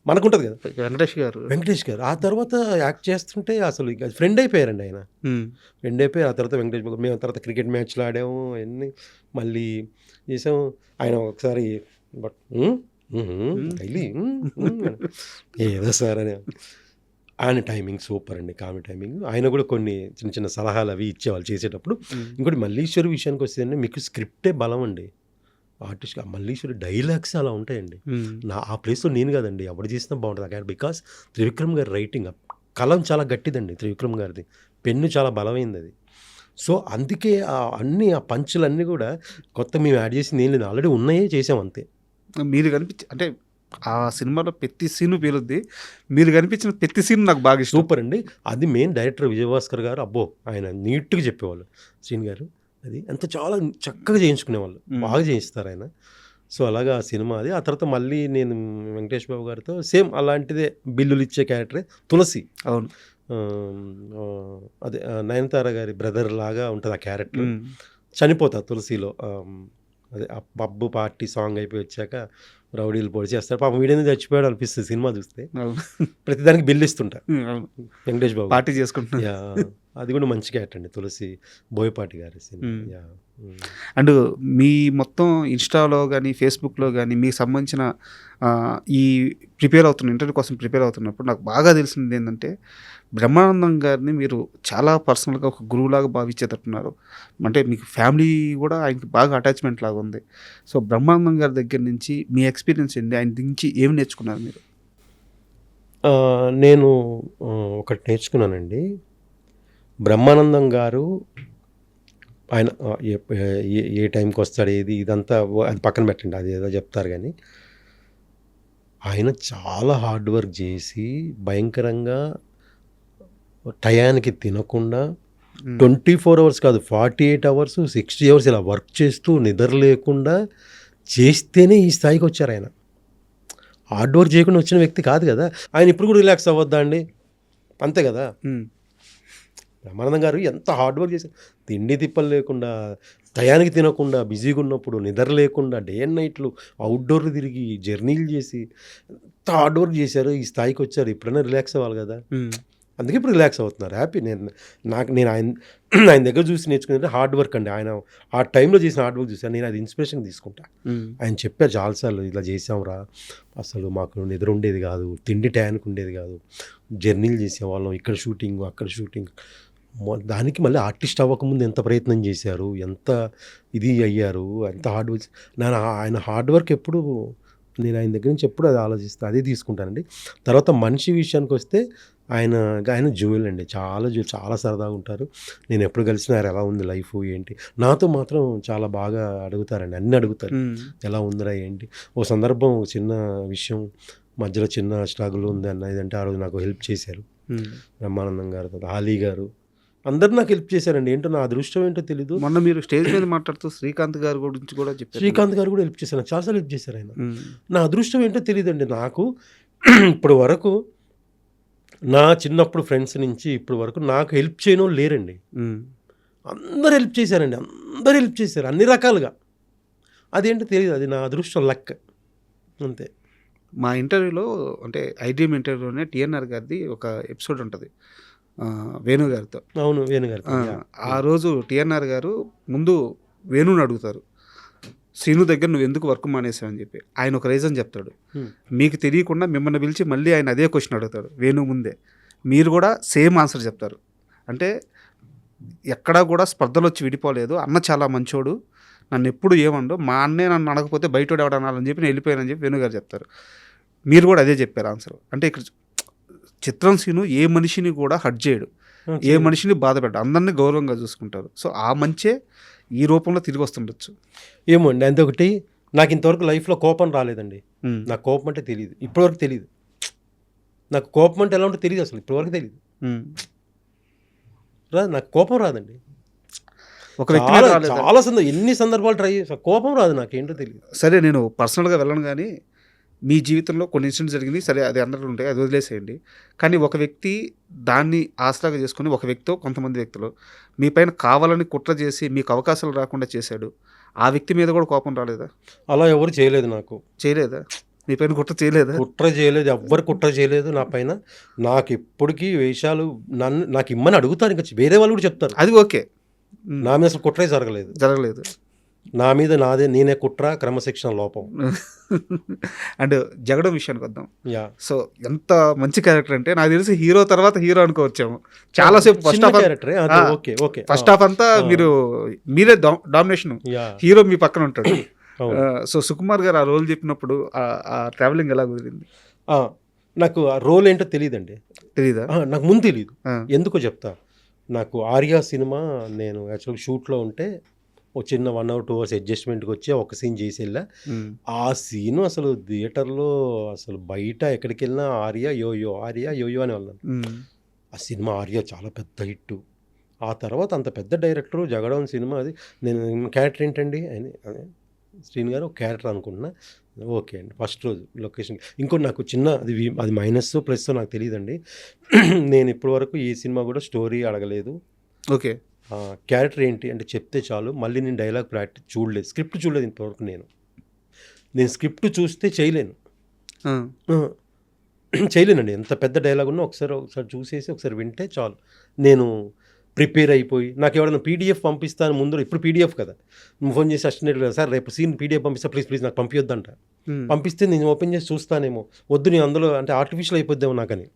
మనకుంటుంది కదా. వెంకటేష్ గారు ఆ తర్వాత యాక్ట్ చేస్తుంటే అసలు ఇక ఫ్రెండ్ అయిపోయారండి ఆయన. ఫ్రెండ్ అయిపోయి ఆ తర్వాత వెంకటేష్ బాబు, మేము తర్వాత క్రికెట్ మ్యాచ్లు ఆడాము, అవన్నీ మళ్ళీ చేసాము. ఆయన ఒకసారి బట్ డైలీ ఏదో సార్ అని, ఆయన టైమింగ్ సూపర్ అండి, కామెడీ టైమింగ్. ఆయన కూడా కొన్ని చిన్న చిన్న సలహాలు అవి ఇచ్చేవాళ్ళు చేసేటప్పుడు. ఇంకోటి మల్లీశ్వరి విషయానికి వస్తే మీకు స్క్రిప్టే బలం అండి. ఆర్టిస్ట్ మల్లీశ్వరి డైలాగ్స్ అలా ఉంటాయండి. ఆ ప్లేస్లో నేను కాదండి, ఎవరు చేసినా బాగుంటుంది. బికాస్ త్రివిక్రమ్ గారి రైటింగ్ కలం చాలా గట్టిదండి, త్రివిక్రమ్ గారిది పెన్ను చాలా బలమైంది అది. సో అందుకే అన్ని ఆ పంచులన్నీ కూడా కొత్త మేము యాడ్ చేసింది ఏం లేదు, ఆల్రెడీ ఉన్నాయే చేసాం అంతే. మీరు అంటే ఆ సినిమాలో ప్రతి సీను పేలుద్ది, మీరు కనిపించిన ప్రతి సీన్ నాకు బాగా సూపర్ అండి. అది మెయిన్ డైరెక్టర్ విజయభాస్కర్ గారు, అబ్బో ఆయన నీట్గా చెప్పేవాళ్ళు. శ్రీన్ గారు అది అంత చాలా చక్కగా చేయించుకునేవాళ్ళు, బాగా చేయిస్తారు ఆయన. సో అలాగా ఆ సినిమా అది. ఆ తర్వాత మళ్ళీ నేను వెంకటేష్ బాబు గారితో సేమ్ అలాంటిదే, బిల్లులు ఇచ్చే క్యారెక్టరే తులసి. అవును, అదే నయనతార గారి బ్రదర్ లాగా ఉంటుంది ఆ క్యారెక్టర్. చనిపోతా తులసిలో, అదే ఆ పబ్బు పార్టీ సాంగ్ అయిపోయి వచ్చాక రౌడీలు పొడి చేస్తారు, పాపం వీడేందుకు చచ్చిపోయాడు అనిపిస్తుంది సినిమా చూస్తే. ప్రతిదానికి బిల్లు ఇస్తుంటా వెంకటేష్ బాబు, పార్టీ చేసుకుంటా. అది కూడా మంచి క్యారెక్టర్ అండి, తులసి బోయపాటి గారి సినిమా. అండ్ మీ మొత్తం ఇన్స్టాలో కానీ ఫేస్బుక్లో కానీ మీకు సంబంధించిన ఈ ఇంటర్వ్యూ కోసం ప్రిపేర్ అవుతున్నప్పుడు నాకు బాగా తెలిసింది ఏంటంటే, బ్రహ్మానందం గారిని మీరు చాలా పర్సనల్గా ఒక గురువులాగా భావించేటట్టున్నారు. అంటే మీకు ఫ్యామిలీ కూడా ఆయనకి బాగా అటాచ్మెంట్ లాగా ఉంది. సో బ్రహ్మానందం గారి దగ్గర నుంచి మీ ఎక్స్పీరియన్స్ ఏంటి, ఆయన నుంచి ఏమి నేర్చుకున్నారు మీరు? నేను ఒకటి నేర్చుకున్నానండి. బ్రహ్మానందం గారు ఆయన ఏ టైంకి వస్తాడు, ఇదంతా అది పక్కన పెట్టండి, అది ఏదో చెప్తారు. కానీ ఆయన చాలా హార్డ్ వర్క్ చేసి భయంకరంగా టయానికి తినకుండా 24 hours కాదు, 48 hours 60 hours ఇలా వర్క్ చేస్తూ నిద్ర లేకుండా చేస్తేనే ఈ స్థాయికి వచ్చారు. ఆయన హార్డ్ వర్క్ చేయకుండా వచ్చిన వ్యక్తి కాదు కదా. ఆయన ఇప్పుడు కూడా రిలాక్స్ అవ్వద్దా అండి, అంతే కదా. బ్రహ్మానందం గారు ఎంత హార్డ్ వర్క్ చేశారు. తిండి తిప్పలు లేకుండా, టయానికి తినకుండా, బిజీగా ఉన్నప్పుడు నిద్ర లేకుండా, డే అండ్ నైట్లు అవుట్డోర్లు తిరిగి జర్నీలు చేసి ఎంత హార్డ్ వర్క్ చేశారు. ఈ స్థాయికి వచ్చారు. ఎప్పుడైనా రిలాక్స్ అవ్వాలి కదా. అందుకే ఇప్పుడు రిలాక్స్ అవుతున్నారు. హ్యాపీ. నేను ఆయన దగ్గర చూసి నేర్చుకునేది హార్డ్ వర్క్ అండి. ఆయన ఆ టైంలో చేసిన హార్డ్ వర్క్ చూసాను. నేను అది ఇన్స్పిరేషన్ తీసుకుంటా. ఆయన చెప్పారు చాలాసార్లు, ఇలా చేసాంరా, అసలు మాకు నిద్ర ఉండేది కాదు, తిండి టయానికి ఉండేది కాదు, జర్నీలు చేసేవాళ్ళం, ఇక్కడ షూటింగ్ అక్కడ షూటింగ్. దానికి మళ్ళీ ఆర్టిస్ట్ అవ్వకముందు ఎంత ప్రయత్నం చేశారు, ఎంత ఇది అయ్యారు, ఎంత హార్డ్ వర్క్. నేను ఆయన హార్డ్ వర్క్ ఎప్పుడు, నేను ఆయన దగ్గర నుంచి ఎప్పుడు అది ఆలోచిస్తాను, అదే తీసుకుంటానండి. తర్వాత మనిషి విషయానికి వస్తే ఆయన జ్యువెల్ అండి. చాలా సరదాగా ఉంటారు. నేను ఎప్పుడు కలిసినా ఎలా ఉంది లైఫ్ ఏంటి, నాతో మాత్రం చాలా బాగా అడుగుతారండి, అన్నీ అడుగుతారు. ఎలా ఉందిరా ఏంటి. ఓ సందర్భం, చిన్న విషయం, మధ్యలో చిన్న స్ట్రగుల్ ఉంది అన్న ఇదంటే ఆ రోజు నాకు హెల్ప్ చేశారు. బ్రహ్మానందం గారు, ఆలీ గారు, అందరు నాకు హెల్ప్ చేశారండి. ఏంటో నా అదృష్టం ఏంటో తెలీదు. మొన్న మీరు స్టేజ్ మీద మాట్లాడుతూ శ్రీకాంత్ గారి గురించి కూడా చెప్పారు. శ్రీకాంత్ గారు కూడా హెల్ప్ చేశారు, నాకు చాలాసార్లు హెల్ప్ చేశారు ఆయన. నా అదృష్టం ఏంటో తెలియదండి నాకు. ఇప్పుడు వరకు నా చిన్నప్పుడు ఫ్రెండ్స్ నుంచి ఇప్పుడు వరకు నాకు హెల్ప్ చేయడం లేరండి. అందరు హెల్ప్ చేశారండి, అందరు హెల్ప్ చేశారు అన్ని రకాలుగా. అదేంటో తెలియదు, అది నా అదృష్టం, లక్ అంతే. మా ఇంటర్వ్యూలో, అంటే ఐడ్రీమ్ ఇంటర్వ్యూలోనే టిఎన్ఆర్ గారిది ఒక ఎపిసోడ్ ఉంటుంది వేణు గారితో. అవును, వేణు గారు. ఆ రోజు టిఎన్ఆర్ గారు ముందు వేణుని అడుగుతారు, శ్రీను దగ్గర నువ్వు ఎందుకు వర్క్ మానేసావు అని చెప్పి. ఆయన ఒక రీజన్ చెప్తాడు. మీకు తెలియకుండా మిమ్మల్ని పిలిచి మళ్ళీ ఆయన అదే క్వశ్చన్ అడుగుతాడు వేణు ముందే. మీరు కూడా సేమ్ ఆన్సర్ చెప్తారు. అంటే ఎక్కడా కూడా స్పర్ధలు వచ్చి విడిపోలేదు. అన్న చాలా మంచోడు, నన్ను ఎప్పుడు ఏమండు, మా అన్నే నన్ను అడగకపోతే బయటోడు ఎవడనాలని చెప్పి నేను వెళ్ళిపోయానని చెప్పి వేణు గారు చెప్తారు. మీరు కూడా అదే చెప్పారు ఆన్సర్. అంటే ఇక్కడ చిత్రం శ్రీను ఏ మనిషిని కూడా హర్ట్ చేయడు, ఏ మనిషిని బాధ పెట్టడు, అందరినీ గౌరవంగా చూసుకుంటారు. సో ఆ మంచే ఈ రూపంలో తిరిగి వస్తుండొచ్చు. ఏమో అండి, అంతొకటి. నాకు ఇంతవరకు లైఫ్లో కోపం రాలేదండి. నాకు కోపం అంటే తెలియదు, ఇప్పటివరకు తెలియదు. నాకు కోపం అంటే ఎలా ఉంటే తెలియదు, అసలు ఇప్పటివరకు తెలియదు. రాదు, నాకు కోపం రాదండి. ఒక వ్యక్తి చాలా ఎన్ని సందర్భాలు ట్రై చేసా, కోపం రాదు, నాకేంటో తెలియదు. సరే, నేను పర్సనల్గా వెళ్ళను, కానీ మీ జీవితంలో కొన్ని ఇన్సిడెంట్స్ జరిగినాయి, సరే అది అందరూ ఉంటాయి, అది వదిలేసేయండి. కానీ ఒక వ్యక్తి దాన్ని ఆసరాగా చేసుకుని, ఒక వ్యక్తితో కొంతమంది వ్యక్తులు మీ పైన కావాలని కుట్ర చేసి మీకు అవకాశాలు రాకుండా చేశాడు, ఆ వ్యక్తి మీద కూడా కోపం రాలేదా? అలా ఎవరు చేయలేదు, నాకు చేయలేదా? మీ పైన కుట్ర చేయలేదా? కుట్ర చేయలేదు, ఎవ్వరు కుట్ర చేయలేదు నా పైన. నాకు ఇప్పటికీ వేషాలు నాకు ఇమ్మని అడుగుతారు, ఇంకా వేరే వాళ్ళు కూడా చెప్తారు, అది ఓకే. నా మీద అసలు కుట్రే జరగలేదు. నా మీద నేనే కుట్ర, క్రమశిక్షణ లోపం. అండ్ జగడం విషయానికి వద్దాం. సో ఎంత మంచి క్యారెక్టర్ అంటే, నాకు తెలిసి హీరో తర్వాత హీరో అనుకోవచ్చాము. చాలాసేపు ఫస్ట్ హాఫ్ అంతా మీరే డామినేషన్, హీరో మీ పక్కన ఉంటాడు. సో సుకుమార్ గారు ఆ రోల్ చెప్పినప్పుడు ఆ ట్రావెలింగ్ ఎలా కుదిరింది? నాకు ఆ రోల్ ఏంటో తెలియదండి. తెలీదా? నాకు ముందు తెలియదు. ఎందుకో చెప్తా. నాకు ఆర్యా సినిమా నేను యాక్చువల్గా షూట్లో ఉంటే ఒక చిన్న 1 hour 2 hours అడ్జస్ట్మెంట్కి వచ్చి ఒక సీన్ చేసి వెళ్ళా. ఆ సీను అసలు థియేటర్లో, అసలు బయట ఎక్కడికి వెళ్ళినా ఆర్యా యోయో అని వాళ్ళను. ఆ సినిమా ఆర్యా చాలా పెద్ద హిట్. ఆ తర్వాత అంత పెద్ద డైరెక్టరు, జగడం సినిమా, అది నేను క్యారెక్టర్ ఏంటండి అని శ్రీను గారు ఒక క్యారెక్టర్ అనుకుంటున్నా. ఓకే అండి, ఫస్ట్ రోజు లొకేషన్. ఇంకోటి నాకు చిన్న అది మైనస్ ప్లస్ నాకు తెలియదండి. నేను ఇప్పటి వరకు ఈ సినిమా కూడా స్టోరీ అడగలేదు. ఓకే, క్యారెక్టర్ ఏంటి అంటే చెప్తే చాలు. మళ్ళీ నేను డైలాగ్ ప్రాక్టీస్ చూడలేదు, స్క్రిప్ట్ చూడలేదు ఇంతవరకు. నేను స్క్రిప్ట్ చూస్తే చేయలేనండి. ఎంత పెద్ద డైలాగ్ ఉన్నా ఒకసారి చూసేసి ఒకసారి వింటే చాలు. నేను ప్రిపేర్ అయిపోయి, నాకు ఎవరైనా పీడిఎఫ్ పంపిస్తాను ముందు, ఇప్పుడు పీడిఎఫ్ కదా, ఫోన్ చేసి అసిస్టెంట్ కదా, సార్ రేపు సీన్ పీడిఎఫ్ పంపిస్తా, ప్లీజ్ నాకు పంపించొద్దంట. పంపిస్తే నేను ఓపెన్ చేసి చూస్తానేమో, వద్దు నేను అందులో అంటే ఆర్టిఫిషియల్ అయిపోద్దాము నాకని,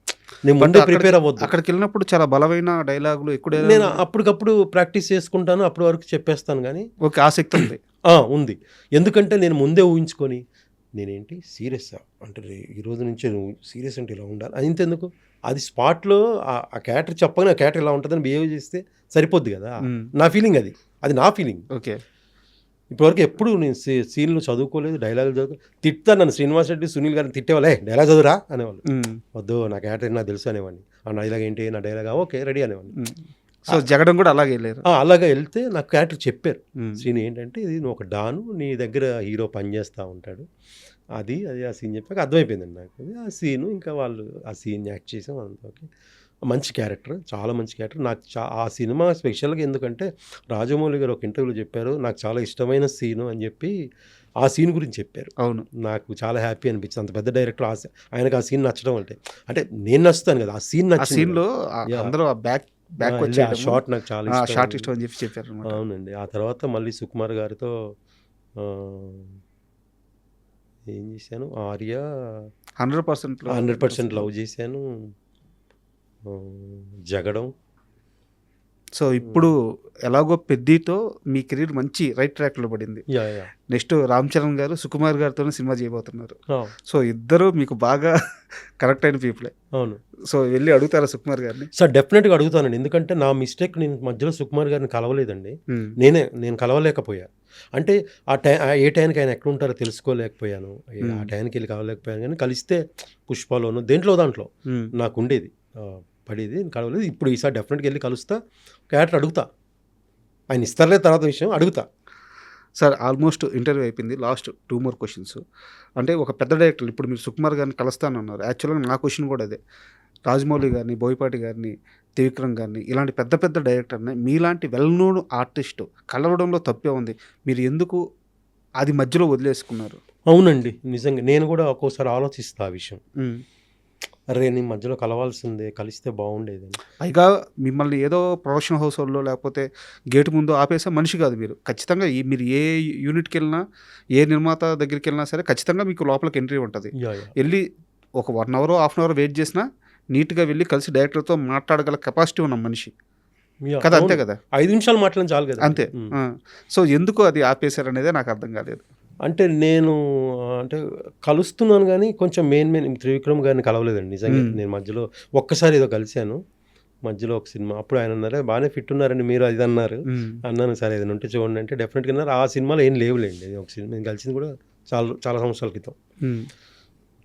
నేను ముందే ప్రిపేర్ అవ్వద్దు. అక్కడికి వెళ్ళినప్పుడు చాలా బలమైన డైలాగులు ఎక్కువ నేను అప్పటికప్పుడు ప్రాక్టీస్ చేసుకుంటాను, అప్పటి వరకు చెప్పేస్తాను. కానీ ఓకే, ఆసక్తి ఉంది. ఎందుకంటే నేను ముందే ఊహించుకొని, నేనేంటి సీరియస్ అంటే ఈ రోజు నుంచి సీరియస్ అంటే ఇలా ఉండాలి అది ఇంతెందుకు, అది స్పాట్లో ఆ క్యారెక్టర్ చెప్పగానే ఆ క్యారెక్టర్ ఇలా ఉంటుందని బిహేవ్ చేస్తే సరిపోద్ది కదా. నా ఫీలింగ్ అది నా ఫీలింగ్. ఓకే, ఇప్పటివరకు ఎప్పుడు నేను సీన్లు చదువుకోలేదు, డైలాగులు తిట్టాను. నన్ను శ్రీనివాస్ రెడ్డి, సునీల్ గారిని తిట్టేవాళ్ళే, డైలాగ్ చదువురా అనేవాళ్ళు. వద్దు, నా క్యారెక్టర్ నాకు తెలుసు అనేవాడిని. ఆ డైలాగ్ ఏంటి, నా డైలాగ్ ఓకే రెడీ అనేవాడిని. సో జగడం కూడా అలాగే వెళ్ళారు. అలాగా వెళ్తే నాకు క్యారెక్టర్ చెప్పారు, శ్రీని ఏంటంటే ఇది నువ్వు ఒక డాను, నీ దగ్గర హీరో పనిచేస్తూ ఉంటాడు, అది ఆ సీన్ చెప్పాక అర్థమైపోయిందండి నాకు. ఆ సీను ఇంకా వాళ్ళు ఆ సీన్ యాక్ట్ చేసాం అంతా ఓకే. మంచి క్యారెక్టర్, చాలా మంచి క్యారెక్టర్. నాకు ఆ సినిమా స్పెషల్గా ఎందుకంటే రాజమౌళి గారు ఒక ఇంటర్వ్యూలో చెప్పారు, నాకు చాలా ఇష్టమైన సీను అని చెప్పి ఆ సీన్ గురించి చెప్పారు. అవును. నాకు చాలా హ్యాపీ అనిపించింది. అంత పెద్ద డైరెక్టర్ ఆయనకు ఆ సీన్ నచ్చడం అంటే నేను నచ్చుతాను కదా, ఆ సీన్ ఆ నచ్చింది. సీన్లో Yeah. అందరూ ఆ బ్యాక్ ఆ షాట్ నాకు చాలా ఇష్టం. షార్ట్ ఇష్టం అని చెప్పి చెప్పారు అనమాట. అవునండి. ఆ తర్వాత మళ్ళీ సుకుమార్ గారితో ఆ, ఏం చేశాను, ఆర్య 100% 100% లవ్ చేశాను, జగడం. సో ఇప్పుడు ఎలాగో పెద్దీతో మీ కెరీర్ మంచి రైట్ ట్రాక్లో పడింది. యా నెక్స్ట్ రామ్ చరణ్ గారు సుకుమార్ గారితోనే సినిమా చేయబోతున్నారు. సో ఇద్దరు మీకు బాగా కరెక్ట్ అయిన పీపులే. అవును సో వెళ్ళి అడుగుతారా సుకుమార్ గారిని? సార్, డెఫినెట్గా అడుగుతానండి. ఎందుకంటే నా మిస్టేక్, నేను మధ్యలో సుకుమార్ గారిని కలవలేదండి. నేను కలవలేకపోయా. అంటే ఏ టైంకి ఆయన ఎక్కడ ఉంటారో తెలుసుకోలేకపోయాను. ఆ టైంకి వెళ్ళి కలవలేకపోయాను. కానీ కలిస్తే పుష్పలోను దాంట్లో నాకు ఉండేది, పడేది, కలవలేదు. ఇప్పుడు ఈసారి డెఫినెట్గా వెళ్ళి కలుస్తా, క్యారెక్టర్ అడుగుతా. ఆయన ఇస్తారులే తర్వాత విషయం, అడుగుతా. సార్ ఆల్మోస్ట్ ఇంటర్వ్యూ అయిపోయింది. Last 2 more questions. అంటే ఒక పెద్ద డైరెక్టర్ ఇప్పుడు మీరు సుకుమార్ గారిని కలుస్తానన్నారు. యాక్చువల్గా నా క్వశ్చన్ కూడా అదే. రాజమౌళి గారిని, బోయపాటి గారిని, త్రివిక్రమ్ గారిని, ఇలాంటి పెద్ద పెద్ద డైరెక్టర్ని మీలాంటి వెల్ నోన్ ఆర్టిస్ట్ కలవడంలో తప్పే ఉంది. మీరు ఎందుకు అది మధ్యలో వదిలేసుకున్నారు? అవునండి, నిజంగా నేను కూడా ఒక్కోసారి ఆలోచిస్తా ఆ విషయం. అరే, నీ మధ్యలో కలవాల్సిందే, కలిస్తే బాగుండేదని. పైగా మిమ్మల్ని ఏదో ప్రొడక్షన్ హౌస్ వాళ్ళు లేకపోతే గేటు ముందు ఆపేసే మనిషి కాదు మీరు. ఖచ్చితంగా మీరు ఏ యూనిట్కి వెళ్ళినా, ఏ నిర్మాత దగ్గరికి వెళ్ళినా సరే ఖచ్చితంగా మీకు లోపలికి ఎంట్రీ ఉంటుంది. వెళ్ళి ఒక 1 hour, ½ hour వెయిట్ చేసినా నీట్గా వెళ్ళి కలిసి డైరెక్టర్తో మాట్లాడగల కెపాసిటీ ఉన్న మనిషి కదా, అంతే కదా? 5 నిమిషాలు మాట్లాడడం చాలు కదా. అంతే. సో ఎందుకు అది ఆపేశారు అనేది నాకు అర్థం కాలేదు. అంటే నేను కలుస్తున్నాను కానీ కొంచెం మెయిన్ త్రివిక్రమ్ గారిని కలవలేదండి నిజంగా. నేను మధ్యలో ఒక్కసారి ఏదో కలిశాను, మధ్యలో ఒక సినిమా. అప్పుడు ఆయన అన్నారే బాగానే ఫిట్ ఉన్నారండి మీరు, అది అన్నాను. సరే ఏదైనా ఉంటే చూడండి అంటే డెఫినెట్గా అన్నారు. ఆ సినిమాలో ఏం లేవులేండి. ఒక సినిమా నేను కలిసింది కూడా చాలా సంవత్సరాల క్రితం.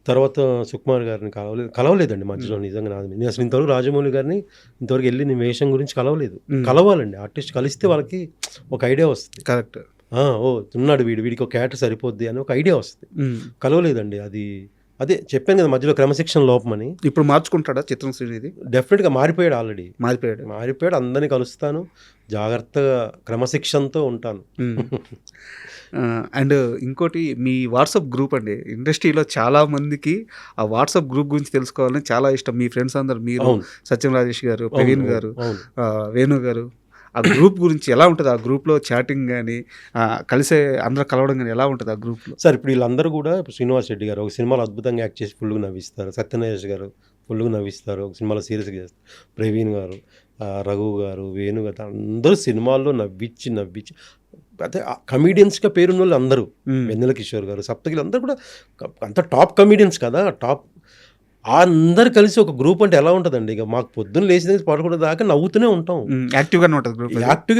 తర్వాత సుకుమార్ గారిని కలవలేదండి మధ్యలో. నిజంగా నేను అసలు ఇంతవరకు రాజమౌళి గారిని ఇంతవరకు వెళ్ళి నేను వేషం గురించి కలవలేదు. కలవాలండి, ఆర్టిస్ట్ కలిస్తే వాళ్ళకి ఒక ఐడియా వస్తుంది. కరెక్ట్. ఓ ఉన్నాడు వీడికి ఒక క్యారెక్టర్ సరిపోద్ది అని ఒక ఐడియా వస్తుంది. కలవలేదండి. అదే చెప్పాను కదా మధ్యలో క్రమశిక్షణ లోపమని. ఇప్పుడు మార్చుకుంటాడా చిత్రం శ్రీనిధి? డెఫినెట్గా మారిపోయాడు, ఆల్రెడీ మారిపోయాడు. అందరినీ కలుస్తాను, జాగ్రత్తగా క్రమశిక్షణతో ఉంటాను. అండ్ ఇంకోటి మీ వాట్సాప్ గ్రూప్ అండి. ఇండస్ట్రీలో చాలా మందికి ఆ వాట్సాప్ గ్రూప్ గురించి తెలుసుకోవాలని చాలా ఇష్టం. మీ ఫ్రెండ్స్ అందరు, మీరు, సత్యం రాజేష్ గారు, ప్రవీణ్ గారు, వేణు గారు, ఆ గ్రూప్ గురించి ఎలా ఉంటుంది? ఆ గ్రూప్లో చాటింగ్ కానీ కలిసే అందరూ కలవడం కానీ ఎలా ఉంటుంది ఆ గ్రూప్లో? సార్ ఇప్పుడు వీళ్ళందరూ కూడా, శ్రీనివాస్ రెడ్డి గారు ఒక సినిమాలో అద్భుతంగా యాక్ట్ చేసి ఫుల్గా నవ్విస్తారు, సత్యనారాయణ గారు ఫుల్గా నవ్విస్తారు, ఒక సినిమాలో సీరియస్గా చేస్తారు, ప్రవీణ్ గారు, రఘు గారు, వేణు గారు, అందరూ సినిమాల్లో నవ్వించి అదే కమీడియన్స్గా పేరున్న వాళ్ళు అందరూ, వెన్నెల కిషోర్ గారు, సప్తగిరి, అందరూ కూడా అంత టాప్ కమీడియన్స్ కదా. అందరు కలిసి ఒక గ్రూప్ అంటే ఎలా ఉంటుందండి? ఇక మాకు పొద్దున్న లేచిన పడకూడదు దాకా నవ్వుతూనే ఉంటాం. యాక్టివ్గా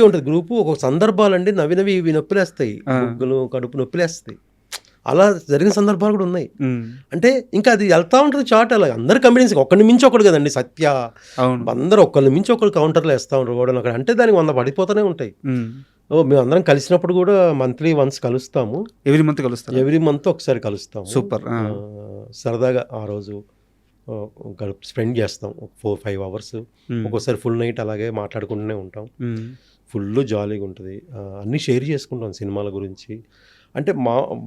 ఉంటుంది గ్రూప్. ఒక సందర్భాలండి నవ్వి ఇవి నొప్పిలేస్తాయి, ముగ్గులు కడుపు నొప్పిలేస్తాయి. అలా జరిగిన సందర్భాలు కూడా ఉన్నాయి. అంటే ఇంకా అది వెళ్తా ఉంటుంది చాట్. అలా అందరు కమిడియన్స్ ఒకరిని మించి ఒకడు కదండి. సత్య అందరూ ఒకరిని మించి ఒకరు కౌంటర్లు వేస్తూ ఉంటారు కూడా అక్కడ. అంటే దానికి 100 పడిపోతూనే ఉంటాయి. మేము అందరం కలిసినప్పుడు కూడా మంత్లీ వన్స్ కలుస్తాము. ఎవ్రీ మంత్ ఒకసారి కలుస్తాము. సూపర్. సరదాగా ఆ రోజు స్పెండ్ చేస్తాం 4-5 hours. ఒక్కోసారి ఫుల్ నైట్ అలాగే మాట్లాడుకుంటూనే ఉంటాం. ఫుల్ జాలీగా ఉంటుంది. అన్నీ షేర్ చేసుకుంటాం సినిమాల గురించి. అంటే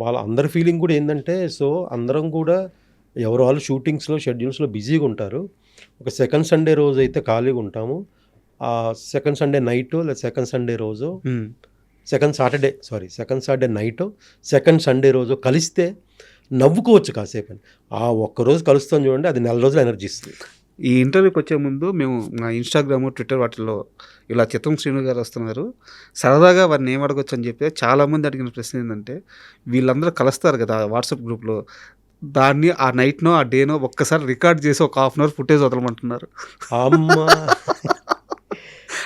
వాళ్ళ అందరి ఫీలింగ్ కూడా ఏంటంటే, సో అందరం కూడా ఎవరు వాళ్ళు షూటింగ్స్లో షెడ్యూల్స్లో బిజీగా ఉంటారు. ఒక సెకండ్ సండే రోజు అయితే ఖాళీగా ఉంటాము. ఆ సెకండ్ సండే నైట్ లేదా సెకండ్ సండే రోజు, second Saturday night, second Sunday రోజు కలిస్తే నవ్వుకోవచ్చు కాసేపు అని. ఆ ఒక్కరోజు కలుస్తాం చూడండి, అది 4 రోజులు ఎనర్జీ ఇస్తుంది. ఈ ఇంటర్వ్యూకి వచ్చే ముందు మేము నా ఇన్స్టాగ్రామ్, ట్విట్టర్ వాటిల్లో ఇలా చిత్రం శ్రీను గారు వస్తున్నారు, సరదాగా వారిని ఏం అడగొచ్చు అని చెప్పి చాలామంది అడిగిన ప్రశ్న ఏంటంటే, వీళ్ళందరూ కలుస్తారు కదా వాట్సాప్ గ్రూప్లో, దాన్ని ఆ నైట్నో ఆ డేనో ఒక్కసారి రికార్డ్ చేసి ఒక 1/2 hour ఫుటేజ్ వదలమంటున్నారు.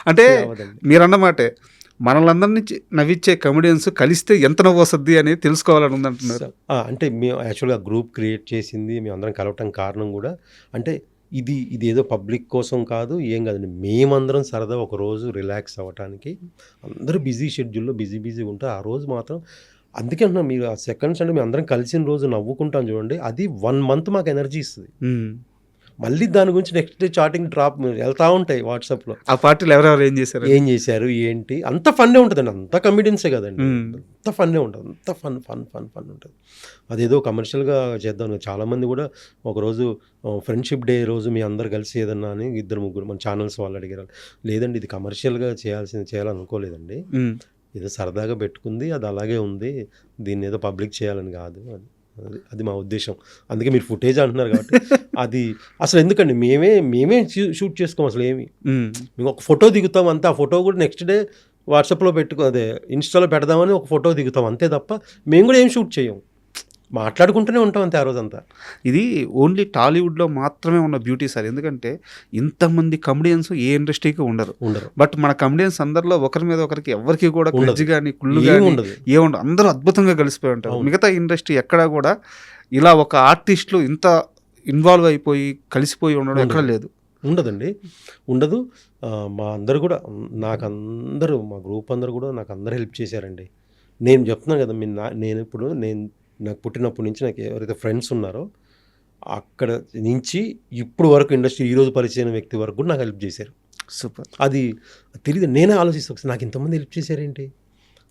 అంటే మీరన్నమాటే మనల్ని నవ్వించే కమెడియన్స్ కలిస్తే ఎంత నవ్వు వస్తుంది అనేది తెలుసుకోవాలని ఉంది అంటున్నారు. అంటే మేము యాక్చువల్గా గ్రూప్ క్రియేట్ చేసింది, మేము అందరం కలవటం కారణం కూడా అంటే ఇది ఏదో పబ్లిక్ కోసం కాదు, ఏం కాదండి. మేమందరం సరదా ఒక రోజు రిలాక్స్ అవ్వటానికి. అందరూ బిజీ షెడ్యూల్లో బిజీ ఉంటారు. ఆ రోజు మాత్రం అందుకే అంటున్నాం, మీరు ఆ సెకండ్స్ అంటే మేము అందరం కలిసిన రోజు నవ్వుకుంటాం చూడండి, అది 1 month మాకు ఎనర్జీ ఇస్తుంది. మళ్ళీ దాని గురించి నెక్స్ట్ డే చాటింగ్ డ్రాప్ వెళ్తూ ఉంటాయి వాట్సాప్లో. ఆ పార్టీలో ఎవరెవరు ఏం చేశారు? ఏం చేశారు ఏంటి, అంత ఫన్నే ఉంటుందండి, అంత కమెడియన్సే కదండి, అంత ఫన్నే ఉంటుంది, అంత ఫన్ ఫన్ ఫన్ ఫన్ ఉంటుంది. అదేదో కమర్షియల్గా చేద్దాం. చాలామంది కూడా ఒకరోజు ఫ్రెండ్షిప్ డే రోజు మీ అందరు కలిసి ఏదన్నా అని 2-3 మన ఛానల్స్ వాళ్ళు అడిగారు. లేదండి, ఇది కమర్షియల్గా చేయాలనుకోలేదండి, ఏదో సరదాగా పెట్టుకుంది, అది అలాగే ఉంది, దీన్ని ఏదో పబ్లిక్ చేయాలని కాదు అని. అది మా ఉద్దేశం. అందుకే మీరు ఫుటేజ్ అంటున్నారు కాబట్టి అది అసలు ఎందుకండి, మేమే షూట్ చేసుకోం అసలు ఏమి. మేము ఒక ఫోటో దిగుతాం అంతే, ఆ ఫోటో కూడా నెక్స్ట్ డే వాట్సాప్లో అదే ఇన్స్టాలో పెడదామని ఒక ఫోటో దిగుతాం అంతే తప్ప మేము కూడా ఏం షూట్ చేయం, మాట్లాడుకుంటూనే ఉంటాం అంతే ఆ రోజంతా. ఇది ఓన్లీ టాలీవుడ్లో మాత్రమే ఉన్న బ్యూటీ సార్. ఎందుకంటే ఇంతమంది కమెడియన్స్ ఏ ఇండస్ట్రీకి ఉండరు. బట్ మన కమెడియన్స్ అందరిలో ఒకరి మీద ఒకరికి ఎవరికి కూడా క్రిడ్జ్ కానీ కుళ్ళు కానీ ఏముండదు, అందరూ అద్భుతంగా కలిసిపోయి ఉంటారు. మిగతా ఇండస్ట్రీ ఎక్కడా కూడా ఇలా ఒక ఆర్టిస్టులు ఇంత ఇన్వాల్వ్ అయిపోయి కలిసిపోయి ఉండడం ఎక్కడ లేదు. ఉండదు. మా అందరు కూడా నాకందరూ, మా గ్రూప్ అందరూ కూడా నాకు అందరూ హెల్ప్ చేశారండి. నేను చెప్తున్నాను కదా, నేను నాకు పుట్టినప్పటి నుంచి నాకు ఎవరైతే ఫ్రెండ్స్ ఉన్నారో అక్కడ నుంచి ఇప్పుడు వరకు ఇండస్ట్రీ ఈరోజు పరిచయం వ్యక్తి వరకు కూడా నాకు హెల్ప్ చేశారు. సూపర్. అది తెలియదు, నేనే ఆలోచిస్తాను నాకు ఇంతమంది హెల్ప్ చేశారేంటి,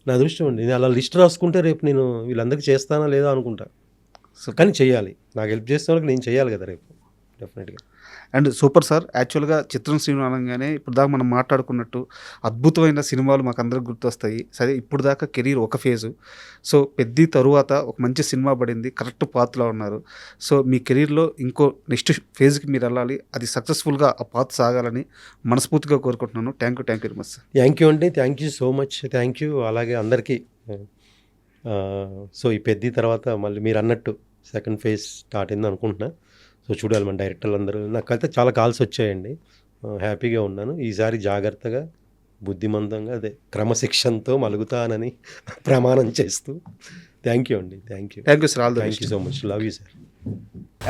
నా అదృష్టం అండి. నేను అలా లిస్ట్ రాసుకుంటే రేపు నేను వీళ్ళందరికీ చేస్తానా లేదా అనుకుంటా. కానీ చేయాలి, నాకు హెల్ప్ చేసిన వాళ్ళకి నేను చేయాలి కదా రేపు డెఫినెట్గా. And super sir. యాక్చువల్గా చిత్రం శ్రీను అనగానే ఇప్పుడు దాకా మనం మాట్లాడుకున్నట్టు అద్భుతమైన సినిమాలు మాకు అందరికి గుర్తొస్తాయి. సరే, ఇప్పుడు దాకా కెరీర్ ఒక ఫేజు. సో పెద్ద తరువాత ఒక మంచి సినిమా పడింది, కరెక్ట్ పాత్లో ఉన్నారు. సో మీ కెరీర్లో ఇంకో నెక్స్ట్ ఫేజ్కి మీరు వెళ్ళాలి, అది సక్సెస్ఫుల్గా ఆ పాత్ సాగాలని మనస్ఫూర్తిగా కోరుకుంటున్నాను. Thank you very much sir. Thank you అండి, thank you so much, thank you. అలాగే అందరికీ. సో ఈ పెద్ద తర్వాత మళ్ళీ మీరు అన్నట్టు సెకండ్ ఫేజ్ స్టార్ట్ అయింది అనుకుంటున్నా. సో చూడాలి మన డైరెక్టర్లు అందరూ. నాకైతే చాలా కాల్స్ వచ్చాయండి, హ్యాపీగా ఉన్నాను. ఈసారి జాగ్రత్తగా బుద్ధిమంతంగా క్రమశిక్షణతో మలుగుతానని ప్రమాణం చేస్తూ. థ్యాంక్ యూ అండి, thank you sir. Thank you so much, love you sir.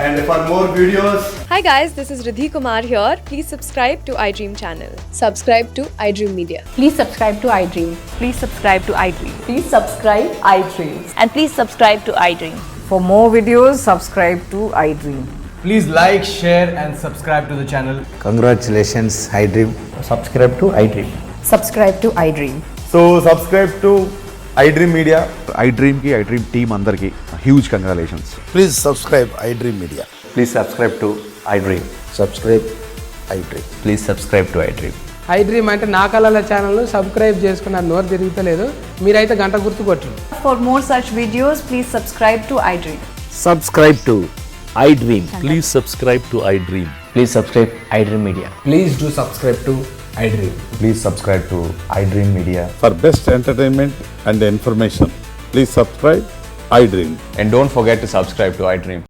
And for more videos, Hi guys, this is Riddhi Kumar here. Please subscribe to iDream channel. Subscribe to iDream Media. Please subscribe to iDream. Please subscribe to iDream. Please subscribe iDream. And please subscribe to iDream. For more videos, subscribe to iDream. please like, share and subscribe to the channel. Congratulations, iDream. Subscribe to iDream. Subscribe to iDream. So subscribe to iDream Media. iDream ki iDream team andarki huge congratulations. Please subscribe iDream Media. Please subscribe to iDream. Subscribe iDream. Please subscribe to iDream. iDream అంటే నా కళల ఛానల్ను subscribe చేసుకున్న నోరు తిరుగుతలేదు, మీరైతే గంట గుర్తు కొట్టండి. For more such videos, please subscribe to iDream. Subscribe to iDream. Please subscribe to iDream. Please subscribe iDream Media. Please do subscribe to iDream. Please subscribe to iDream Media. For best entertainment and information, please subscribe iDream. And don't forget to subscribe to iDream.